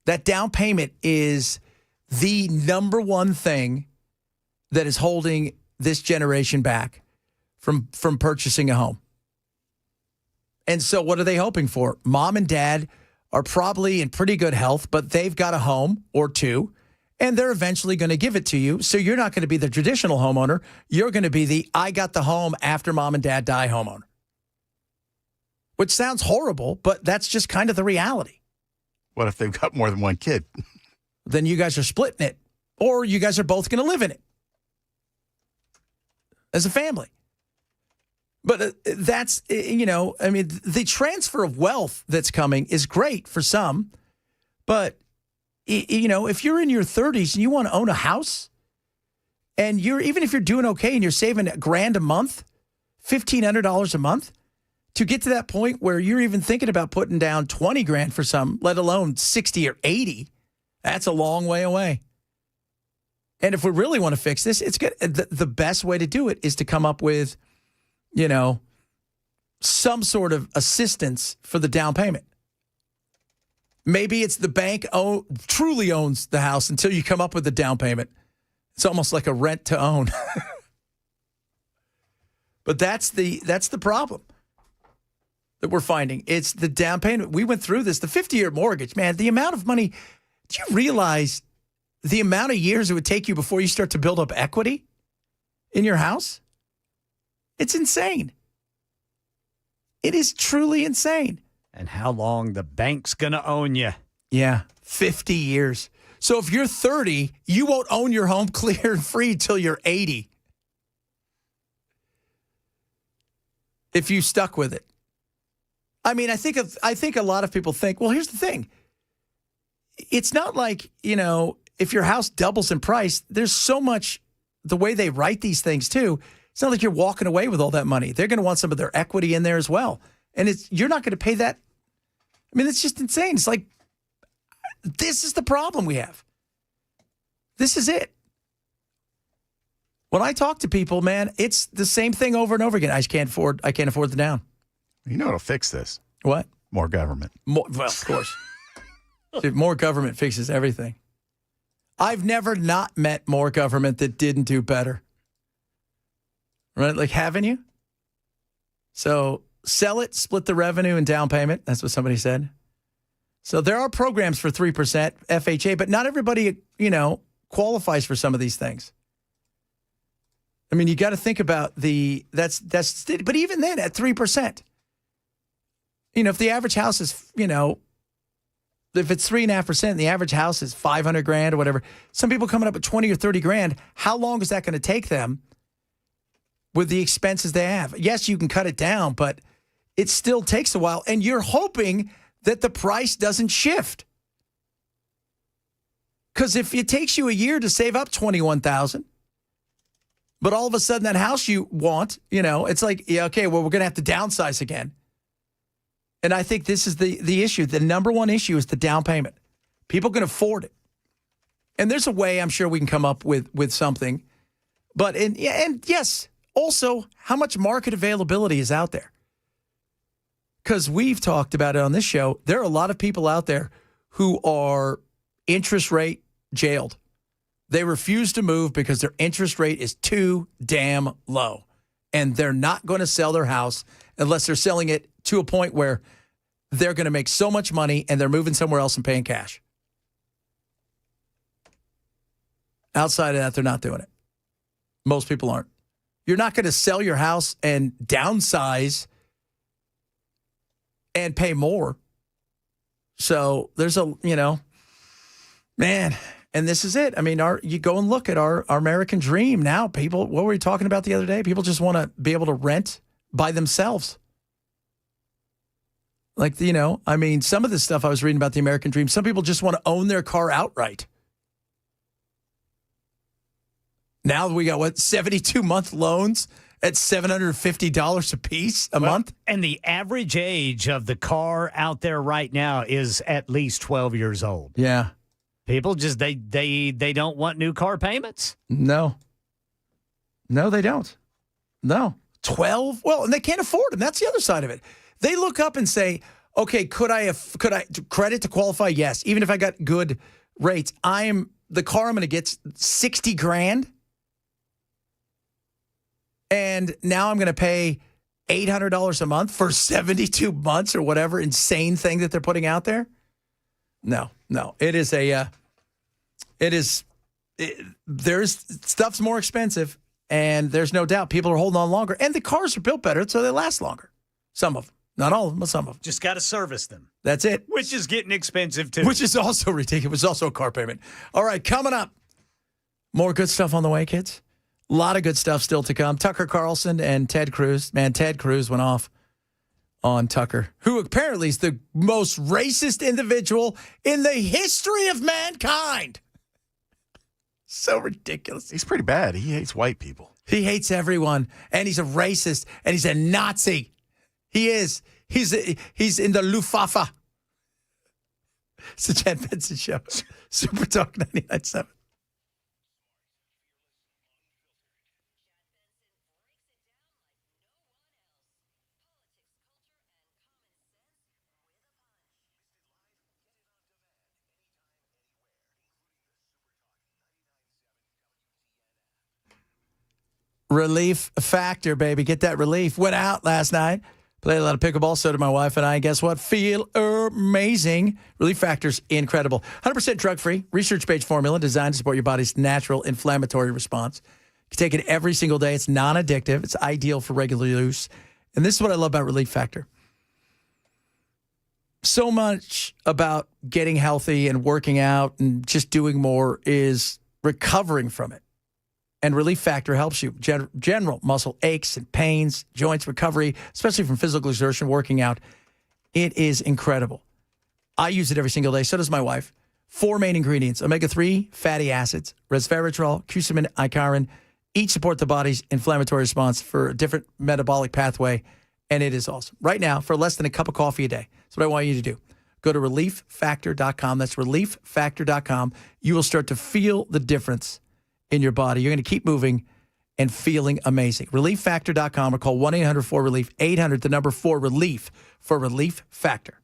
That down payment is the number one thing that is holding this generation back from purchasing a home. And so what are they hoping for? Mom and dad are probably in pretty good health, but they've got a home or two, and they're eventually going to give it to you. So you're not going to be the traditional homeowner. You're going to be the I got the home after mom and dad die homeowner. Which sounds horrible, but that's just kind of the reality. What if they've got more than one kid? Then you guys are splitting it, or you guys are both going to live in it as a family. But that's, I mean, the transfer of wealth that's coming is great for some. But, if you're in your 30s and you want to own a house, and even if you're doing okay and you're saving $1,000 a month, $1,500 a month, to get to that point where you're even thinking about putting down $20,000 for some, let alone 60 or 80, that's a long way away. And if we really want to fix this, it's good. The best way to do it is to come up with, some sort of assistance for the down payment. Maybe it's the bank truly owns the house until you come up with the down payment. It's almost like a rent to own. But that's the problem that we're finding. It's the down payment. We went through this, the 50-year mortgage, man, the amount of money. Do you realize the amount of years it would take you before you start to build up equity in your house? It's insane. It is truly insane. And how long the bank's going to own you. Yeah, 50 years. So if you're 30, you won't own your home clear and free till you're 80. If you stuck with it. I mean, I think a lot of people think, well, here's the thing. It's not like, if your house doubles in price, there's so much, the way they write these things too, it's not like you're walking away with all that money. They're going to want some of their equity in there as well. And you're not going to pay that. I mean, it's just insane. It's like, this is the problem we have. This is it. When I talk to people, man, it's the same thing over and over again. I can't afford the down. You know what'll fix this? What? More government. Well, of course. Dude, more government fixes everything. I've never not met more government that didn't do better. Right? Like, haven't you? So sell it, split the revenue and down payment. That's what somebody said. So there are programs for 3% FHA, but not everybody, qualifies for some of these things. I mean, you got to think about but even then at 3%, if the average house is, if it's 3.5% and the average house is $500,000 or whatever, some people coming up with 20 or 30 grand, how long is that going to take them with the expenses they have? Yes, you can cut it down, but it still takes a while. And you're hoping that the price doesn't shift. Because if it takes you a year to save up $21,000, but all of a sudden that house you want, it's like, yeah, okay, well, we're going to have to downsize again. And I think this is the issue. The number one issue is the down payment. People can afford it. And there's a way I'm sure we can come up with something. But, and yes, also, how much market availability is out there? Because we've talked about it on this show. There are a lot of people out there who are interest rate jailed. They refuse to move because their interest rate is too damn low. And they're not going to sell their house unless they're selling it to a point where they're going to make so much money and they're moving somewhere else and paying cash. Outside of that, they're not doing it. Most people aren't. You're not going to sell your house and downsize and pay more. So there's man, and this is it. I mean, you go and look at our American dream now. People, what were we talking about the other day? People just want to be able to rent by themselves. Like, I mean, some of this stuff I was reading about the American dream, some people just want to own their car outright. Now we got, 72-month loans at $750 a piece a month? And the average age of the car out there right now is at least 12 years old. Yeah. People just, they don't want new car payments. No, they don't. No. 12? Well, and they can't afford them. That's the other side of it. They look up and say, okay, could I credit to qualify? Yes. Even if I got good rates, the car I'm going to get $60,000. And now I'm going to pay $800 a month for 72 months or whatever insane thing that they're putting out there. No. There's stuff's more expensive, and there's no doubt people are holding on longer. And the cars are built better, so they last longer. Some of them. Not all of them, but some of them. Just got to service them. That's it. Which is getting expensive, too. Which is also ridiculous. It's also a car payment. All right, coming up. More good stuff on the way, kids. A lot of good stuff still to come. Tucker Carlson and Ted Cruz. Man, Ted Cruz went off on Tucker, who apparently is the most racist individual in the history of mankind. So ridiculous. He's pretty bad. He hates white people. He hates everyone, and he's a racist, and he's a Nazi. He is. He's in the Luftwaffe. It's the Chad Benson Show. Super Talk 99.7. Relief factor, baby. Get that relief. Went out last night. Played a lot of pickleball. So did my wife and I. And guess what? Feel amazing. Relief Factor's incredible. 100% drug-free, research-based formula designed to support your body's natural inflammatory response. You can take it every single day. It's non-addictive. It's ideal for regular use. And this is what I love about Relief Factor. So much about getting healthy and working out and just doing more is recovering from it. And Relief Factor helps you. General muscle aches and pains, joints recovery, especially from physical exertion, working out. It is incredible. I use it every single day. So does my wife. 4 main ingredients: omega-3 fatty acids, resveratrol, curcumin, icariin. Each support the body's inflammatory response for a different metabolic pathway. And it is awesome. Right now, for less than a cup of coffee a day. That's what I want you to do. Go to relieffactor.com. That's relieffactor.com. You will start to feel the difference in your body. You're going to keep moving and feeling amazing. Relieffactor.com or call 1-800-4RELIEF, 800, the number 4RELIEF for Relief Factor.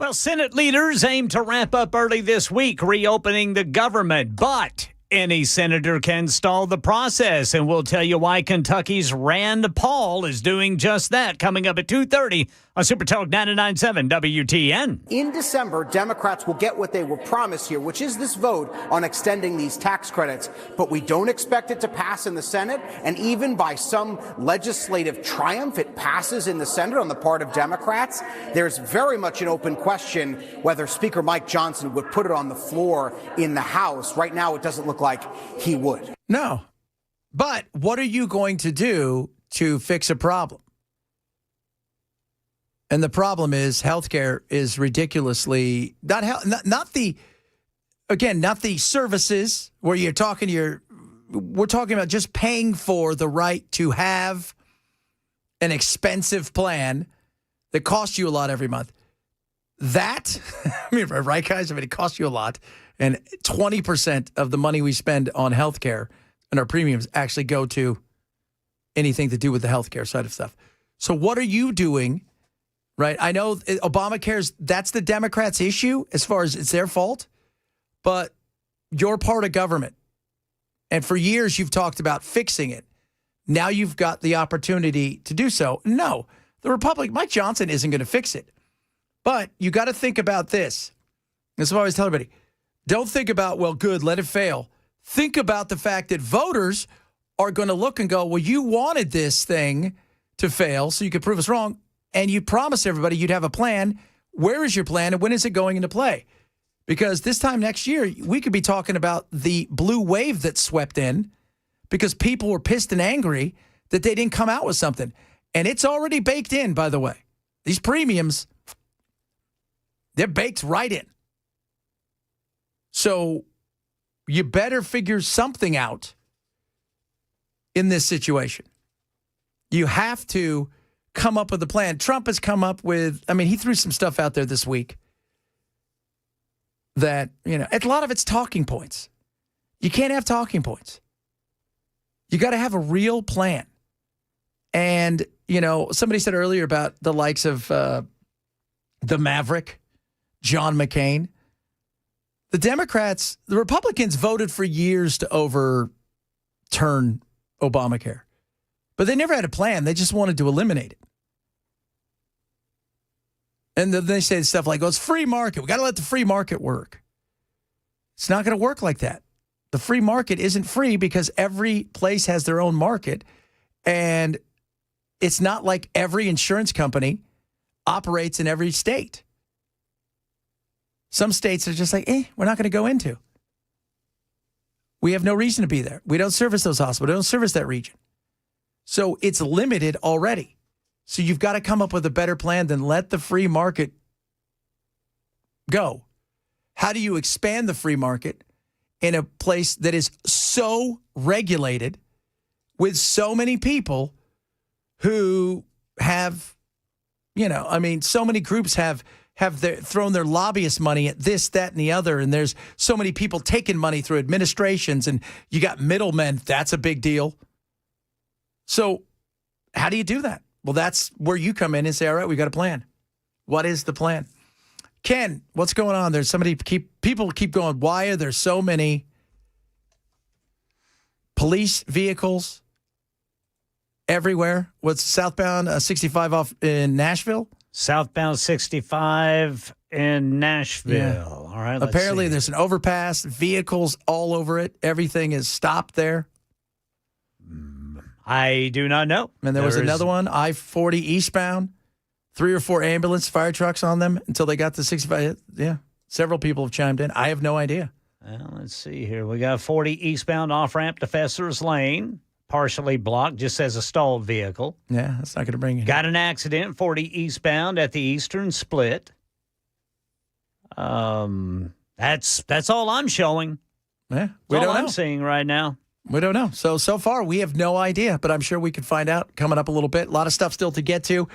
Well, Senate leaders aim to wrap up early this week reopening the government, but Any senator can stall the process, and we'll tell you why Kentucky's Rand Paul is doing just that coming up at 2:30 on Super Talk 99.7 WTN. In December, Democrats will get what they were promised here, which is this vote on extending these tax credits. But we don't expect it to pass in the Senate, and even by some legislative triumph, it passes in the Senate on the part of Democrats. There's very much an open question whether Speaker Mike Johnson would put it on the floor in the House. Right now, it doesn't look like he would. No. But what are you going to do to fix a problem? And the problem is healthcare is ridiculously not the services where you're talking we're talking about just paying for the right to have an expensive plan that costs you a lot every month. That, I mean, right, guys? I mean, it costs you a lot. And 20% of the money we spend on healthcare and our premiums actually go to anything to do with the healthcare side of stuff. So what are you doing, right? I know Obamacare's, that's the Democrats' issue as far as it's their fault, but you're part of government. And for years, you've talked about fixing it. Now you've got the opportunity to do so. No, Mike Johnson isn't going to fix it. But you got to think about this. This is what I always tell everybody. Don't think about, well, good, let it fail. Think about the fact that voters are going to look and go, well, you wanted this thing to fail so you could prove us wrong, and you promised everybody you'd have a plan. Where is your plan, and when is it going into play? Because this time next year, we could be talking about the blue wave that swept in because people were pissed and angry that they didn't come out with something. And it's already baked in, by the way. These premiums, they're baked right in. So you better figure something out in this situation. You have to come up with a plan. Trump has come up with, I mean, he threw some stuff out there this week that, a lot of it's talking points. You can't have talking points. You got to have a real plan. And, somebody said earlier about the likes of the Maverick, John McCain. The Republicans voted for years to overturn Obamacare. But they never had a plan. They just wanted to eliminate it. And then they say stuff like, it's free market. We got to let the free market work. It's not going to work like that. The free market isn't free because every place has their own market. And it's not like every insurance company operates in every state. Some states are just like, we're not going to go into. We have no reason to be there. We don't service those hospitals. We don't service that region. So it's limited already. So you've got to come up with a better plan than let the free market go. How do you expand the free market in a place that is so regulated with so many people who have, so many groups have thrown their lobbyist money at this, that, and the other. And there's so many people taking money through administrations and you got middlemen. That's a big deal. So how do you do that? Well, that's where you come in and say, all right, we got a plan. What is the plan? Ken, what's going on? There's people keep going, why are there so many police vehicles everywhere? What's southbound 65 off in Nashville? Southbound 65 in Nashville. Yeah. All right. Apparently, there's an overpass, vehicles all over it. Everything is stopped there. I do not know. And there was another one, I-40 eastbound, 3 or 4 ambulance fire trucks on them until they got to 65. Yeah, several people have chimed in. I have no idea. Well, let's see here. We got 40 eastbound off-ramp to Fesser's Lane. Partially blocked, just as a stalled vehicle. Yeah, that's not going to bring you. Got an accident, 40 eastbound at the Eastern Split. That's all I'm showing. Yeah, that's all I'm seeing right now. We don't know. So far, we have no idea, but I'm sure we could find out coming up a little bit. A lot of stuff still to get to.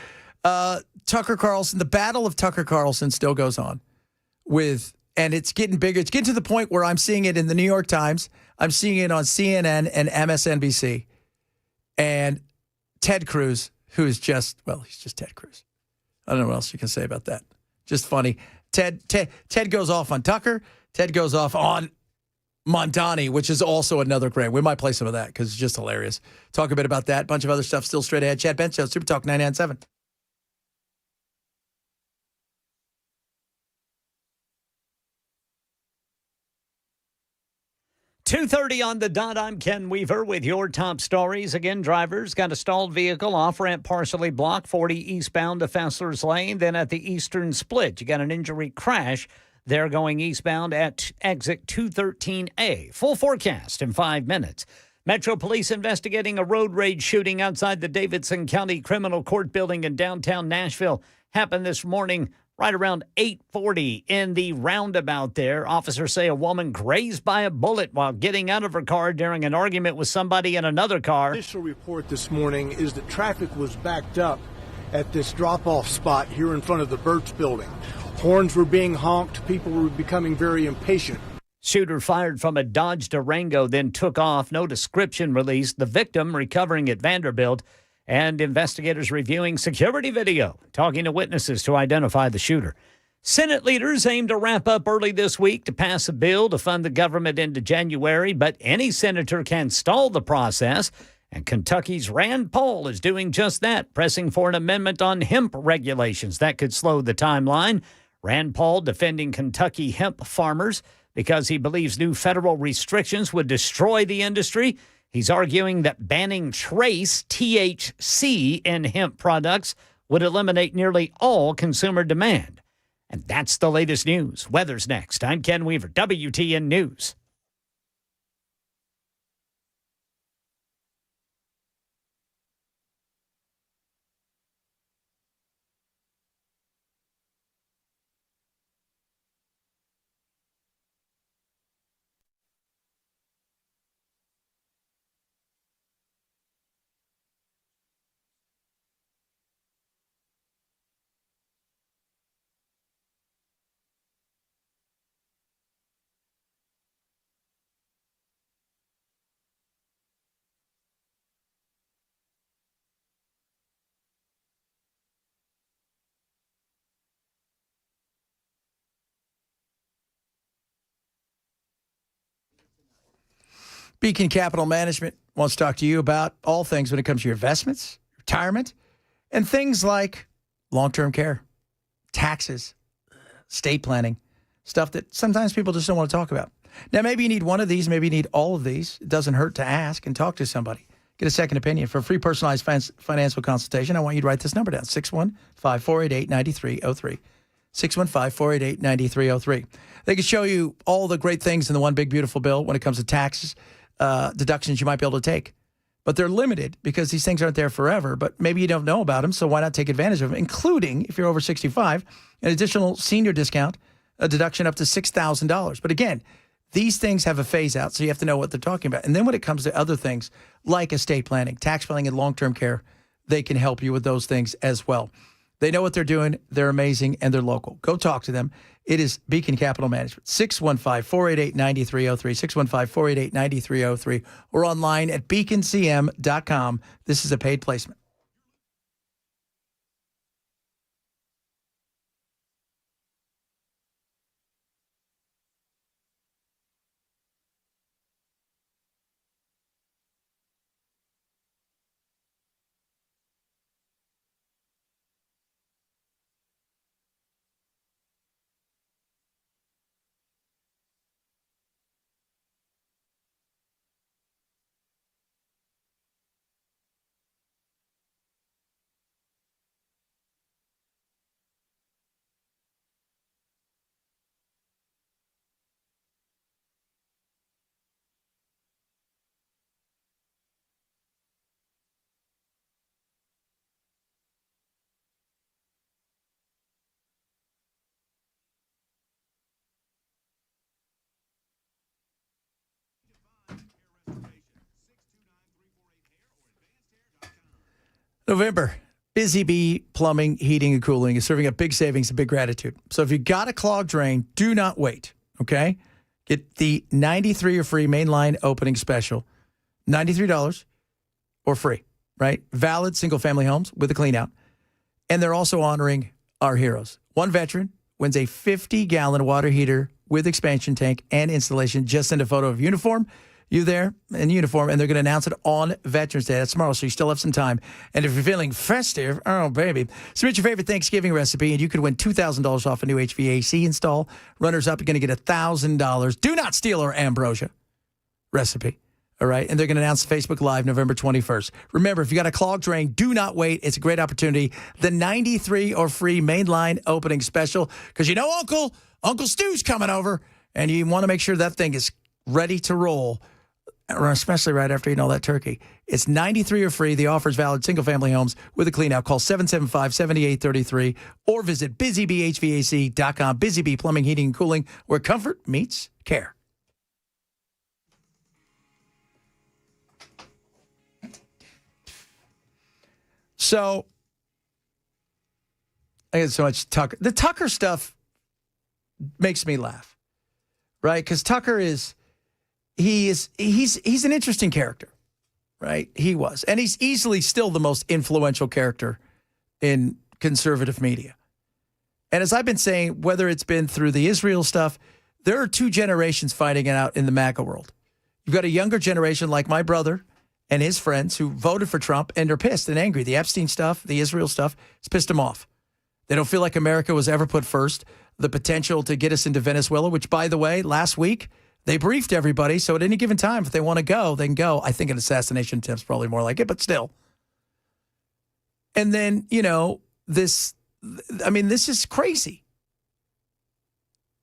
Tucker Carlson, the battle of Tucker Carlson still goes on and it's getting bigger. It's getting to the point where I'm seeing it in the New York Times. I'm seeing it on CNN and MSNBC. And Ted Cruz, who is he's just Ted Cruz. I don't know what else you can say about that. Just funny. Ted goes off on Tucker. Ted goes off on Mondani, which is also another great. We might play some of that because it's just hilarious. Talk a bit about that. Bunch of other stuff still straight ahead. Chad Bench Show, Super Talk 99.7. .2:30 on the dot. I'm Ken Weaver with your top stories. Again, drivers got a stalled vehicle, off-ramp partially blocked, 40 eastbound to Fessler's Lane. Then at the eastern split, you got an injury crash. They're going eastbound at exit 213A. Full forecast in 5 minutes. Metro Police investigating a road rage shooting outside the Davidson County Criminal Court building in downtown Nashville. Happened this morning right around 8:40 in the roundabout there. Officers say a woman grazed by a bullet while getting out of her car during an argument with somebody in another car. Initial report this morning is that traffic was backed up at this drop-off spot here in front of the Birch building. Horns were being honked. People were becoming very impatient. Shooter fired from a Dodge Durango, then took off. No description released. The victim recovering at Vanderbilt. And investigators reviewing security video, talking to witnesses to identify the shooter. Senate leaders aim to wrap up early this week to pass a bill to fund the government into January, but any senator can stall the process. And Kentucky's Rand Paul is doing just that, pressing for an amendment on hemp regulations that could slow the timeline. Rand Paul defending Kentucky hemp farmers because he believes new federal restrictions would destroy the industry. He's arguing that banning trace THC in hemp products would eliminate nearly all consumer demand. And that's the latest news. Weather's next. I'm Ken Weaver, WTN News. Beacon Capital Management wants to talk to you about all things when it comes to your investments, retirement, and things like long-term care, taxes, estate planning, stuff that sometimes people just don't want to talk about. Now, maybe you need one of these, maybe you need all of these. It doesn't hurt to ask and talk to somebody. Get a second opinion. For a free personalized financial consultation, I want you to write this number down, 615-488-9303. 615-488-9303. They can show you all the great things in the one big beautiful bill when it comes to taxes, deductions you might be able to take. But they're limited because these things aren't there forever, but maybe you don't know about them, so why not take advantage of them, including, if you're over 65, an additional senior discount, a deduction up to $6,000. But again, these things have a phase out, so you have to know what they're talking about. And then when it comes to other things like estate planning, tax planning, and long-term care, they can help you with those things as well. They know what they're doing. They're amazing, and they're local. Go talk to them. It is Beacon Capital Management, 615-488-9303, 615-488-9303, or online at beaconcm.com. This is a paid placement. November, Busy Bee Plumbing, Heating, and Cooling is serving up big savings and big gratitude. So if you got a clogged drain, do not wait, okay? Get the 93 or free mainline opening special, $93 or free, right? Valid single-family homes with a clean out. And they're also honoring our heroes. One veteran wins a 50-gallon water heater with expansion tank and installation. Just send a photo of uniform. You there in uniform, and they're going to announce it on Veterans Day. That's tomorrow, so you still have some time. And if you're feeling festive, oh, baby, submit your favorite Thanksgiving recipe, and you could win $2,000 off a new HVAC install. Runners-up are going to get $1,000. Do not steal our ambrosia recipe, all right? And they're going to announce Facebook Live November 21st. Remember, if you got a clogged drain, do not wait. It's a great opportunity. The 93 are free mainline opening special, because you know Uncle Stu's coming over, and you want to make sure that thing is ready to roll, especially right after eating all that turkey. It's 93 or free. The offer is valid single-family homes with a clean-out. Call 775-7833 or visit busybeehvac.com. Busy Bee Plumbing, Heating, and Cooling, where comfort meets care. So, I get so much Tucker. The Tucker stuff makes me laugh, right? Because Tucker is... He's an interesting character, right? He was. And he's easily still the most influential character in conservative media. And as I've been saying, whether it's been through the Israel stuff, there are two generations fighting it out in the MAGA world. You've got a younger generation like my brother and his friends who voted for Trump and are pissed and angry. The Epstein stuff, the Israel stuff, it's pissed them off. They don't feel like America was ever put first. The potential to get us into Venezuela, which, by the way, last week, they briefed everybody, so at any given time, if they want to go, they can go. I think an assassination attempt's probably more like it, but still. And then, this is crazy.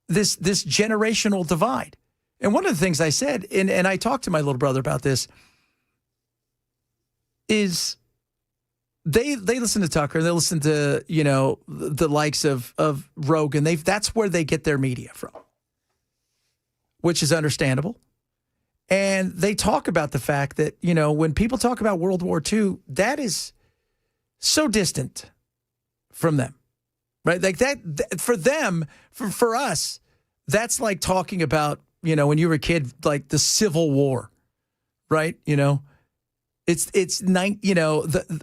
This generational divide. And one of the things I said, and I talked to my little brother about this, is they listen to Tucker, they listen to, the likes of Rogan. That's where they get their media from, which is understandable. And they talk about the fact that, when people talk about World War II, that is so distant from them, right? Like that for them, for us, that's like talking about, when you were a kid, like the Civil War, right? The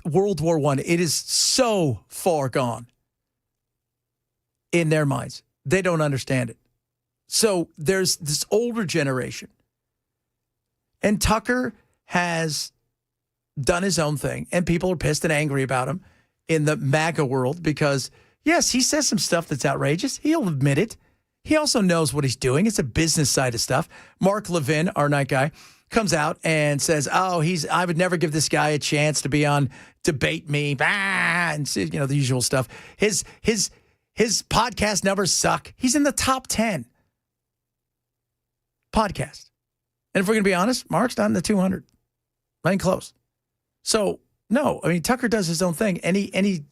World War I, it is so far gone in their minds. They don't understand it. So there's this older generation. And Tucker has done his own thing, and people are pissed and angry about him in the MAGA world because, yes, he says some stuff that's outrageous. He'll admit it. He also knows what he's doing. It's a business side of stuff. Mark Levin, our night guy, comes out and says, I would never give this guy a chance to be on Debate Me, and the usual stuff. His podcast numbers suck. He's in the top 10 podcast. And if we're going to be honest, Mark's not in the 200. Not even close. So, no, Tucker does his own thing. And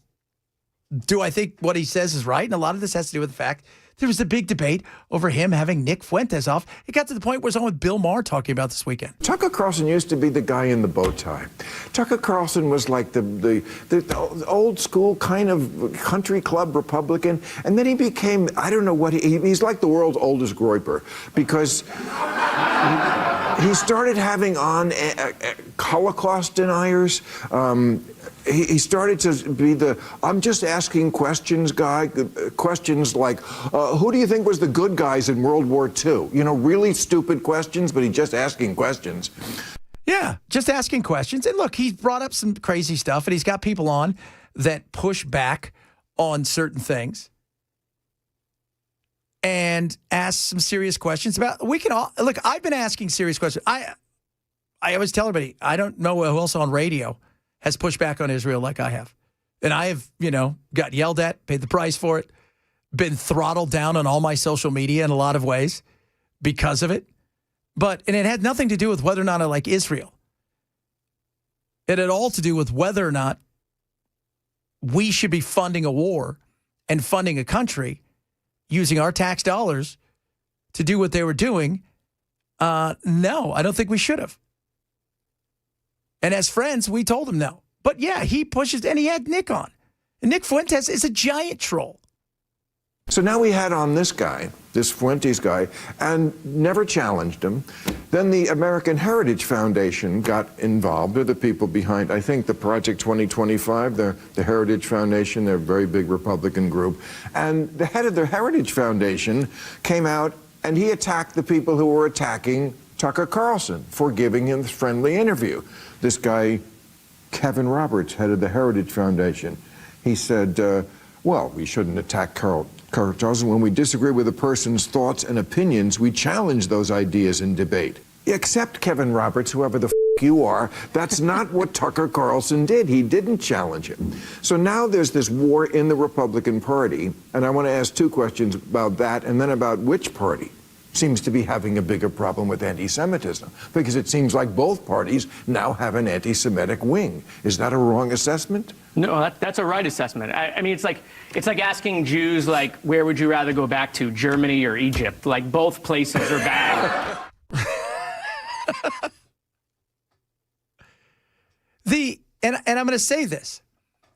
do I think what he says is right? And a lot of this has to do with the fact there was a big debate over him having Nick Fuentes off. It got to the point where it's on with Bill Maher talking about this weekend. Tucker Carlson used to be the guy in the bow tie. Tucker Carlson was like the old school kind of country club Republican. And then he became, I don't know what, he's like the world's oldest groyper because he started having on Holocaust deniers. He started to be the I'm just asking questions guy, questions like, who do you think was the good guys in World War II? Really stupid questions, but he's just asking questions. Yeah, just asking questions. And look, he's brought up some crazy stuff, and he's got people on that push back on certain things and ask some serious questions about, look, I've been asking serious questions. I always tell everybody, I don't know who else on radio has pushed back on Israel like I have. And I have, got yelled at, paid the price for it, been throttled down on all my social media in a lot of ways because of it. And it had nothing to do with whether or not I like Israel. It had all to do with whether or not we should be funding a war and funding a country using our tax dollars to do what they were doing. No, I don't think we should have. And as friends, we told him no. But yeah, he pushes, and he had Nick on. And Nick Fuentes is a giant troll. So now we had on this guy, this Fuentes guy, and never challenged him. Then the American Heritage Foundation got involved. They're the people behind, I think, the Project 2025, the Heritage Foundation. They're a very big Republican group. And the head of the Heritage Foundation came out and he attacked the people who were attacking Tucker Carlson for giving him this friendly interview. This guy, Kevin Roberts, head of the Heritage Foundation, he said, well, we shouldn't attack Carl Carlson. When we disagree with a person's thoughts and opinions, we challenge those ideas in debate. Except Kevin Roberts, whoever the you are, that's not what Tucker Carlson did. He didn't challenge him. So now there's this war in the Republican Party, and I want to ask two questions about that and then about which party seems to be having a bigger problem with anti-Semitism, because it seems like both parties now have an anti-Semitic wing. Is that a wrong assessment? No, that's a right assessment. I mean, it's like asking Jews, like, where would you rather go back to, Germany or Egypt? Like, both places are bad. And I'm going to say this,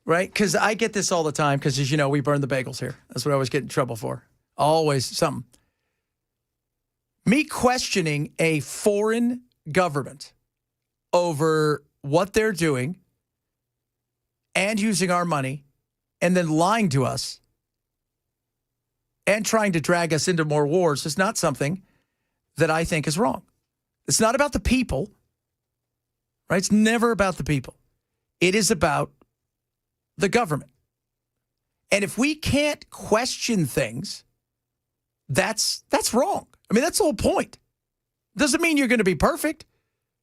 right? Because I get this all the time, because as you know, we burn the bagels here. That's what I always get in trouble for. Always something. Me questioning a foreign government over what they're doing and using our money and then lying to us and trying to drag us into more wars is not something that I think is wrong. It's not about the people, right? It's never about the people. It is about the government. And if we can't question things, that's wrong. I mean, that's the whole point. Doesn't mean you're going to be perfect.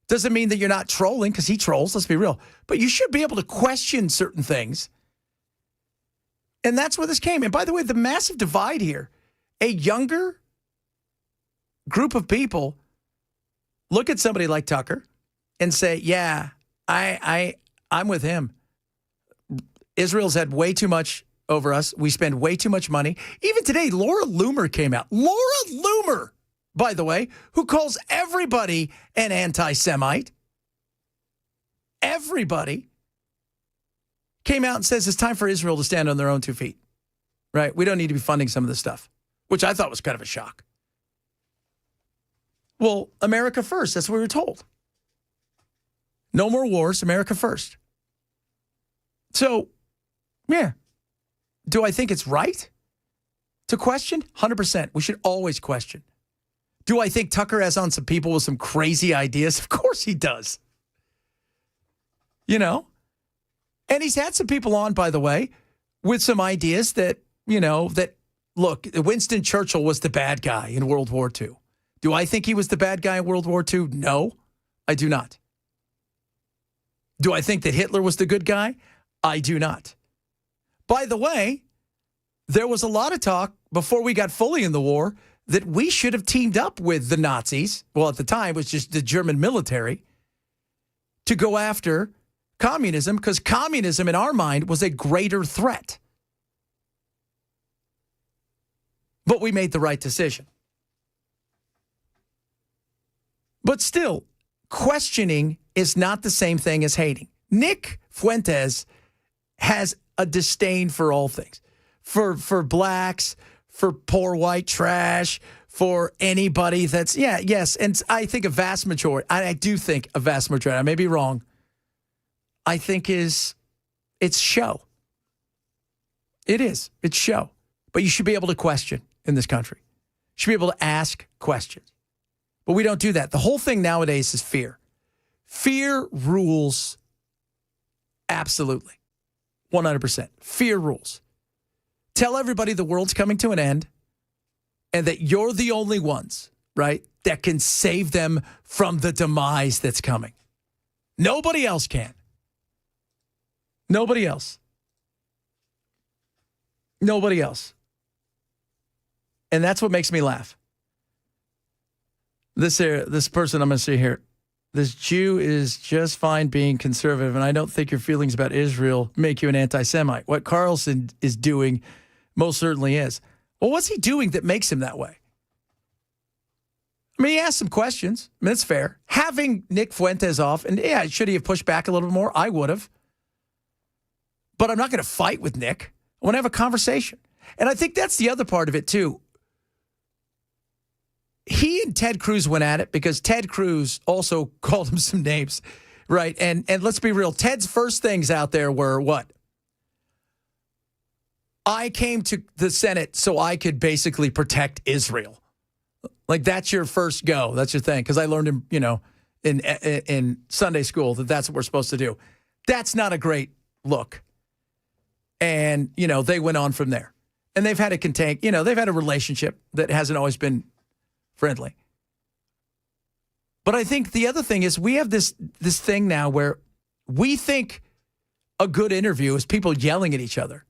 Doesn't mean that you're not trolling, because he trolls, let's be real. But you should be able to question certain things. And that's where this came. And by the way, the massive divide here, a younger group of people look at somebody like Tucker and say, yeah, I'm with him. Israel's had way too much over us. We spend way too much money. Even today, Laura Loomer came out. Laura Loomer, by the way, who calls everybody an anti-Semite. Everybody came out and says it's time for Israel to stand on their own 2 feet. Right? We don't need to be funding some of this stuff, which I thought was kind of a shock. Well, America first. That's what we were told. No more wars, America first. So, yeah. Do I think it's right to question? 100%. We should always question. Do I think Tucker has on some people with some crazy ideas? Of course he does. You know? And he's had some people on, by the way, with some ideas that, you know, that, look, Winston Churchill was the bad guy in World War II. Do I think he was the bad guy in World War II? No, I do not. Do I think that Hitler was the good guy? I do not. By the way, there was a lot of talk before we got fully in the war that we should have teamed up with the Nazis. Well, at the time, it was just the German military to go after communism, because communism in our mind was a greater threat. But we made the right decision. But still, questioning is not the same thing as hating. Nick Fuentes has a disdain for all things, for blacks, for poor white trash, for anybody that's, yes. And I think a vast majority, I do think a vast majority, I may be wrong, I think it's show. It is. It's show. But you should be able to question in this country. You should be able to ask questions. But we don't do that. The whole thing nowadays is fear. Fear rules absolutely. 100%. Fear rules. Tell everybody the world's coming to an end and that you're the only ones, right, that can save them from the demise that's coming. Nobody else can. Nobody else. Nobody else. And that's what makes me laugh. This person I'm going to see here, this Jew is just fine being conservative, and I don't think your feelings about Israel make you an anti-Semite. What Carlson is doing most certainly is. Well, what's he doing that makes him that way? I mean, he asked some questions. I mean, it's fair. Having Nick Fuentes off, and yeah, should he have pushed back a little bit more? I would have. But I'm not going to fight with Nick. I want to have a conversation. And I think that's the other part of it, too. he and Ted Cruz went at it because Ted Cruz also called him some names, right? And let's be real. Ted's first things out there were what? I came to the Senate so I could basically protect Israel. Like, that's your first go. That's your thing. Because I learned in Sunday school that's what we're supposed to do. That's not a great look. And, they went on from there. And they've had they've had a relationship that hasn't always been friendly. But I think the other thing is we have this thing now where we think a good interview is people yelling at each other.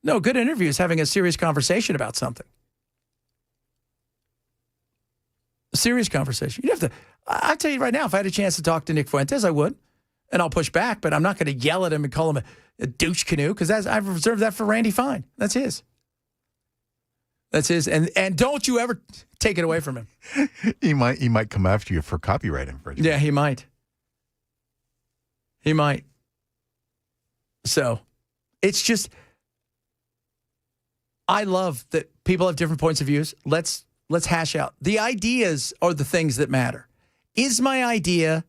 No, a good interview is having a serious conversation about something. A serious conversation. You have to. I'll tell you right now, if I had a chance to talk to Nick Fuentes, I would. And I'll push back, but I'm not going to yell at him and call him a douche canoe because I've reserved that for Randy Fine. That's his. That's his. And don't you ever take it away from him. He might come after you for copyright infringement. Yeah, he might. He might. So it's just, I love that people have different points of views. Let's hash out. The ideas are the things that matter. Is my idea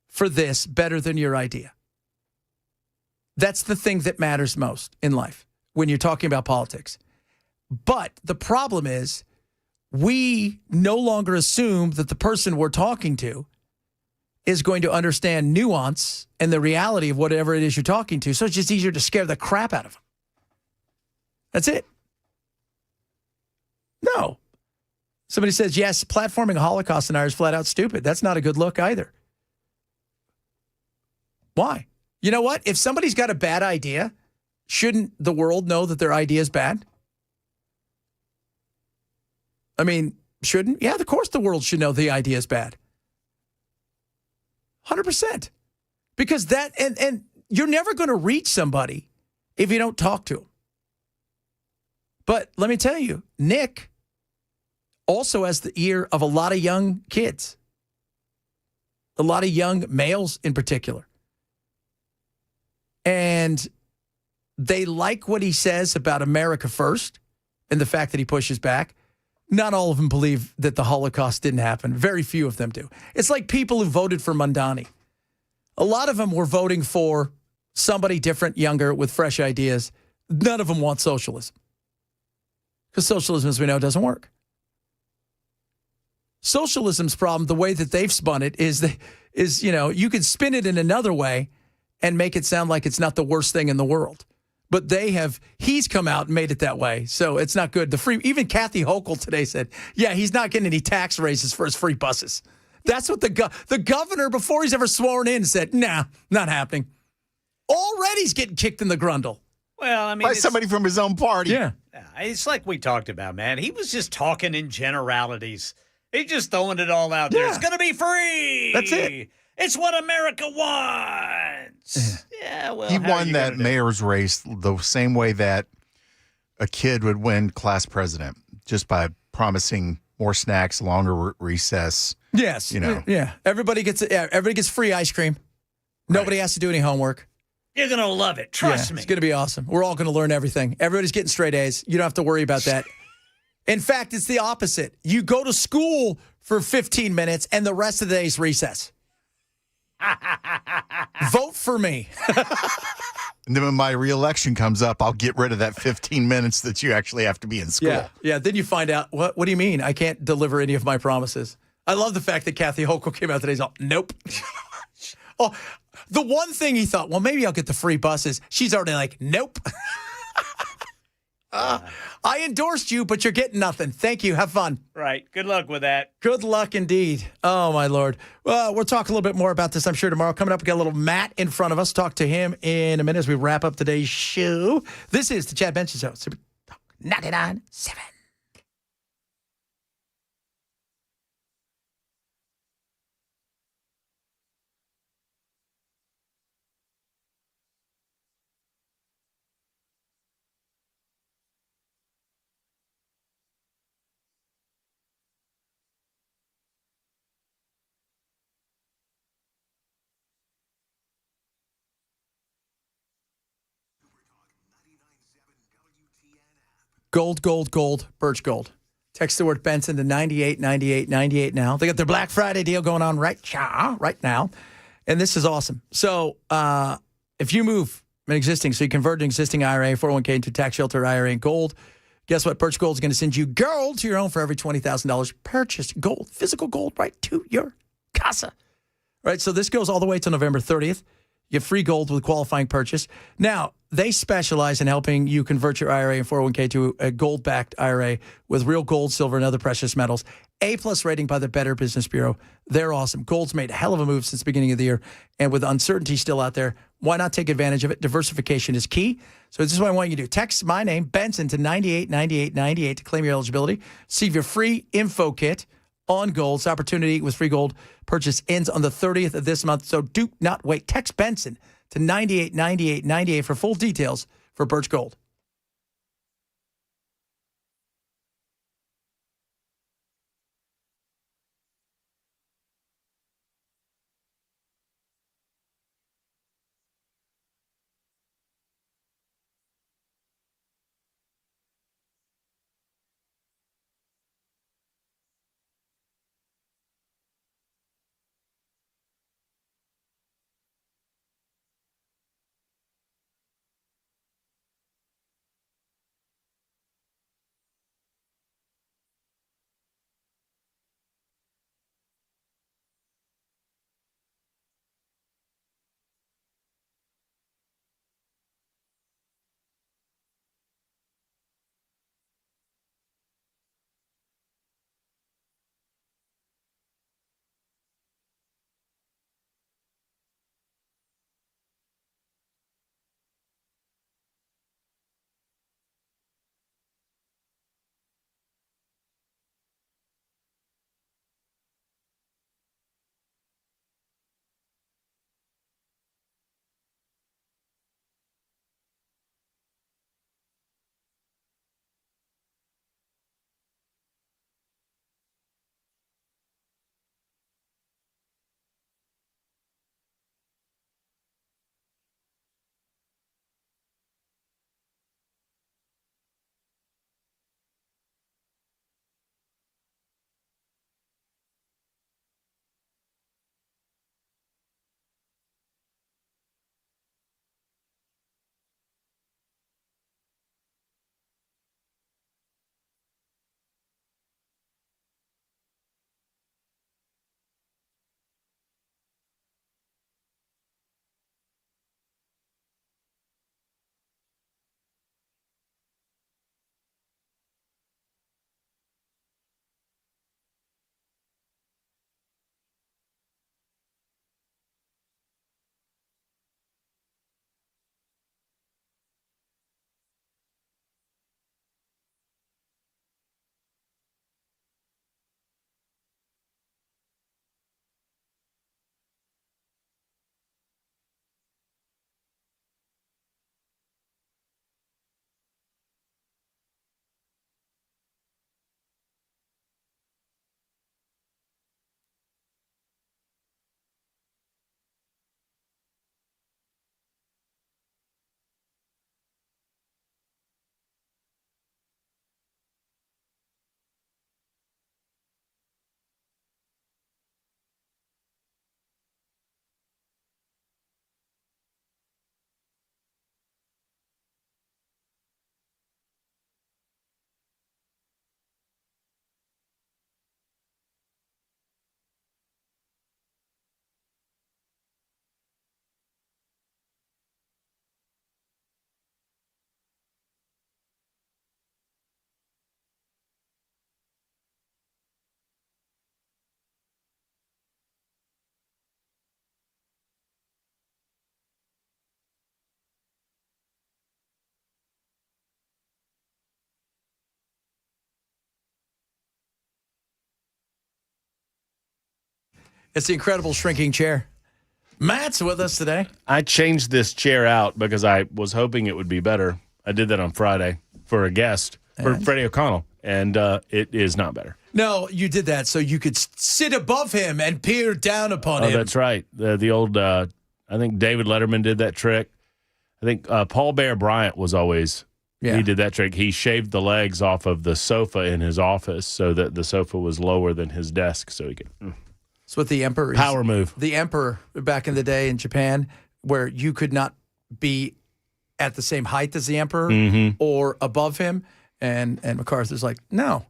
for this better than your idea? That's the thing that matters most in life when you're talking about politics. But the problem is we no longer assume that the person we're talking to is going to understand nuance and the reality of whatever it is you're talking to. So it's just easier to scare the crap out of them. That's it. No. Somebody says, yes, platforming a Holocaust denier is flat out stupid. That's not a good look either. Why? You know what? If somebody's got a bad idea, shouldn't the world know that their idea is bad? I mean, shouldn't? Yeah, of course the world should know the idea is bad. 100%. Because that, and you're never going to reach somebody if you don't talk to them. But let me tell you, Nick also has the ear of a lot of young kids, a lot of young males in particular. And they like what he says about America first and the fact that he pushes back. Not all of them believe that the Holocaust didn't happen. Very few of them do. It's like people who voted for Mondani. A lot of them were voting for somebody different, younger, with fresh ideas. None of them want socialism. Because socialism, as we know, doesn't work. Socialism's problem, the way that they've spun it, is you could spin it in another way and make it sound like it's not the worst thing in the world. But he's come out and made it that way. So it's not good. Even Kathy Hochul today said, yeah, he's not getting any tax raises for his free buses. That's what the governor, before he's ever sworn in, said, nah, not happening. Already he's getting kicked in the grundle. Well, I mean, by somebody from his own party. Yeah. It's like we talked about, man. He was just talking in generalities. He's just throwing it all out there. Yeah. It's going to be free. That's it. It's what America wants. Yeah, well, he how are won you that gonna do? mayor's race the same way that a kid would win class president, just by promising more snacks, longer recess. Yes. Yeah. Everybody gets free ice cream. Nobody has to do any homework. You're going to love it. Trust me. It's going to be awesome. We're all going to learn everything. Everybody's getting straight A's. You don't have to worry about that. In fact, it's the opposite. You go to school for 15 minutes and the rest of the day is recess. Vote for me. And then when my reelection comes up, I'll get rid of that 15 minutes that you actually have to be in school. Yeah. Then you find out, what do you mean? I can't deliver any of my promises. I love the fact that Kathy Hochul came out today and said, nope. Oh, the one thing he thought, well, maybe I'll get the free buses. She's already like, nope. I endorsed you, but you're getting nothing. Thank you. Have fun. Right. Good luck with that. Good luck indeed. Oh, my Lord. Well, we'll talk a little bit more about this, I'm sure, tomorrow. Coming up, we got a little Matt in front of us. Talk to him in a minute as we wrap up today's show. This is the Chad Benson Show. Super Talk 99.7. Gold, gold, gold, birch gold. Text the word Benson to 989898 now. They got their Black Friday deal going on right now. And this is awesome. So if you move an existing, so you convert an existing IRA, 401k into tax shelter IRA and gold, guess what? Birch Gold is going to send you gold to your home for every $20,000 purchased. Gold, physical gold, right to your casa. All right, so this goes all the way to November 30th. You get free gold with qualifying purchase. Now, they specialize in helping you convert your IRA and 401k to a gold-backed IRA with real gold, silver, and other precious metals. A-plus rating by the Better Business Bureau. They're awesome. Gold's made a hell of a move since the beginning of the year. And with uncertainty still out there, why not take advantage of it? Diversification is key. So this is what I want you to do. Text my name, Benson, to 989898 to claim your eligibility. Receive your free info kit on gold. This opportunity with free gold purchase ends on the 30th of this month. So do not wait. Text Benson to 989898 for full details for Birch Gold. It's the incredible shrinking chair. Matt's with us today. I changed this chair out because I was hoping it would be better. I did that on Friday for a guest, for Freddie O'Connell, and it is not better. No, you did that so you could sit above him and peer down upon him. Oh, that's right. The old, I think David Letterman did that trick. I think Paul Bear Bryant was always Yeah. He did that trick. He shaved the legs off of the sofa in his office so that the sofa was lower than his desk so he could. It's what the emperor Power move. The emperor back in the day in Japan, where you could not be at the same height as the emperor or above him. And MacArthur's like, no.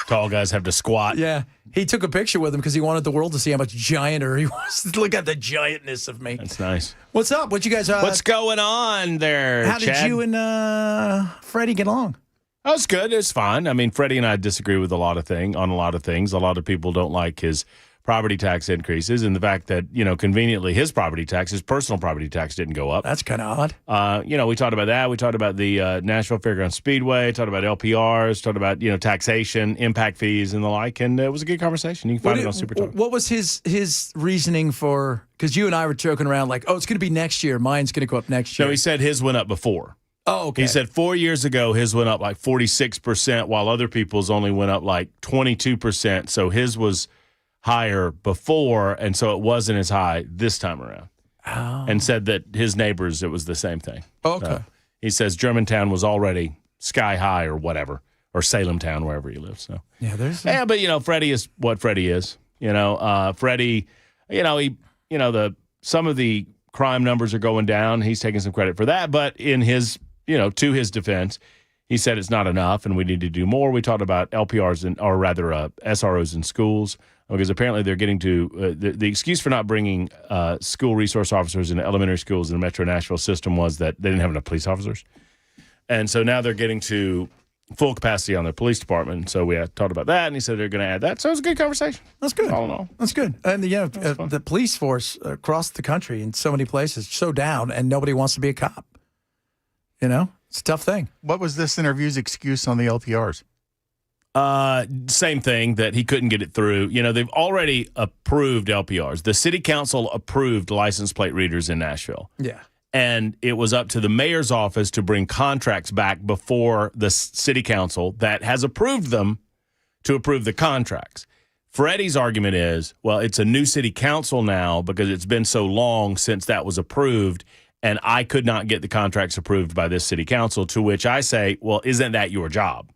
Tall guys have to squat. Yeah. He took a picture with him because he wanted the world to see how much gianter he was. Look at the giantness of me. That's nice. What's up? What you guys? What's going on there, How Chad? did you and Freddie get along? Oh, it's good. It's fine. I mean, Freddie and I disagree with a lot of things. A lot of people don't like his property tax increases and the fact that, conveniently his personal property tax didn't go up. That's kind of odd. We talked about that. We talked about the Nashville Fairgrounds Speedway, talked about LPRs, talked about, taxation, impact fees and the like. And it was a good conversation. You can find it on Super Talk. What was his reasoning for, because you and I were joking around like, oh, it's going to be next year. Mine's going to go up next year. No, he said his went up before. Oh, okay. He said 4 years ago his went up like 46%, while other people's only went up like 22%. So his was higher before, and so it wasn't as high this time around. Oh. And said that his neighbors, it was the same thing. Okay. He says Germantown was already sky high or whatever, or Salem Town, wherever he lives. So but Freddie is what Freddie is. Freddie, some of the crime numbers are going down. He's taking some credit for that, but in his, to his defense, he said it's not enough and we need to do more. We talked about LPRs SROs in schools, because apparently they're getting to the excuse for not bringing school resource officers into elementary schools in the Metro Nashville system was that they didn't have enough police officers. And so now they're getting to full capacity on their police department. So we had talked about that, and he said they're going to add that. So it was a good conversation. That's good. All in all. That's good. And the police force across the country in so many places so down, and nobody wants to be a cop. It's a tough thing. What was this interview's excuse on the LPRs? Same thing, that he couldn't get it through. They've already approved LPRs. The city council approved license plate readers in Nashville. Yeah. And it was up to the mayor's office to bring contracts back before the city council that has approved them to approve the contracts. Freddie's argument is, well, it's a new city council now because it's been so long since that was approved, and I could not get the contracts approved by this city council, to which I say, well, isn't that your job?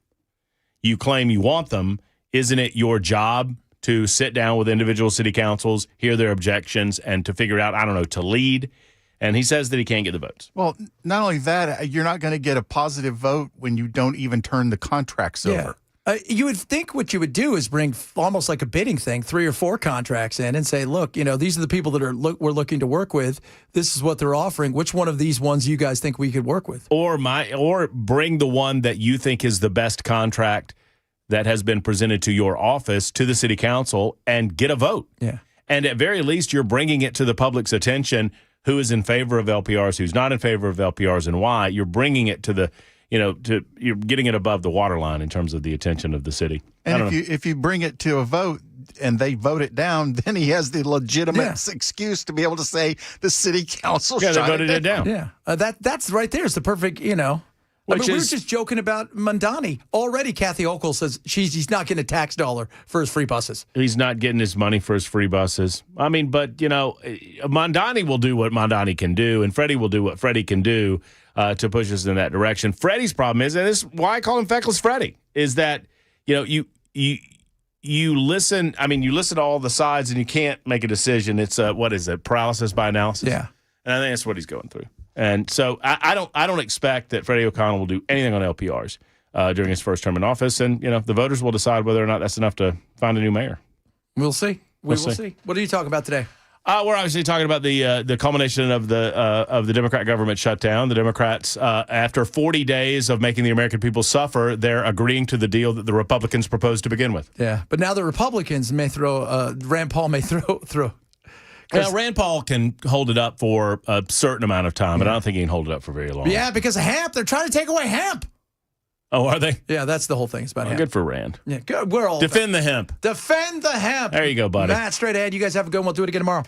You claim you want them. Isn't it your job to sit down with individual city councils, hear their objections, and to figure out, to lead? And he says that he can't get the votes. Well, not only that, you're not going to get a positive vote when you don't even turn the contracts over. You would think what you would do is bring almost like a bidding thing, 3 or 4 contracts in and say, look, these are the people that we're looking to work with. This is what they're offering. Which one of these ones you guys think we could work with? Or bring the one that you think is the best contract that has been presented to your office to the city council and get a vote. Yeah. And at very least, you're bringing it to the public's attention. Who is in favor of LPRs, who's not in favor of LPRs, and why. You're bringing it to you're getting it above the waterline in terms of the attention of the city. And if you bring it to a vote and they vote it down, then he has the legitimate excuse to be able to say the city council they voted it down. Yeah, that's right there. It's the perfect, we were just joking about Mondani. Already, Kathy Hochul says he's not getting a tax dollar for his free buses. He's not getting his money for his free buses. But, Mondani will do what Mondani can do, and Freddie will do what Freddie can do to push us in that direction. Freddie's problem is, and this is why I call him Feckless Freddie, is that, you listen. You listen to all the sides, and you can't make a decision. It's, paralysis by analysis? Yeah. And I think that's what he's going through. And so I don't expect that Freddie O'Connell will do anything on LPRs during his first term in office. And, the voters will decide whether or not that's enough to find a new mayor. We'll see. We will see. What are you talking about today? We're obviously talking about the culmination of the Democrat government shutdown. The Democrats, after 40 days of making the American people suffer, they're agreeing to the deal that the Republicans proposed to begin with. Yeah, but now the Republicans may throw, Rand Paul may throw. Well, Rand Paul can hold it up for a certain amount of time, but I don't think he can hold it up for very long. Yeah, because of hemp. They're trying to take away hemp. Oh, are they? Yeah, that's the whole thing. It's about hemp. Good for Rand. Yeah, good. We're all defend the hemp. Defend the hemp. There you go, buddy. Matt, straight ahead. You guys have a good one. We'll do it again tomorrow.